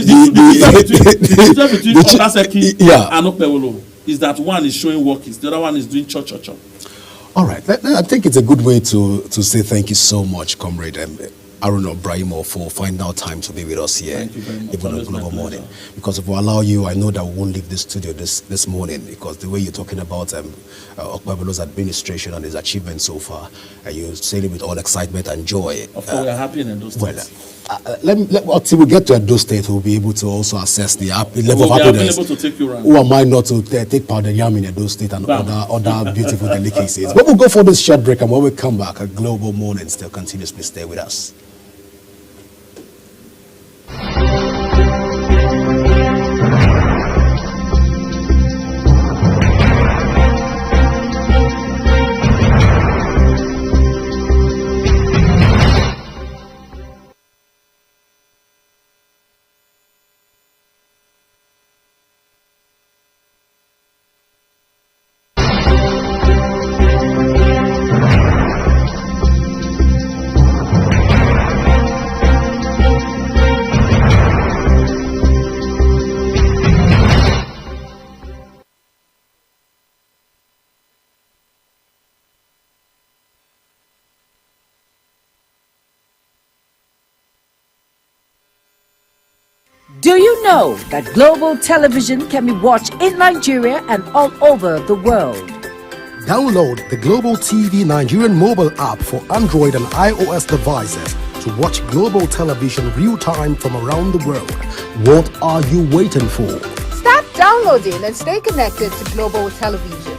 between Obaseki and Okpebholo is that one is showing workings, the other one is doing cho. All right, I think it's a good way to say thank you so much, Comrade Aruna Brahimo, for finding out time to be with us here, even on Global Morning. Because if we allow you, I know that we won't leave this studio this morning, because the way you're talking about Okpebholo's administration and his achievements so far, you say it with all excitement and joy. Of course, we are happy in Edo State. Until we get to Edo State, we'll be able to also assess the level of happiness. Able to take you around. Who am I not to take part in yam in Edo State and other beautiful delicacies? But we'll go for this short break, and when we come back, a Global Morning still continues. Please stay with us. Do you know that Global Television can be watched in Nigeria and all over the world? Download the Global TV Nigerian mobile app for Android and iOS devices to watch Global Television real-time from around the world. What are you waiting for? Start downloading and stay connected to Global Television.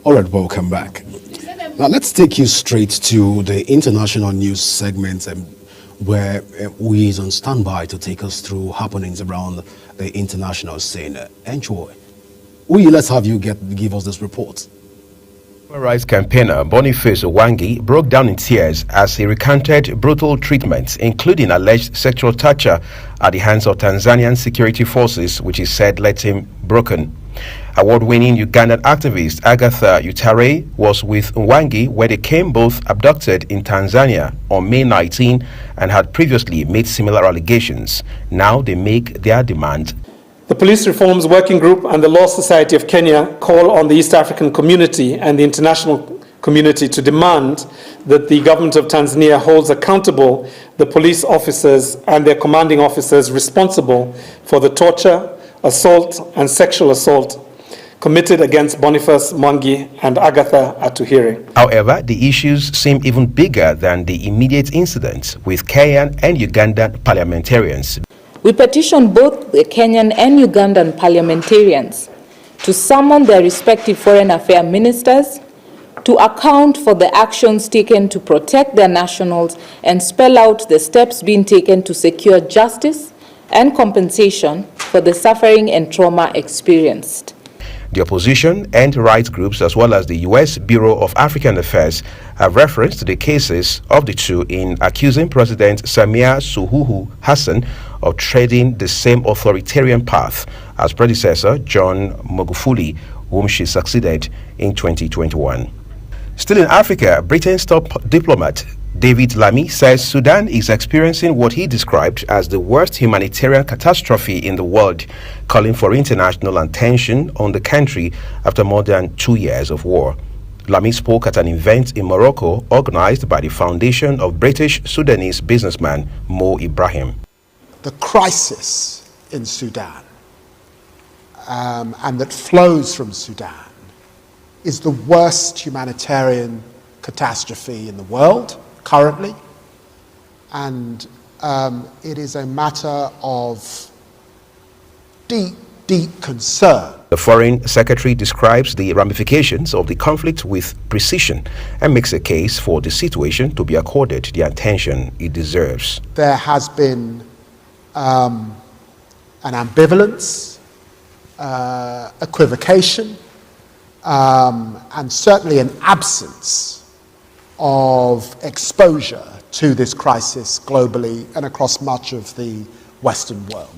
All right, welcome back. Now let's take you straight to the international news segment where we is on standby to take us through happenings around the international scene. Enjoy. Let's have you give us this report. Human rights campaigner Boniface Owangi broke down in tears as he recounted brutal treatment, including alleged sexual torture at the hands of Tanzanian security forces, which he said left him broken. Award-winning Ugandan activist Agatha Utare was with Owangi, where they came both abducted in Tanzania on May 19 and had previously made similar allegations. Now they make their demand. The Police Reforms Working Group and the Law Society of Kenya call on the East African community and the international community to demand that the government of Tanzania holds accountable the police officers and their commanding officers responsible for the torture, assault, and sexual assault committed against Boniface Mwangi and Agatha Atuhaire. However, the issues seem even bigger than the immediate incident, with Kenyan and Ugandan parliamentarians. We petition both the Kenyan and Ugandan parliamentarians to summon their respective foreign affairs ministers to account for the actions taken to protect their nationals and spell out the steps being taken to secure justice and compensation for the suffering and trauma experienced. The opposition and rights groups, as well as the U.S. Bureau of African Affairs, have referenced the cases of the two in accusing President Samia Suluhu Hassan of treading the same authoritarian path as predecessor John Magufuli, whom she succeeded in 2021. Still in Africa, Britain's top diplomat David Lammy says Sudan is experiencing what he described as the worst humanitarian catastrophe in the world, calling for international attention on the country after more than 2 years of war. Lammy spoke at an event in Morocco organized by the Foundation of British Sudanese businessman Mo Ibrahim. The crisis in Sudan and that flows from Sudan is the worst humanitarian catastrophe in the world currently, and it is a matter of deep, deep concern. The Foreign Secretary describes the ramifications of the conflict with precision and makes a case for the situation to be accorded the attention it deserves. There has been an ambivalence, equivocation, and certainly an absence of exposure to this crisis globally and across much of the Western world.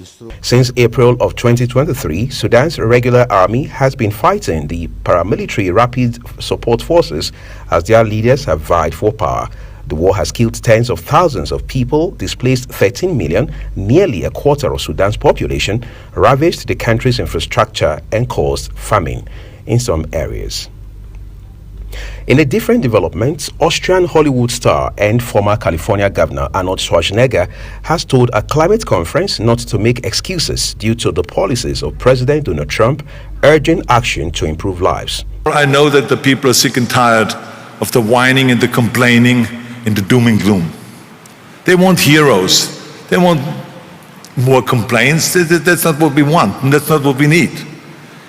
Since April of 2023, Sudan's regular army has been fighting the paramilitary Rapid Support Forces as their leaders have vied for power. The war has killed tens of thousands of people, displaced 13 million, nearly a quarter of Sudan's population, ravaged the country's infrastructure, and caused famine in some areas. In a different development, Austrian Hollywood star and former California governor Arnold Schwarzenegger has told a climate conference not to make excuses due to the policies of President Donald Trump, urging action to improve lives. I know that the people are sick and tired of the whining and the complaining and the doom and gloom. They want heroes. They want more complaints. That's not what we want, and that's not what we need.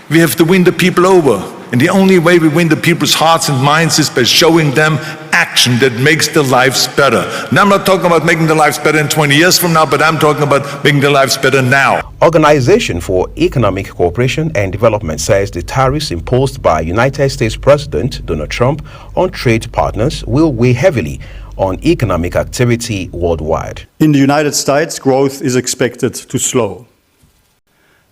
We have to win the people over. And the only way we win the people's hearts and minds is by showing them action that makes their lives better. And I'm not talking about making their lives better in 20 years from now, but I'm talking about making their lives better now. Organization for Economic Cooperation and Development says the tariffs imposed by United States President Donald Trump on trade partners will weigh heavily on economic activity worldwide. In the United States, growth is expected to slow.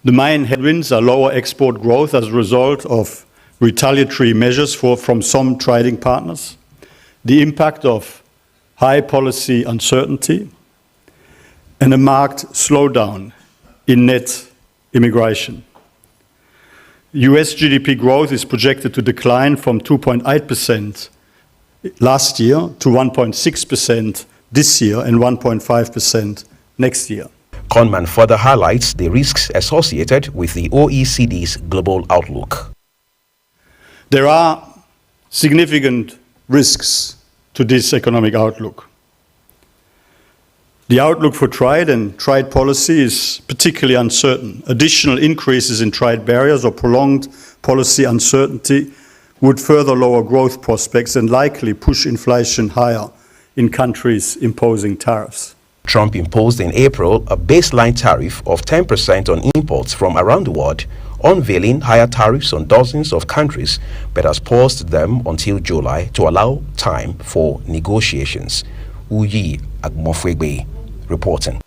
The main headwinds are lower export growth as a result of retaliatory measures from some trading partners, the impact of high policy uncertainty, and a marked slowdown in net immigration. US GDP growth is projected to decline from 2.8% last year to 1.6% this year and 1.5% next year. Conman further highlights the risks associated with the OECD's global outlook. There are significant risks to this economic outlook. The outlook for trade and trade policy is particularly uncertain. Additional increases in trade barriers or prolonged policy uncertainty would further lower growth prospects and likely push inflation higher in countries imposing tariffs. Trump imposed in April a baseline tariff of 10% on imports from around the world unveiling higher tariffs on dozens of countries, but has paused them until July to allow time for negotiations. Uyi Agmofwegbe reporting.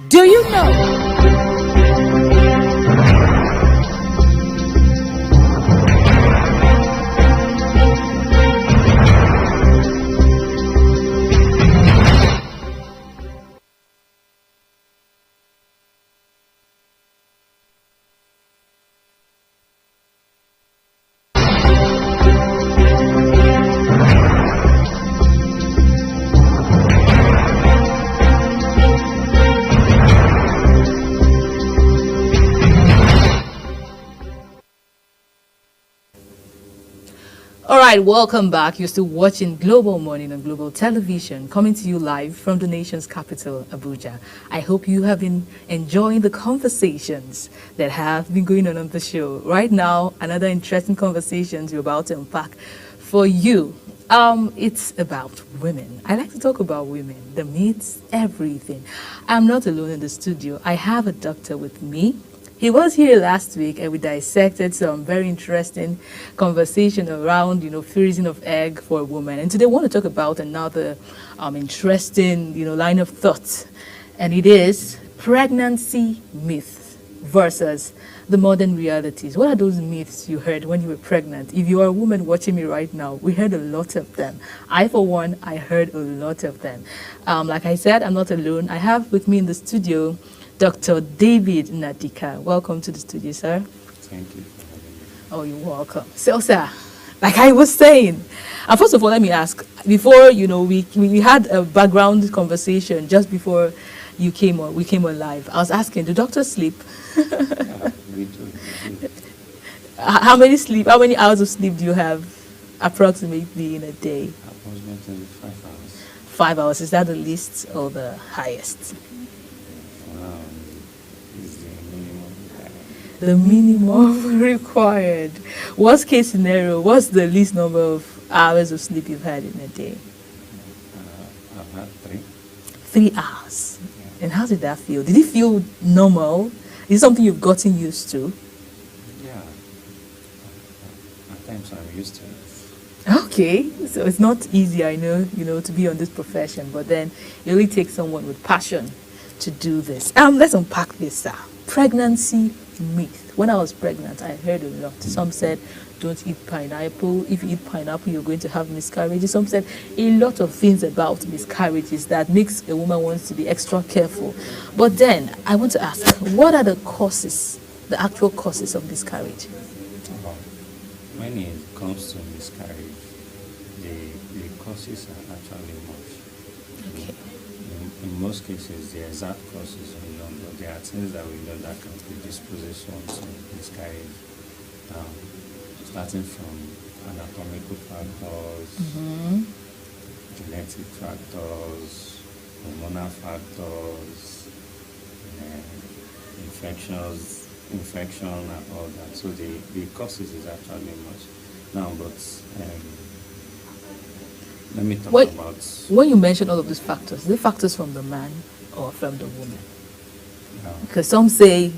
Do you know? All right, welcome back. You're still watching Global Morning on Global Television, coming to you live from the nation's capital, Abuja. I hope you have been enjoying the conversations that have been going on the show. Right now, another interesting conversations we're about to unpack for you. It's about women. I like to talk about women, the myths, everything. I'm not alone in the studio. I have a doctor with me. He was here last week and we dissected some very interesting conversation around, freezing of egg for a woman. And today I want to talk about another interesting, line of thought. And it is pregnancy myths versus the modern realities. What are those myths you heard when you were pregnant? If you are a woman watching me right now, we heard a lot of them. I, for one, I heard a lot of them. Like I said, I'm not alone. I have with me in the studio Dr. David Nadika. Welcome to the studio, sir. Thank you. Oh, you're welcome. So, sir, like I was saying, first of all, let me ask, before, we had a background conversation just before we came on live. I was asking, do doctors sleep? Yeah, we do. How many hours of sleep do you have approximately in a day? Approximately 5 hours. 5 hours, is that the least or the highest? The minimum required. Worst case scenario, what's the least number of hours of sleep you've had in a day? I've had 3. 3 hours. Yeah. And how did that feel? Did it feel normal? Is it something you've gotten used to? Yeah. At times I'm used to it. Okay. So it's not easy, I know, to be on this profession, but then it really takes someone with passion to do this. Let's unpack this, sir. Pregnancy myth. When I was pregnant, I heard a lot. Some said, don't eat pineapple. If you eat pineapple, you're going to have miscarriages. Some said a lot of things about miscarriages that makes a woman want to be extra careful. But then, I want to ask, what are the causes, the actual causes of miscarriage? When it comes to miscarriage, the causes are actually much. Okay. In most cases, the exact causes are known, but there are things that we know that can predispose one to miscarriage. Starting from anatomical factors, genetic factors, hormonal factors, infection and all that. So the causes is actually much. Now, but let me talk about... When you mention all of these factors, are they factors from the man or from the woman? No. Because some say,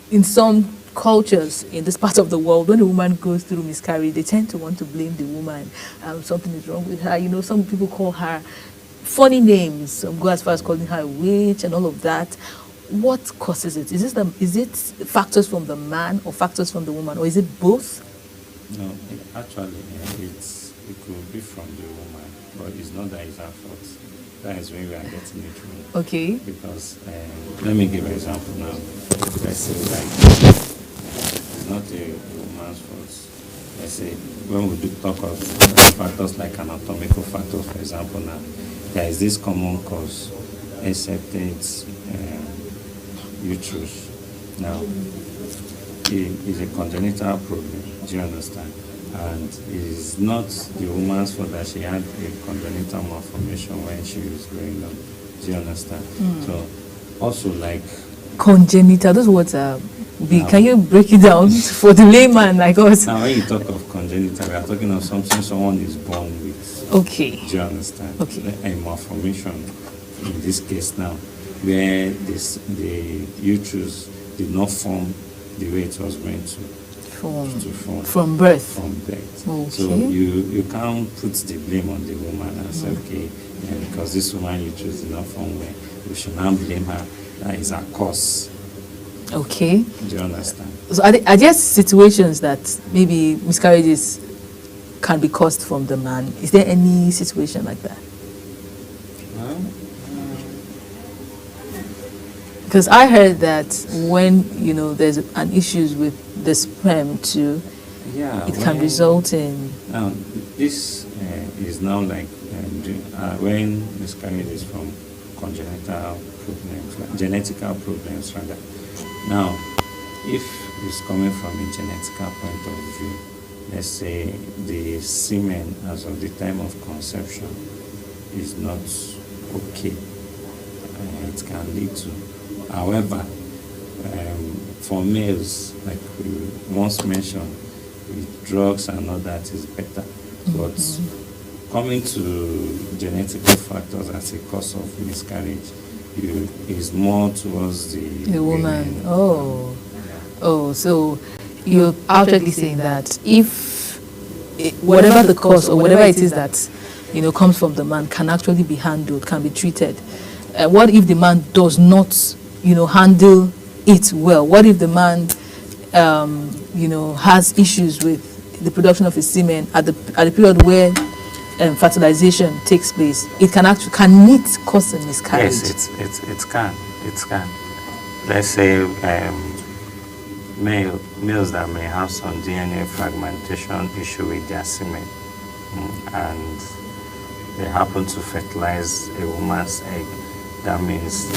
in some cultures in this part of the world, when a woman goes through miscarriage, they tend to want to blame the woman. Something is wrong with her. Some people call her funny names. Some go as far as calling her a witch and all of that. What causes it? Is it factors from the man or factors from the woman, or is it both? No, actually, it could be from the woman, but it's not that it's our fault. That is when we are getting it wrong. Okay. Because let me give an example now. Let's say it's not a woman's fault. Let's say when we do talk of factors like anatomical factors, for example, now there is this common cause, accepted uterus. Now, it is a congenital problem. Do you understand? And it is not the woman's fault that she had a congenital malformation when she was growing up. Do you understand? So, also like... Congenital, those words are big. Can you break it down for the layman like us? Now, when you talk of congenital, we are talking of something someone is born with. Okay. Do you understand? Okay. A malformation, in this case now. where the uterus did not form the way it was going to form. From birth. From birth. Okay. So you can't put the blame on the woman and say, okay, because this woman uterus did not form well, we should not blame her. That is her cause. Okay. Do you understand? So are there situations that maybe miscarriages can be caused from the man? Is there any situation like that? Because I heard that when there's an issue with the sperm too, it can result in. Now this is now like when miscarriage is from congenital problems, genetical problems rather. Now, if it's coming from a genetical point of view, let's say the semen as of the time of conception is not okay, it can lead to. However, for males, like we once mentioned, with drugs and all that is better. But coming to genetical factors as a cause of miscarriage is more towards the woman. So you're outwardly saying that if whatever the cause or whatever it is that comes from the man can actually be handled, can be treated. What if the man does not handle it well? What if the man has issues with the production of his semen at the period where fertilization takes place? It can it cause a miscarriage? Yes, it can. Let's say males that may have some DNA fragmentation issue with their semen, and they happen to fertilize a woman's egg. That means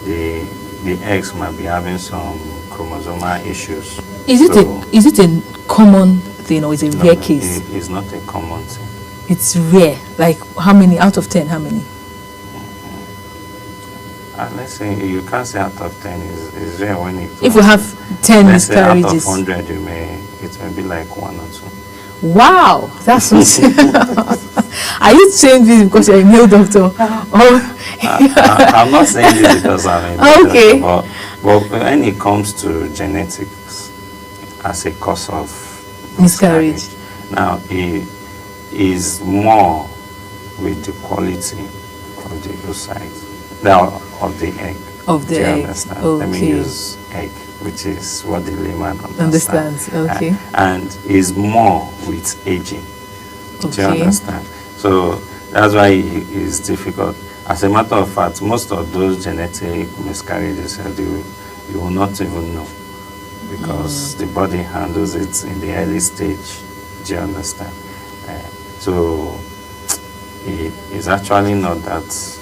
the eggs might be having some chromosomal issues. Is it a common thing or is it a rare case? It's not a common thing. It's rare. Like how many out of 10? How many? Let's say you can't say out of 10 is rare when it. If you have 10 miscarriages, out of 100, it may be like 1 or 2. Wow, that's so. Are you saying this because you're a male doctor? I'm not saying this because I'm a male okay. doctor, but when it comes to genetics as a cause of miscarriage, now it is more with the quality of the oocyte, of the egg. Of the Do you egg. understand? Okay. Let me use egg, which is what the layman understands. Okay. And is more with aging. Okay. Do you understand? So that's why it is difficult. As a matter of fact, most of those genetic miscarriages, you will not even know because the body handles it in the early stage. Do you understand? So it is actually not that.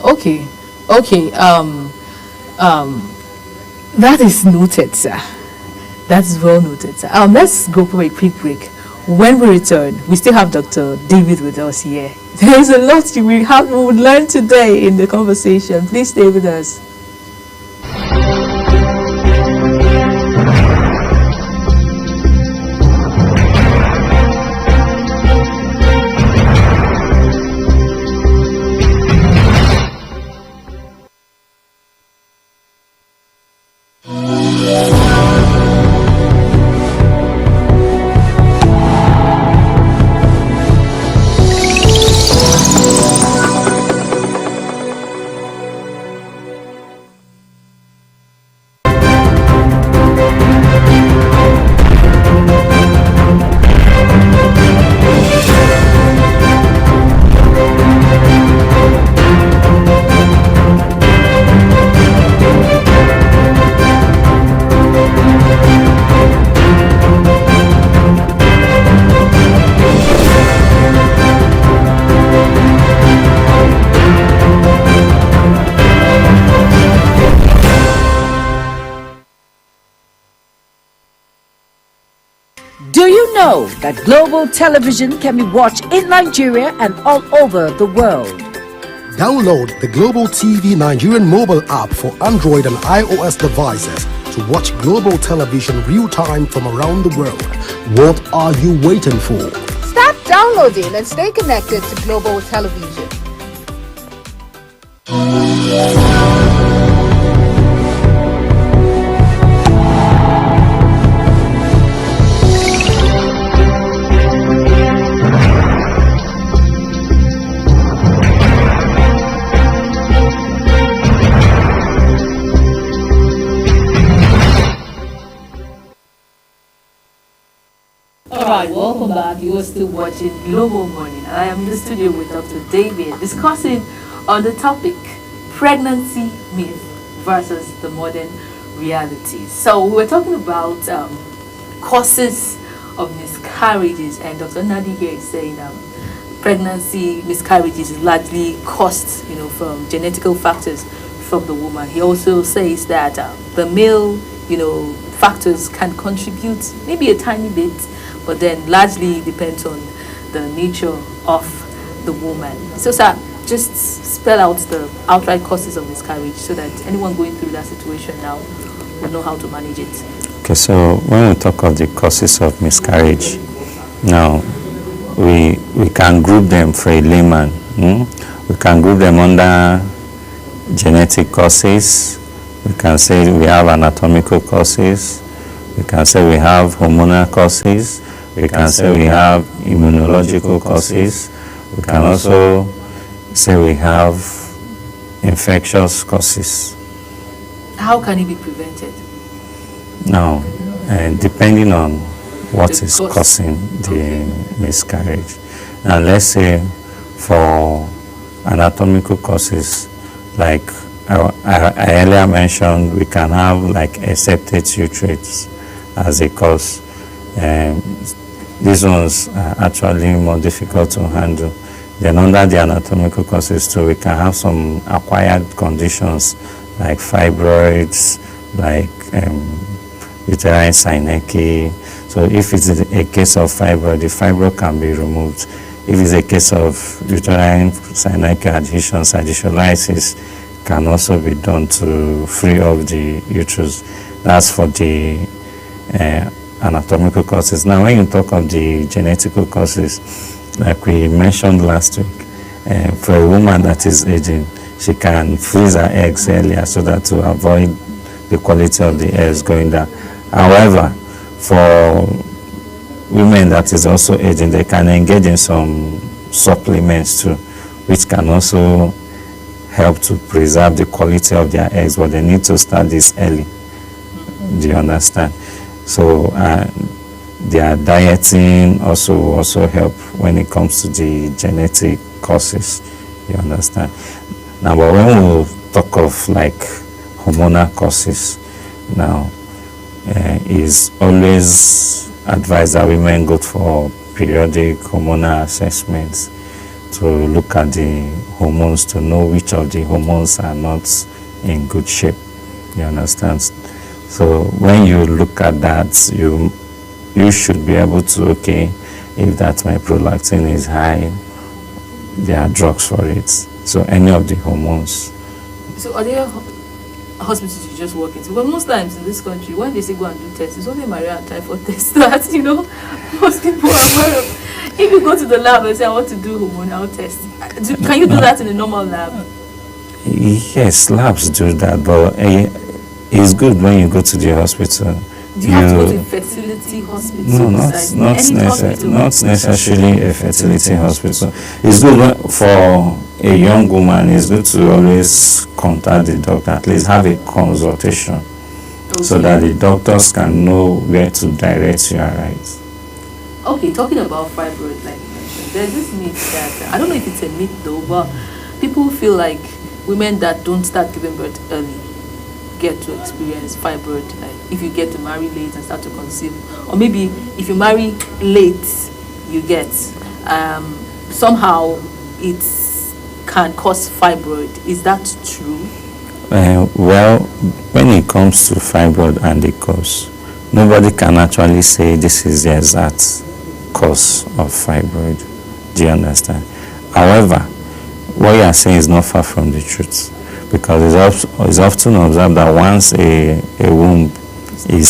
Okay. That is noted, sir. That's well noted, sir. Let's go for a quick break. When we return, we still have Dr. David with us here. There is a lot we would learn today in the conversation. Please stay with us. Do you know that global television can be watched in Nigeria and all over the world? Download the Global TV Nigerian mobile app for Android and iOS devices to watch global television real-time from around the world. What are you waiting for? Start downloading and stay connected to Global Television. Alright, welcome back. You are still watching Global Morning. I am in the studio with Dr. David discussing on the topic pregnancy myth versus the modern reality. So we were talking about causes of miscarriages, and Dr. Nadi here is saying pregnancy miscarriages is largely caused, from genetical factors from the woman. He also says that the male, factors can contribute maybe a tiny bit, but then largely depends on the nature of the woman. So, sir, just spell out the outright causes of miscarriage so that anyone going through that situation now will know how to manage it. Okay, so when we talk of the causes of miscarriage, now we can group them for a layman. We can group them under genetic causes. We can say we have anatomical causes. We can say we have hormonal causes. We can say we have immunological causes. We can also say we have infectious causes. How can it be prevented? Now, depending on what is causing the miscarriage. Now, let's say for anatomical causes, like I earlier mentioned, we can have like accepted citrates as a cause. These ones are actually more difficult to handle. Then under the anatomical causes too, we can have some acquired conditions like fibroids, like uterine synecdoche. So if it's a case of fibroid, the fibroid can be removed. If it's a case of uterine synecdoche adhesions, adhesiolysis can also be done to free up the uterus. That's for the anatomical causes. Now, when you talk of the genetical causes, like we mentioned last week, for a woman that is aging, she can freeze her eggs earlier so that to avoid the quality of the eggs going down. However, for women that is also aging, they can engage in some supplements too, which can also help to preserve the quality of their eggs, but they need to start this early. Do you understand? So their dieting also help when it comes to the genetic causes. You understand? Now, but when we talk of like hormonal causes, now is always advised that women go for periodic hormonal assessments to look at the hormones to know which of the hormones are not in good shape. You understand? So when you look at that, you should be able to, okay, if that my prolactin is high, there are drugs for it. So any of the hormones. So are there hospitals you just walk into? Because most times in this country, when they say go and do tests, it's only malaria and typhoid tests that, most people are aware of. If you go to the lab and say, I want to do hormonal tests, can you do that in a normal lab? Yes, labs do that, but it's good when you go to the hospital. Do you have to go to a fertility hospital? No, not necessarily a fertility hospital. It's good for a young woman, it's good to always contact the doctor, at least have a consultation, so that the doctors can know where to direct you right. Okay, talking about fibroid, like you mentioned, there's this myth that, I don't know if it's a myth though, but people feel like women that don't start giving birth early get to experience fibroid, like if you get to marry late and start to conceive, or maybe if you marry late, you get, somehow it can cause fibroid. Is that true? Well, when it comes to fibroid and the cause, nobody can actually say this is the exact cause of fibroid. Do you understand? However, what you are saying is not far from the truth, because it's often observed that once a womb is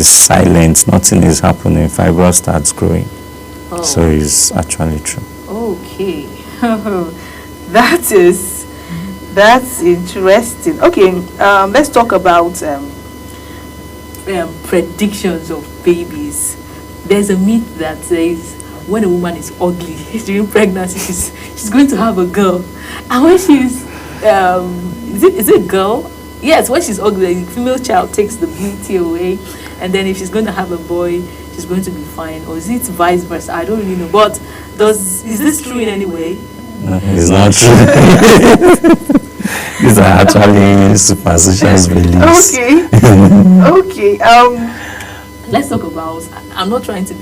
silent, nothing is happening, fibroid starts growing. Oh. So it's actually true. Okay. That is That's interesting. Okay, let's talk about predictions of babies. There's a myth that says when a woman is ugly during pregnancy, she's going to have a girl, and when she's is it a girl? Yes, when she's ugly, the female child takes the beauty away, and then if she's going to have a boy, she's going to be fine. Or is it vice versa? I don't really know. But is this true in any way? No, it's not true. These are actually superstitious beliefs. Okay. Okay. Let's talk about. I'm not trying to,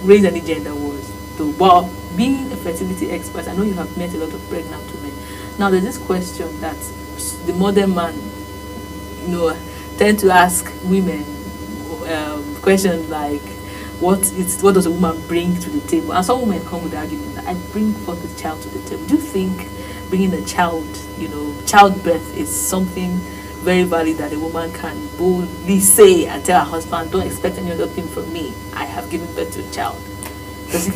raise any gender wars. Though, but being a fertility expert, I know you have met a lot of pregnant women. Now, there's this question that the modern man, tend to ask women questions like, what does a woman bring to the table? And some women come with the argument that I bring forth a child to the table. Do you think bringing a child, childbirth is something very valid that a woman can boldly say and tell her husband, don't expect any other thing from me. I have given birth to a child. Does it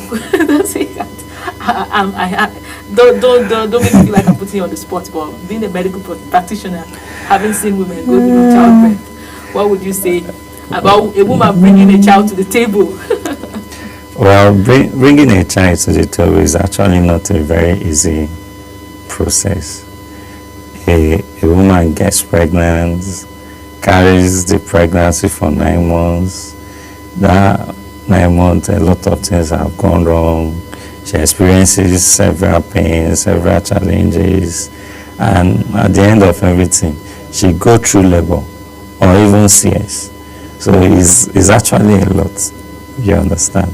don't make me feel like I'm putting you on the spot, but being a medical practitioner, having seen women go through childbirth, what would you say about a woman bringing a child to the table? Well, bringing a child to the table is actually not a very easy process. A woman gets pregnant, carries the pregnancy for 9 months. That 9 months, a lot of things have gone wrong. She experiences several pains, several challenges, and at the end of everything, she goes through labor or even CS. So it's actually a lot, you understand?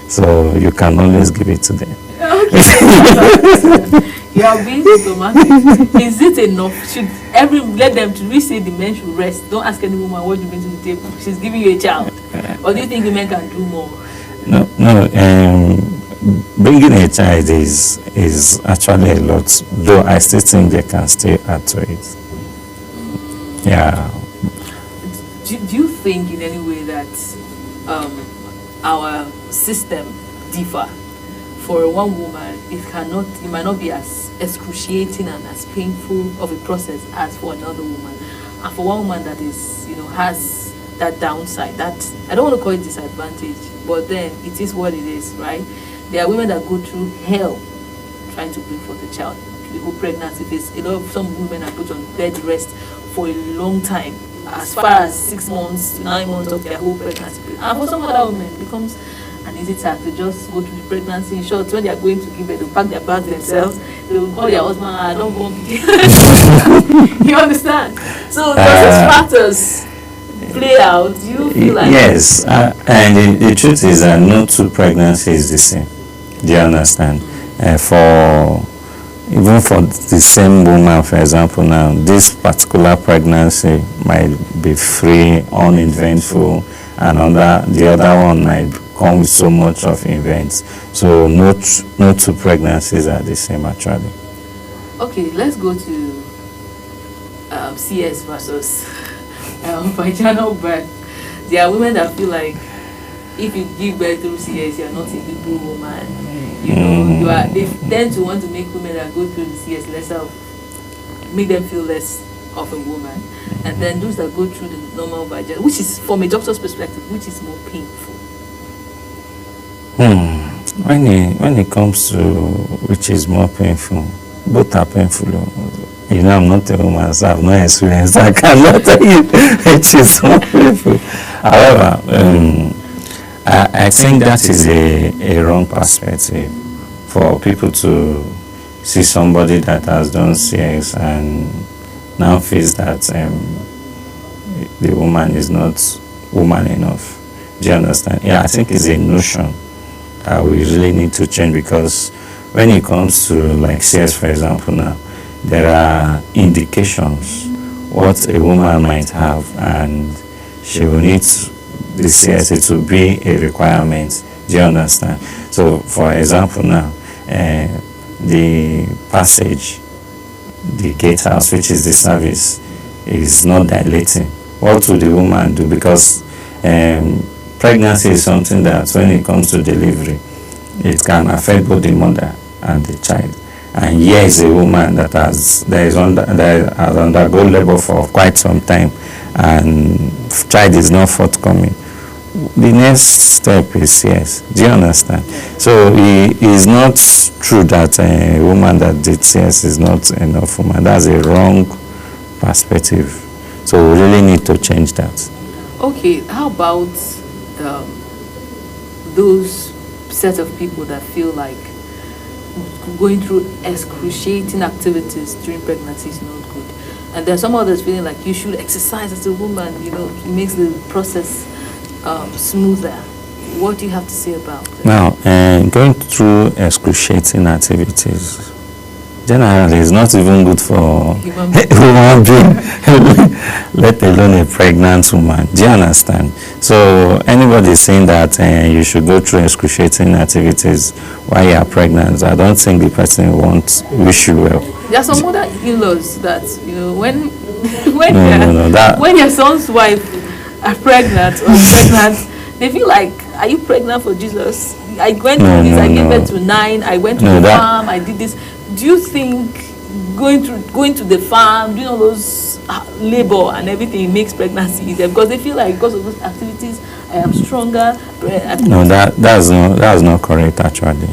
So you can always give it to them. Okay. You are being diplomatic. Is it enough? Let them to say the men should rest? Don't ask any woman what you bring to the table. She's giving you a child. Or do you think women can do more? No. Bringing a child is actually a lot, though I still think they can still add to it. Yeah. Do you think in any way that our system differ? For one woman, it might not be as excruciating and as painful of a process as for another woman. And for one woman that is, has that downside, that I don't want to call it disadvantage, but then it is what it is, right? There are women that go through hell trying to bring forth a child. The whole pregnancy phase, some women are put on bed rest for a long time, as far as 6 months to 9 months of their whole pregnancy period. And for some other women, it becomes an easy task. They just go through the pregnancy. In short, when they are going to give birth, they'll pack their bags themselves. They will call their husband, I don't want to. You understand? So does these factors play out? Do you feel like yes, and the truth is that no two pregnancies is the same. Do you understand? Even for the same woman, for example, now this particular pregnancy might be free, uneventful, and the other one might come with so much of events. So no two pregnancies are the same actually. Okay, let's go to CS versus vaginal birth. There are women that feel like if you give birth through CS, you are not a good woman. They tend to want to make women that go through the CS make them feel less of a woman. And then those that go through the normal vagina, which is, from a doctor's perspective, which is more painful? When it comes to which is more painful, both are painful. I'm not a woman, so I have no experience. I cannot tell you which is more painful. However, I think that is a wrong perspective for people to see somebody that has done CS and now feels that the woman is not woman enough. Do you understand? Yeah, I think it's a notion that we really need to change, because when it comes to like CS, for example, now there are indications what a woman might have, and she will need the CS to be a requirement. Do you understand? So, for example, now the passage, the gatehouse, which is the cervix, is not dilating. What will the woman do? Because pregnancy is something that when it comes to delivery, it can affect both the mother and the child. and here is a woman that has undergone labor for quite some time, and child is not forthcoming. The next step is yes. Do you understand? So it is not true that a woman that did CS is not enough woman. That's a wrong perspective. So we really need to change that. Okay, how about those set of people that feel like going through excruciating activities during pregnancy is not good, and then some others feeling like you should exercise as a woman, it makes the process smoother. What do you have to say about that? Now, going through excruciating activities generally is not even good for human being, let alone a pregnant woman. Do you understand? So anybody saying that you should go through excruciating activities while you are pregnant, I don't think the person wish you well. There are some other in-laws that when your son's wife are pregnant or pregnant, they feel like, are you pregnant for Jesus? I went through this, I gave birth to 9, I went to the farm, I did this. Do you think going to the farm, doing all those labor and everything makes pregnancy easier? Because they feel like because of those activities, I am stronger. No, that's not correct actually,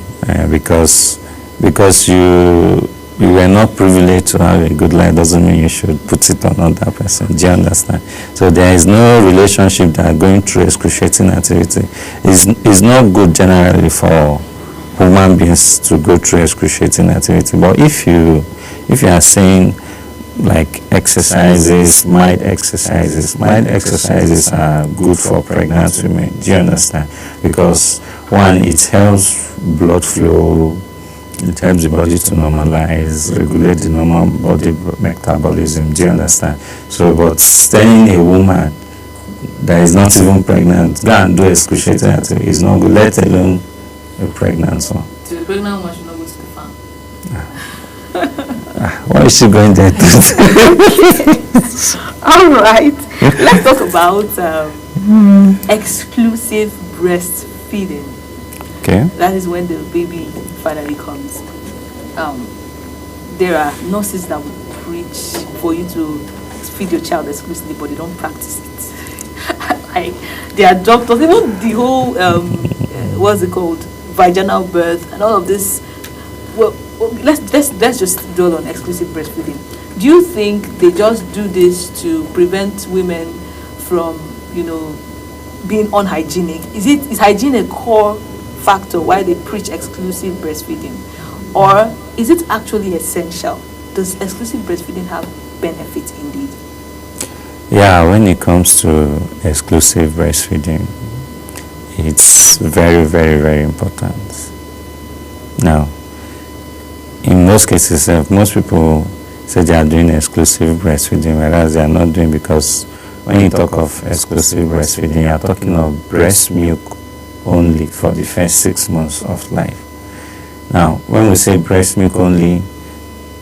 because you were not privileged to have a good life doesn't mean you should put it on another person. Do you understand? So there is no relationship that going through excruciating activity is not good generally for human beings to go through excruciating activity. But if you are saying like exercises, mild exercises are good for pregnant women. Do you understand? Because one, it helps blood flow. It helps the body to normalize, regulate the normal body metabolism. Do you understand? So, but telling a woman that is not even pregnant, go and do excruciating activity is not good, let alone a pregnant one. So the pregnant woman should not go to the farm. Why is she going there? All right. Let's talk about exclusive breastfeeding. Okay. That is when the baby finally comes. There are nurses that will preach for you to feed your child exclusively, but they don't practice it. Like, there are doctors, even the whole what's it called, vaginal birth and all of this. Well, let's just dwell on exclusive breastfeeding. Do you think they just do this to prevent women from, being unhygienic? Is hygiene a core factor why they preach exclusive breastfeeding, or is it actually essential? Does exclusive breastfeeding have benefits indeed? Yeah, when it comes to exclusive breastfeeding, it's very, very, very important. Now, in most cases, most people say they are doing exclusive breastfeeding, whereas they are not doing, because when you talk of exclusive breastfeeding, you are talking of breast milk only for the first 6 months of life. Now, when we say breast milk only,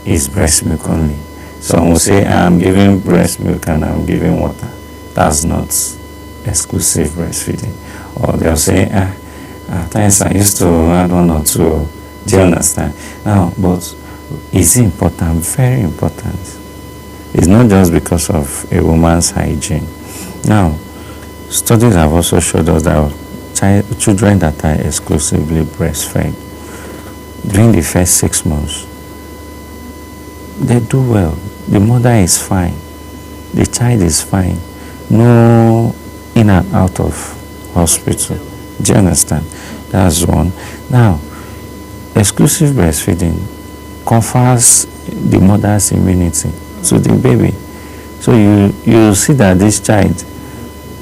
it's breast milk only. Some will say, I'm giving breast milk and I'm giving water. That's not exclusive breastfeeding. Or they'll say, at times I used to add 1 or 2. Do you understand? Now, but it's important, very important. It's not just because of a woman's hygiene. Now, studies have also showed us that children that are exclusively breastfed during the first 6 months, they do well. The mother is fine. The child is fine. No in and out of hospital. Do you understand? That's one. Now, exclusive breastfeeding confers the mother's immunity to the baby. So you see that this child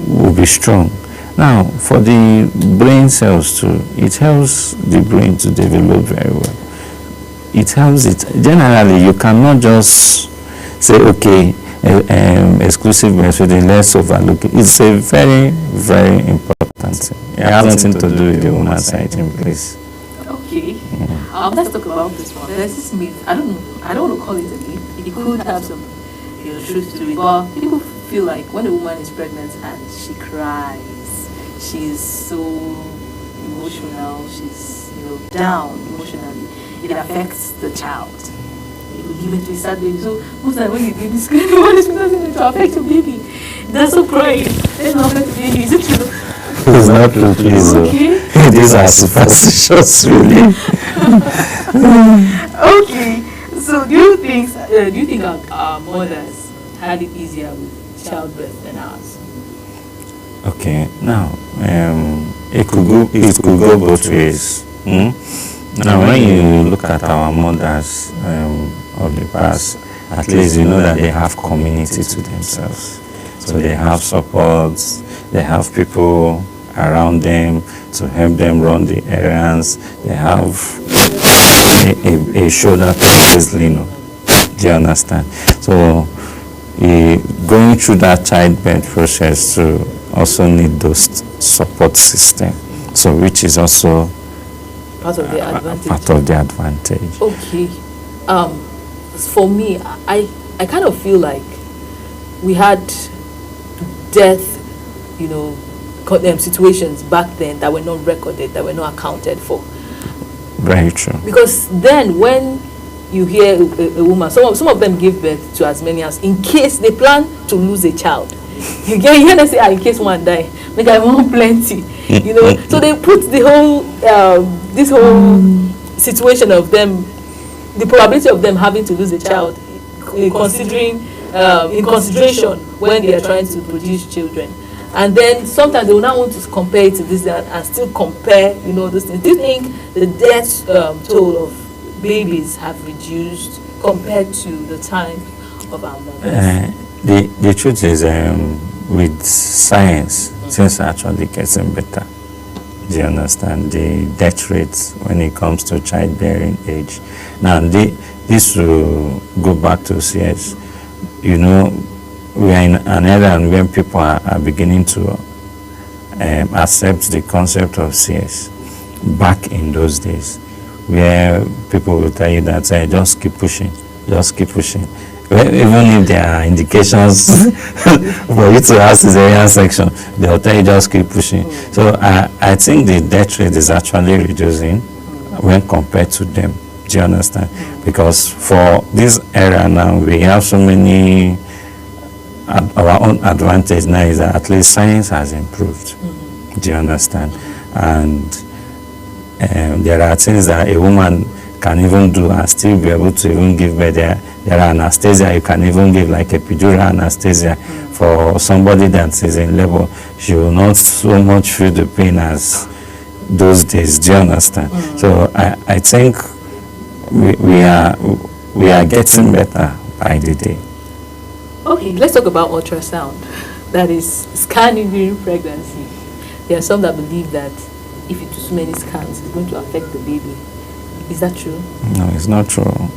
will be strong. Now, for the brain cells too, it helps the brain to develop very well. It helps it. Generally, you cannot just say, okay, exclusive breastfeeding, let's overlook it. It's a very, very important thing. It has nothing to do with the woman's hygiene, please. Okay. Let's talk about this one. There's this myth. I don't want to call it a myth. It could have some truth to it. But people feel like when a woman is pregnant and she cries, she's so emotional, she's down emotionally, it affects the child. You will give it to a sad baby. So most of the time when you give this kind of punishment doesn't need to affect your baby. That's so crying. Let's not affect the baby. Is it true? It's not true, please. Okay. These are superstitious, really. Okay. So do you think our mothers had it easier with childbirth than ours? Okay, now it could go both ways. Now, when you look at our mothers of the past, at least you know that they have community to themselves. So they have support, they have people around them to help them run the errands. They have a shoulder to always lean on. Do you understand? So going through that childbirth process to also need those support system. So which is also part of the advantage. Part of the advantage. Okay. For me, I kind of feel like we had death, situations back then that were not recorded, that were not accounted for. Very true. Because then when you hear a woman, some of them give birth to as many as, in case they plan to lose a child. You hear them say, in case one die, make I want plenty. So they put the whole, this whole situation of them, the probability of them having to lose a child, in consideration when they are trying to produce children. And then sometimes they will not want to compare it to this and still compare, those things. Do you think the death toll of babies have reduced compared to the time of our mothers? The truth is, with science, things are actually getting better. Do you understand? The death rates when it comes to childbearing age. Now, this will go back to CS. We are in an era when people are beginning to accept the concept of CS. Back in those days, where people will tell you that, just keep pushing, just keep pushing. Well, even if there are indications for you to ask cesarean section, they'll tell you just keep pushing. So I think the death rate is actually reducing when compared to them. Do you understand? Because for this era now, we have so many. Our own advantage now is that at least science has improved. Do you understand? And there are things that a woman can even do and still be able to even give birth. There are anesthesia you can even give, like epidural anesthesia for somebody that is in labor. She will not so much feel the pain as those days. Do you understand? So I think we are getting better by the day. Okay, let's talk about ultrasound. That is scanning during pregnancy. There are some that believe that if you do so many scans, it's going to affect the baby. Is that true? No, it's not true.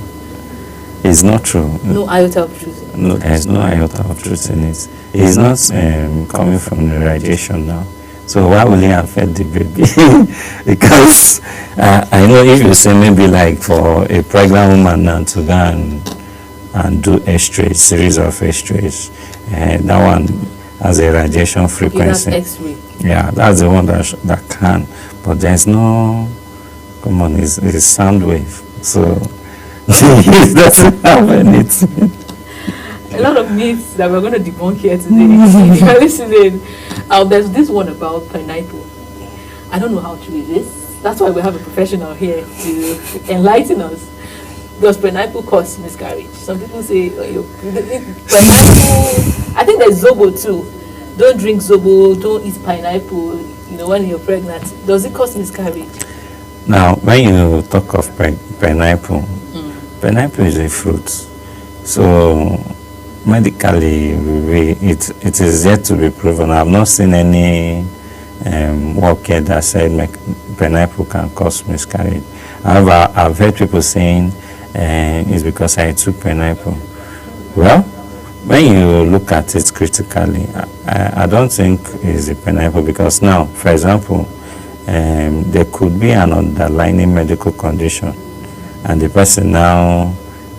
It's not true. No iota of truth. No, there's no iota of truth in it. It's not coming from the radiation now. So why will it affect the baby? Because I know if you say maybe like for a pregnant woman now to go and do X-rays, series of X-rays, that one has a radiation frequency. Okay, that's X-ray. Yeah, that's the one that can. But there's no, come on, it's sound wave. So it doesn't have anything. A lot of myths that we're going to debunk here today. If you're listening, there's this one about pineapple. I don't know how true it is. That's why we have a professional here to enlighten us. Does pineapple cause miscarriage? Some people say pineapple. I think there's Zobo too. Don't drink Zobo. Don't eat pineapple. When you're pregnant, does it cause miscarriage? Now, when you talk of pineapple, pineapple is a fruit. So medically, it is yet to be proven. I've not seen any work yet that said pineapple can cause miscarriage. However, I've heard people saying it's because I took pineapple. Well, when you look at it critically, I don't think it's a pineapple, because now, for example, there could be an underlying medical condition, and the person now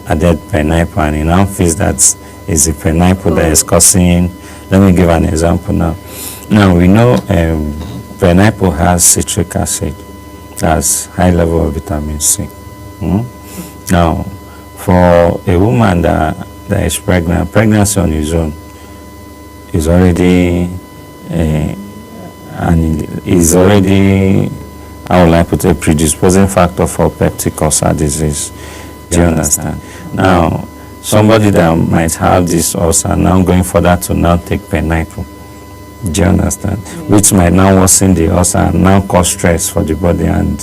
added pineapple, and he now feels that it's a pineapple that is causing. Let me give an example now. Now we know pineapple has citric acid, that's high level of vitamin C. Now, for a woman that is pregnant, pregnancy on its own is already how will I put a predisposing factor for peptic ulcer disease. Do you understand? Now, somebody that might have this ulcer now going further to now take Penipro. Do you understand? Which might now worsen the ulcer and now cause stress for the body, and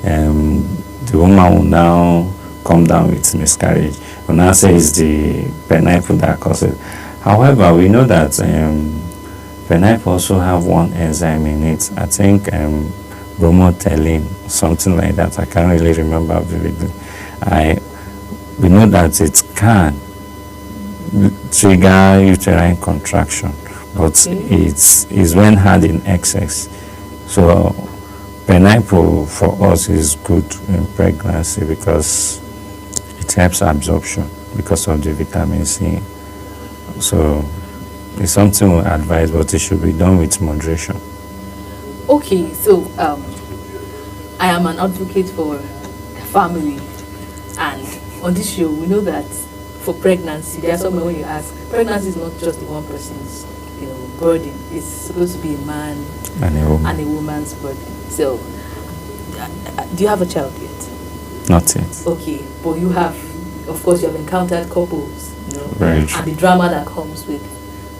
the woman will now come down with miscarriage. We'll now say it's the Penipro that causes it. However, we know that Penipro also have one enzyme in it. I think bromotelin, something like that. I can't really remember vividly. We know that it can trigger uterine contraction, but it's when had in excess. So Penipro for us is good in pregnancy because it helps absorption because of the vitamin C. So it's something we advise, but it should be done with moderation. Okay, so I am an advocate for the family, and on this show we know that for pregnancy, there are some when you ask, pregnancy is not just one person's burden. It's supposed to be a man and a woman's burden. So, do you have a child yet? Not yet. Okay, but you have, of course, you have encountered couples, Very true. and the drama that comes with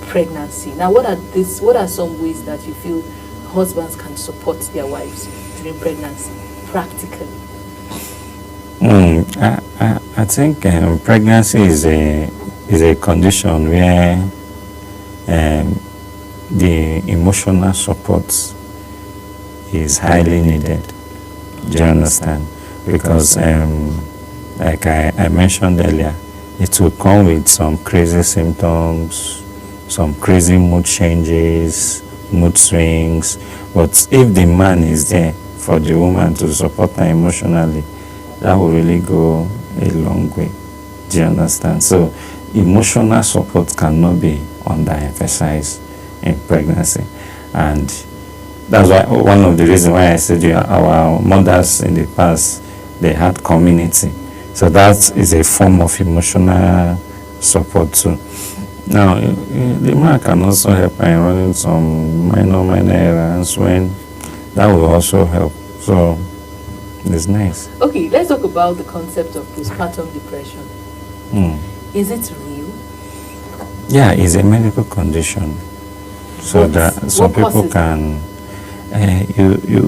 pregnancy. Now, what are some ways that you feel husbands can support their wives during pregnancy, practically? I think pregnancy is a condition where the emotional support is highly needed. Do you understand? Because like I mentioned earlier, it will come with some crazy symptoms, some crazy mood changes, mood swings. But if the man is there for the woman to support her emotionally, that will really go a long way. Do you understand? So emotional support cannot be underemphasized in pregnancy. And that's why one of the reasons why I said our mothers in the past, they had community. So that is a form of emotional support too. Now, the man can also help by running some minor errands when that will also help. So it's nice. Okay, let's talk about the concept of postpartum depression. Is it real? Yeah, it's a medical condition. So that some people can,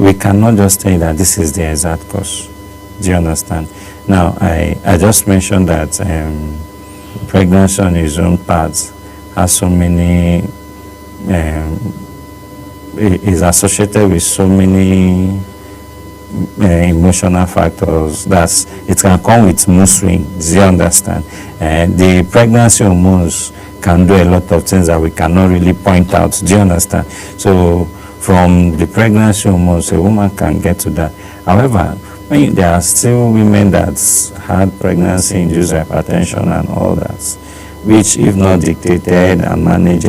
we cannot just say that this is the exact cause. Do you understand? Now, I just mentioned that pregnancy on its own part has so many, is associated with so many emotional factors. That it can come with mood swings. Do you understand? The pregnancy hormones can do a lot of things that we cannot really point out. Do you understand? So from the pregnancy hormones, a woman can get to that. However, there are still women that had pregnancy-induced hypertension and all that, which, if not dictated and managed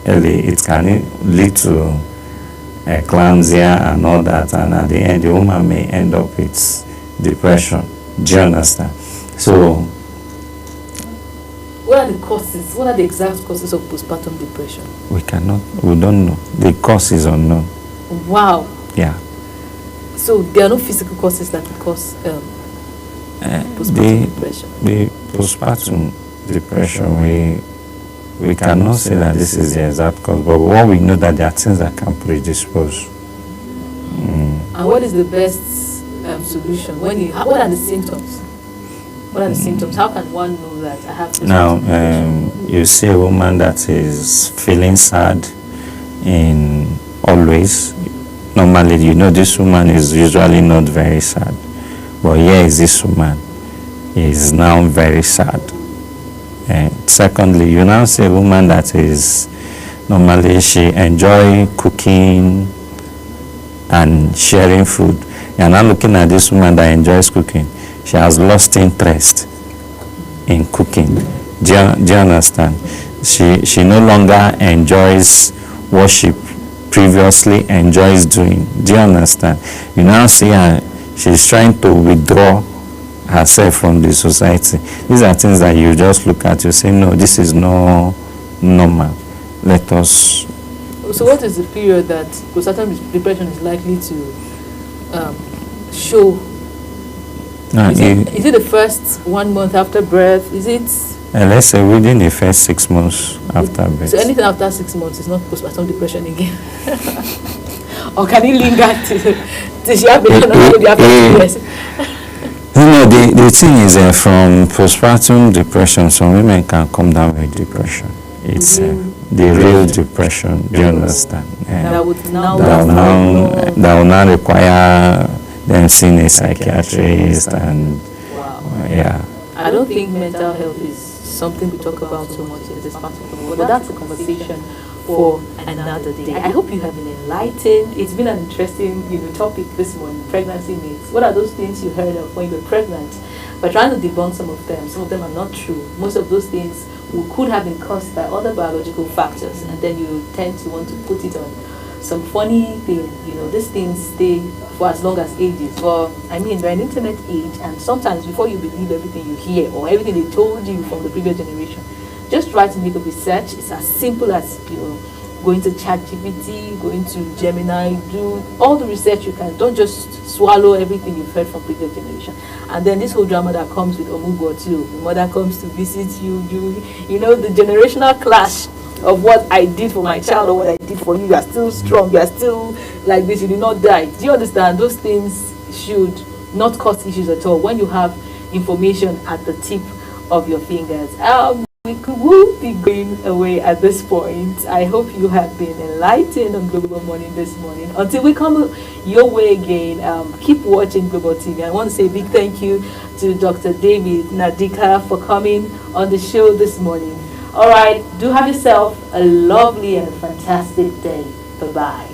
early, it can lead to eclampsia and all that, and at the end, the woman may end up with depression. Do you understand? So, what are the causes? What are the exact causes of postpartum depression? We don't know. The cause is unknown. Wow. Yeah. So there are no physical causes that can cause postpartum depression. The postpartum depression, we cannot say that this is the exact cause, but what we know that there are things that can predispose. And what is the best solution? What are the symptoms? What are the symptoms? How can one know that I have this? Now, you see a woman that is feeling sad always. Normally, this woman is usually not very sad. But here is this woman is now very sad. Secondly, you now see a woman that is, normally she enjoy cooking and sharing food. You're now looking at this woman that enjoys cooking. She has lost interest in cooking. Do you understand? She no longer enjoys what she previously enjoys doing. Do you understand? You now see her, she's trying to withdraw herself from the society. These are things that you just look at, you say, no, this is not normal. Let us... So what is the period that postpartum depression is likely to show? Is it the first 1 month after birth? Is it? Let's say within the first 6 months after birth. So anything after 6 months is not postpartum depression again? Or can it linger till she has been after 2 years? The thing is from postpartum depression, some women can come down with depression. It's the real depression, do you understand? That will now require them seeing a psychiatrist and I don't think mental health is something we talk about so much in this part of the world, but that's a conversation for another day. I hope you have been enlightened. It's been an interesting topic this morning, pregnancy myths. What are those things you heard of when you were pregnant? We're trying to debunk some of them. Some of them are not true. Most of those things could have been caused by other biological factors, and then you tend to want to put it on some funny thing. These things stay for as long as ages. Well, I mean, we're an internet age, and sometimes before you believe everything you hear or everything they told you from the previous generation, just try to make a research. It's as simple as going to ChatGPT, going to Gemini, do all the research you can. Don't just swallow everything you've heard from previous generation. And then this whole drama that comes with Omugo too. The mother comes to visit you, the generational clash of what I did for my child or what I did for you. You are still strong, you are still like this, you did not die. Do you understand? Those things should not cause issues at all when you have information at the tip of your fingers. We will be going away at this point. I hope you have been enlightened on Global Morning this morning. Until we come your way again, keep watching Global TV. I want to say a big thank you to Dr. David Nadika for coming on the show this morning. All right, do have yourself a lovely and fantastic day. Bye-bye.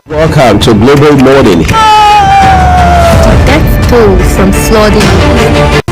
Welcome to Global Morning. Death toll from flooding.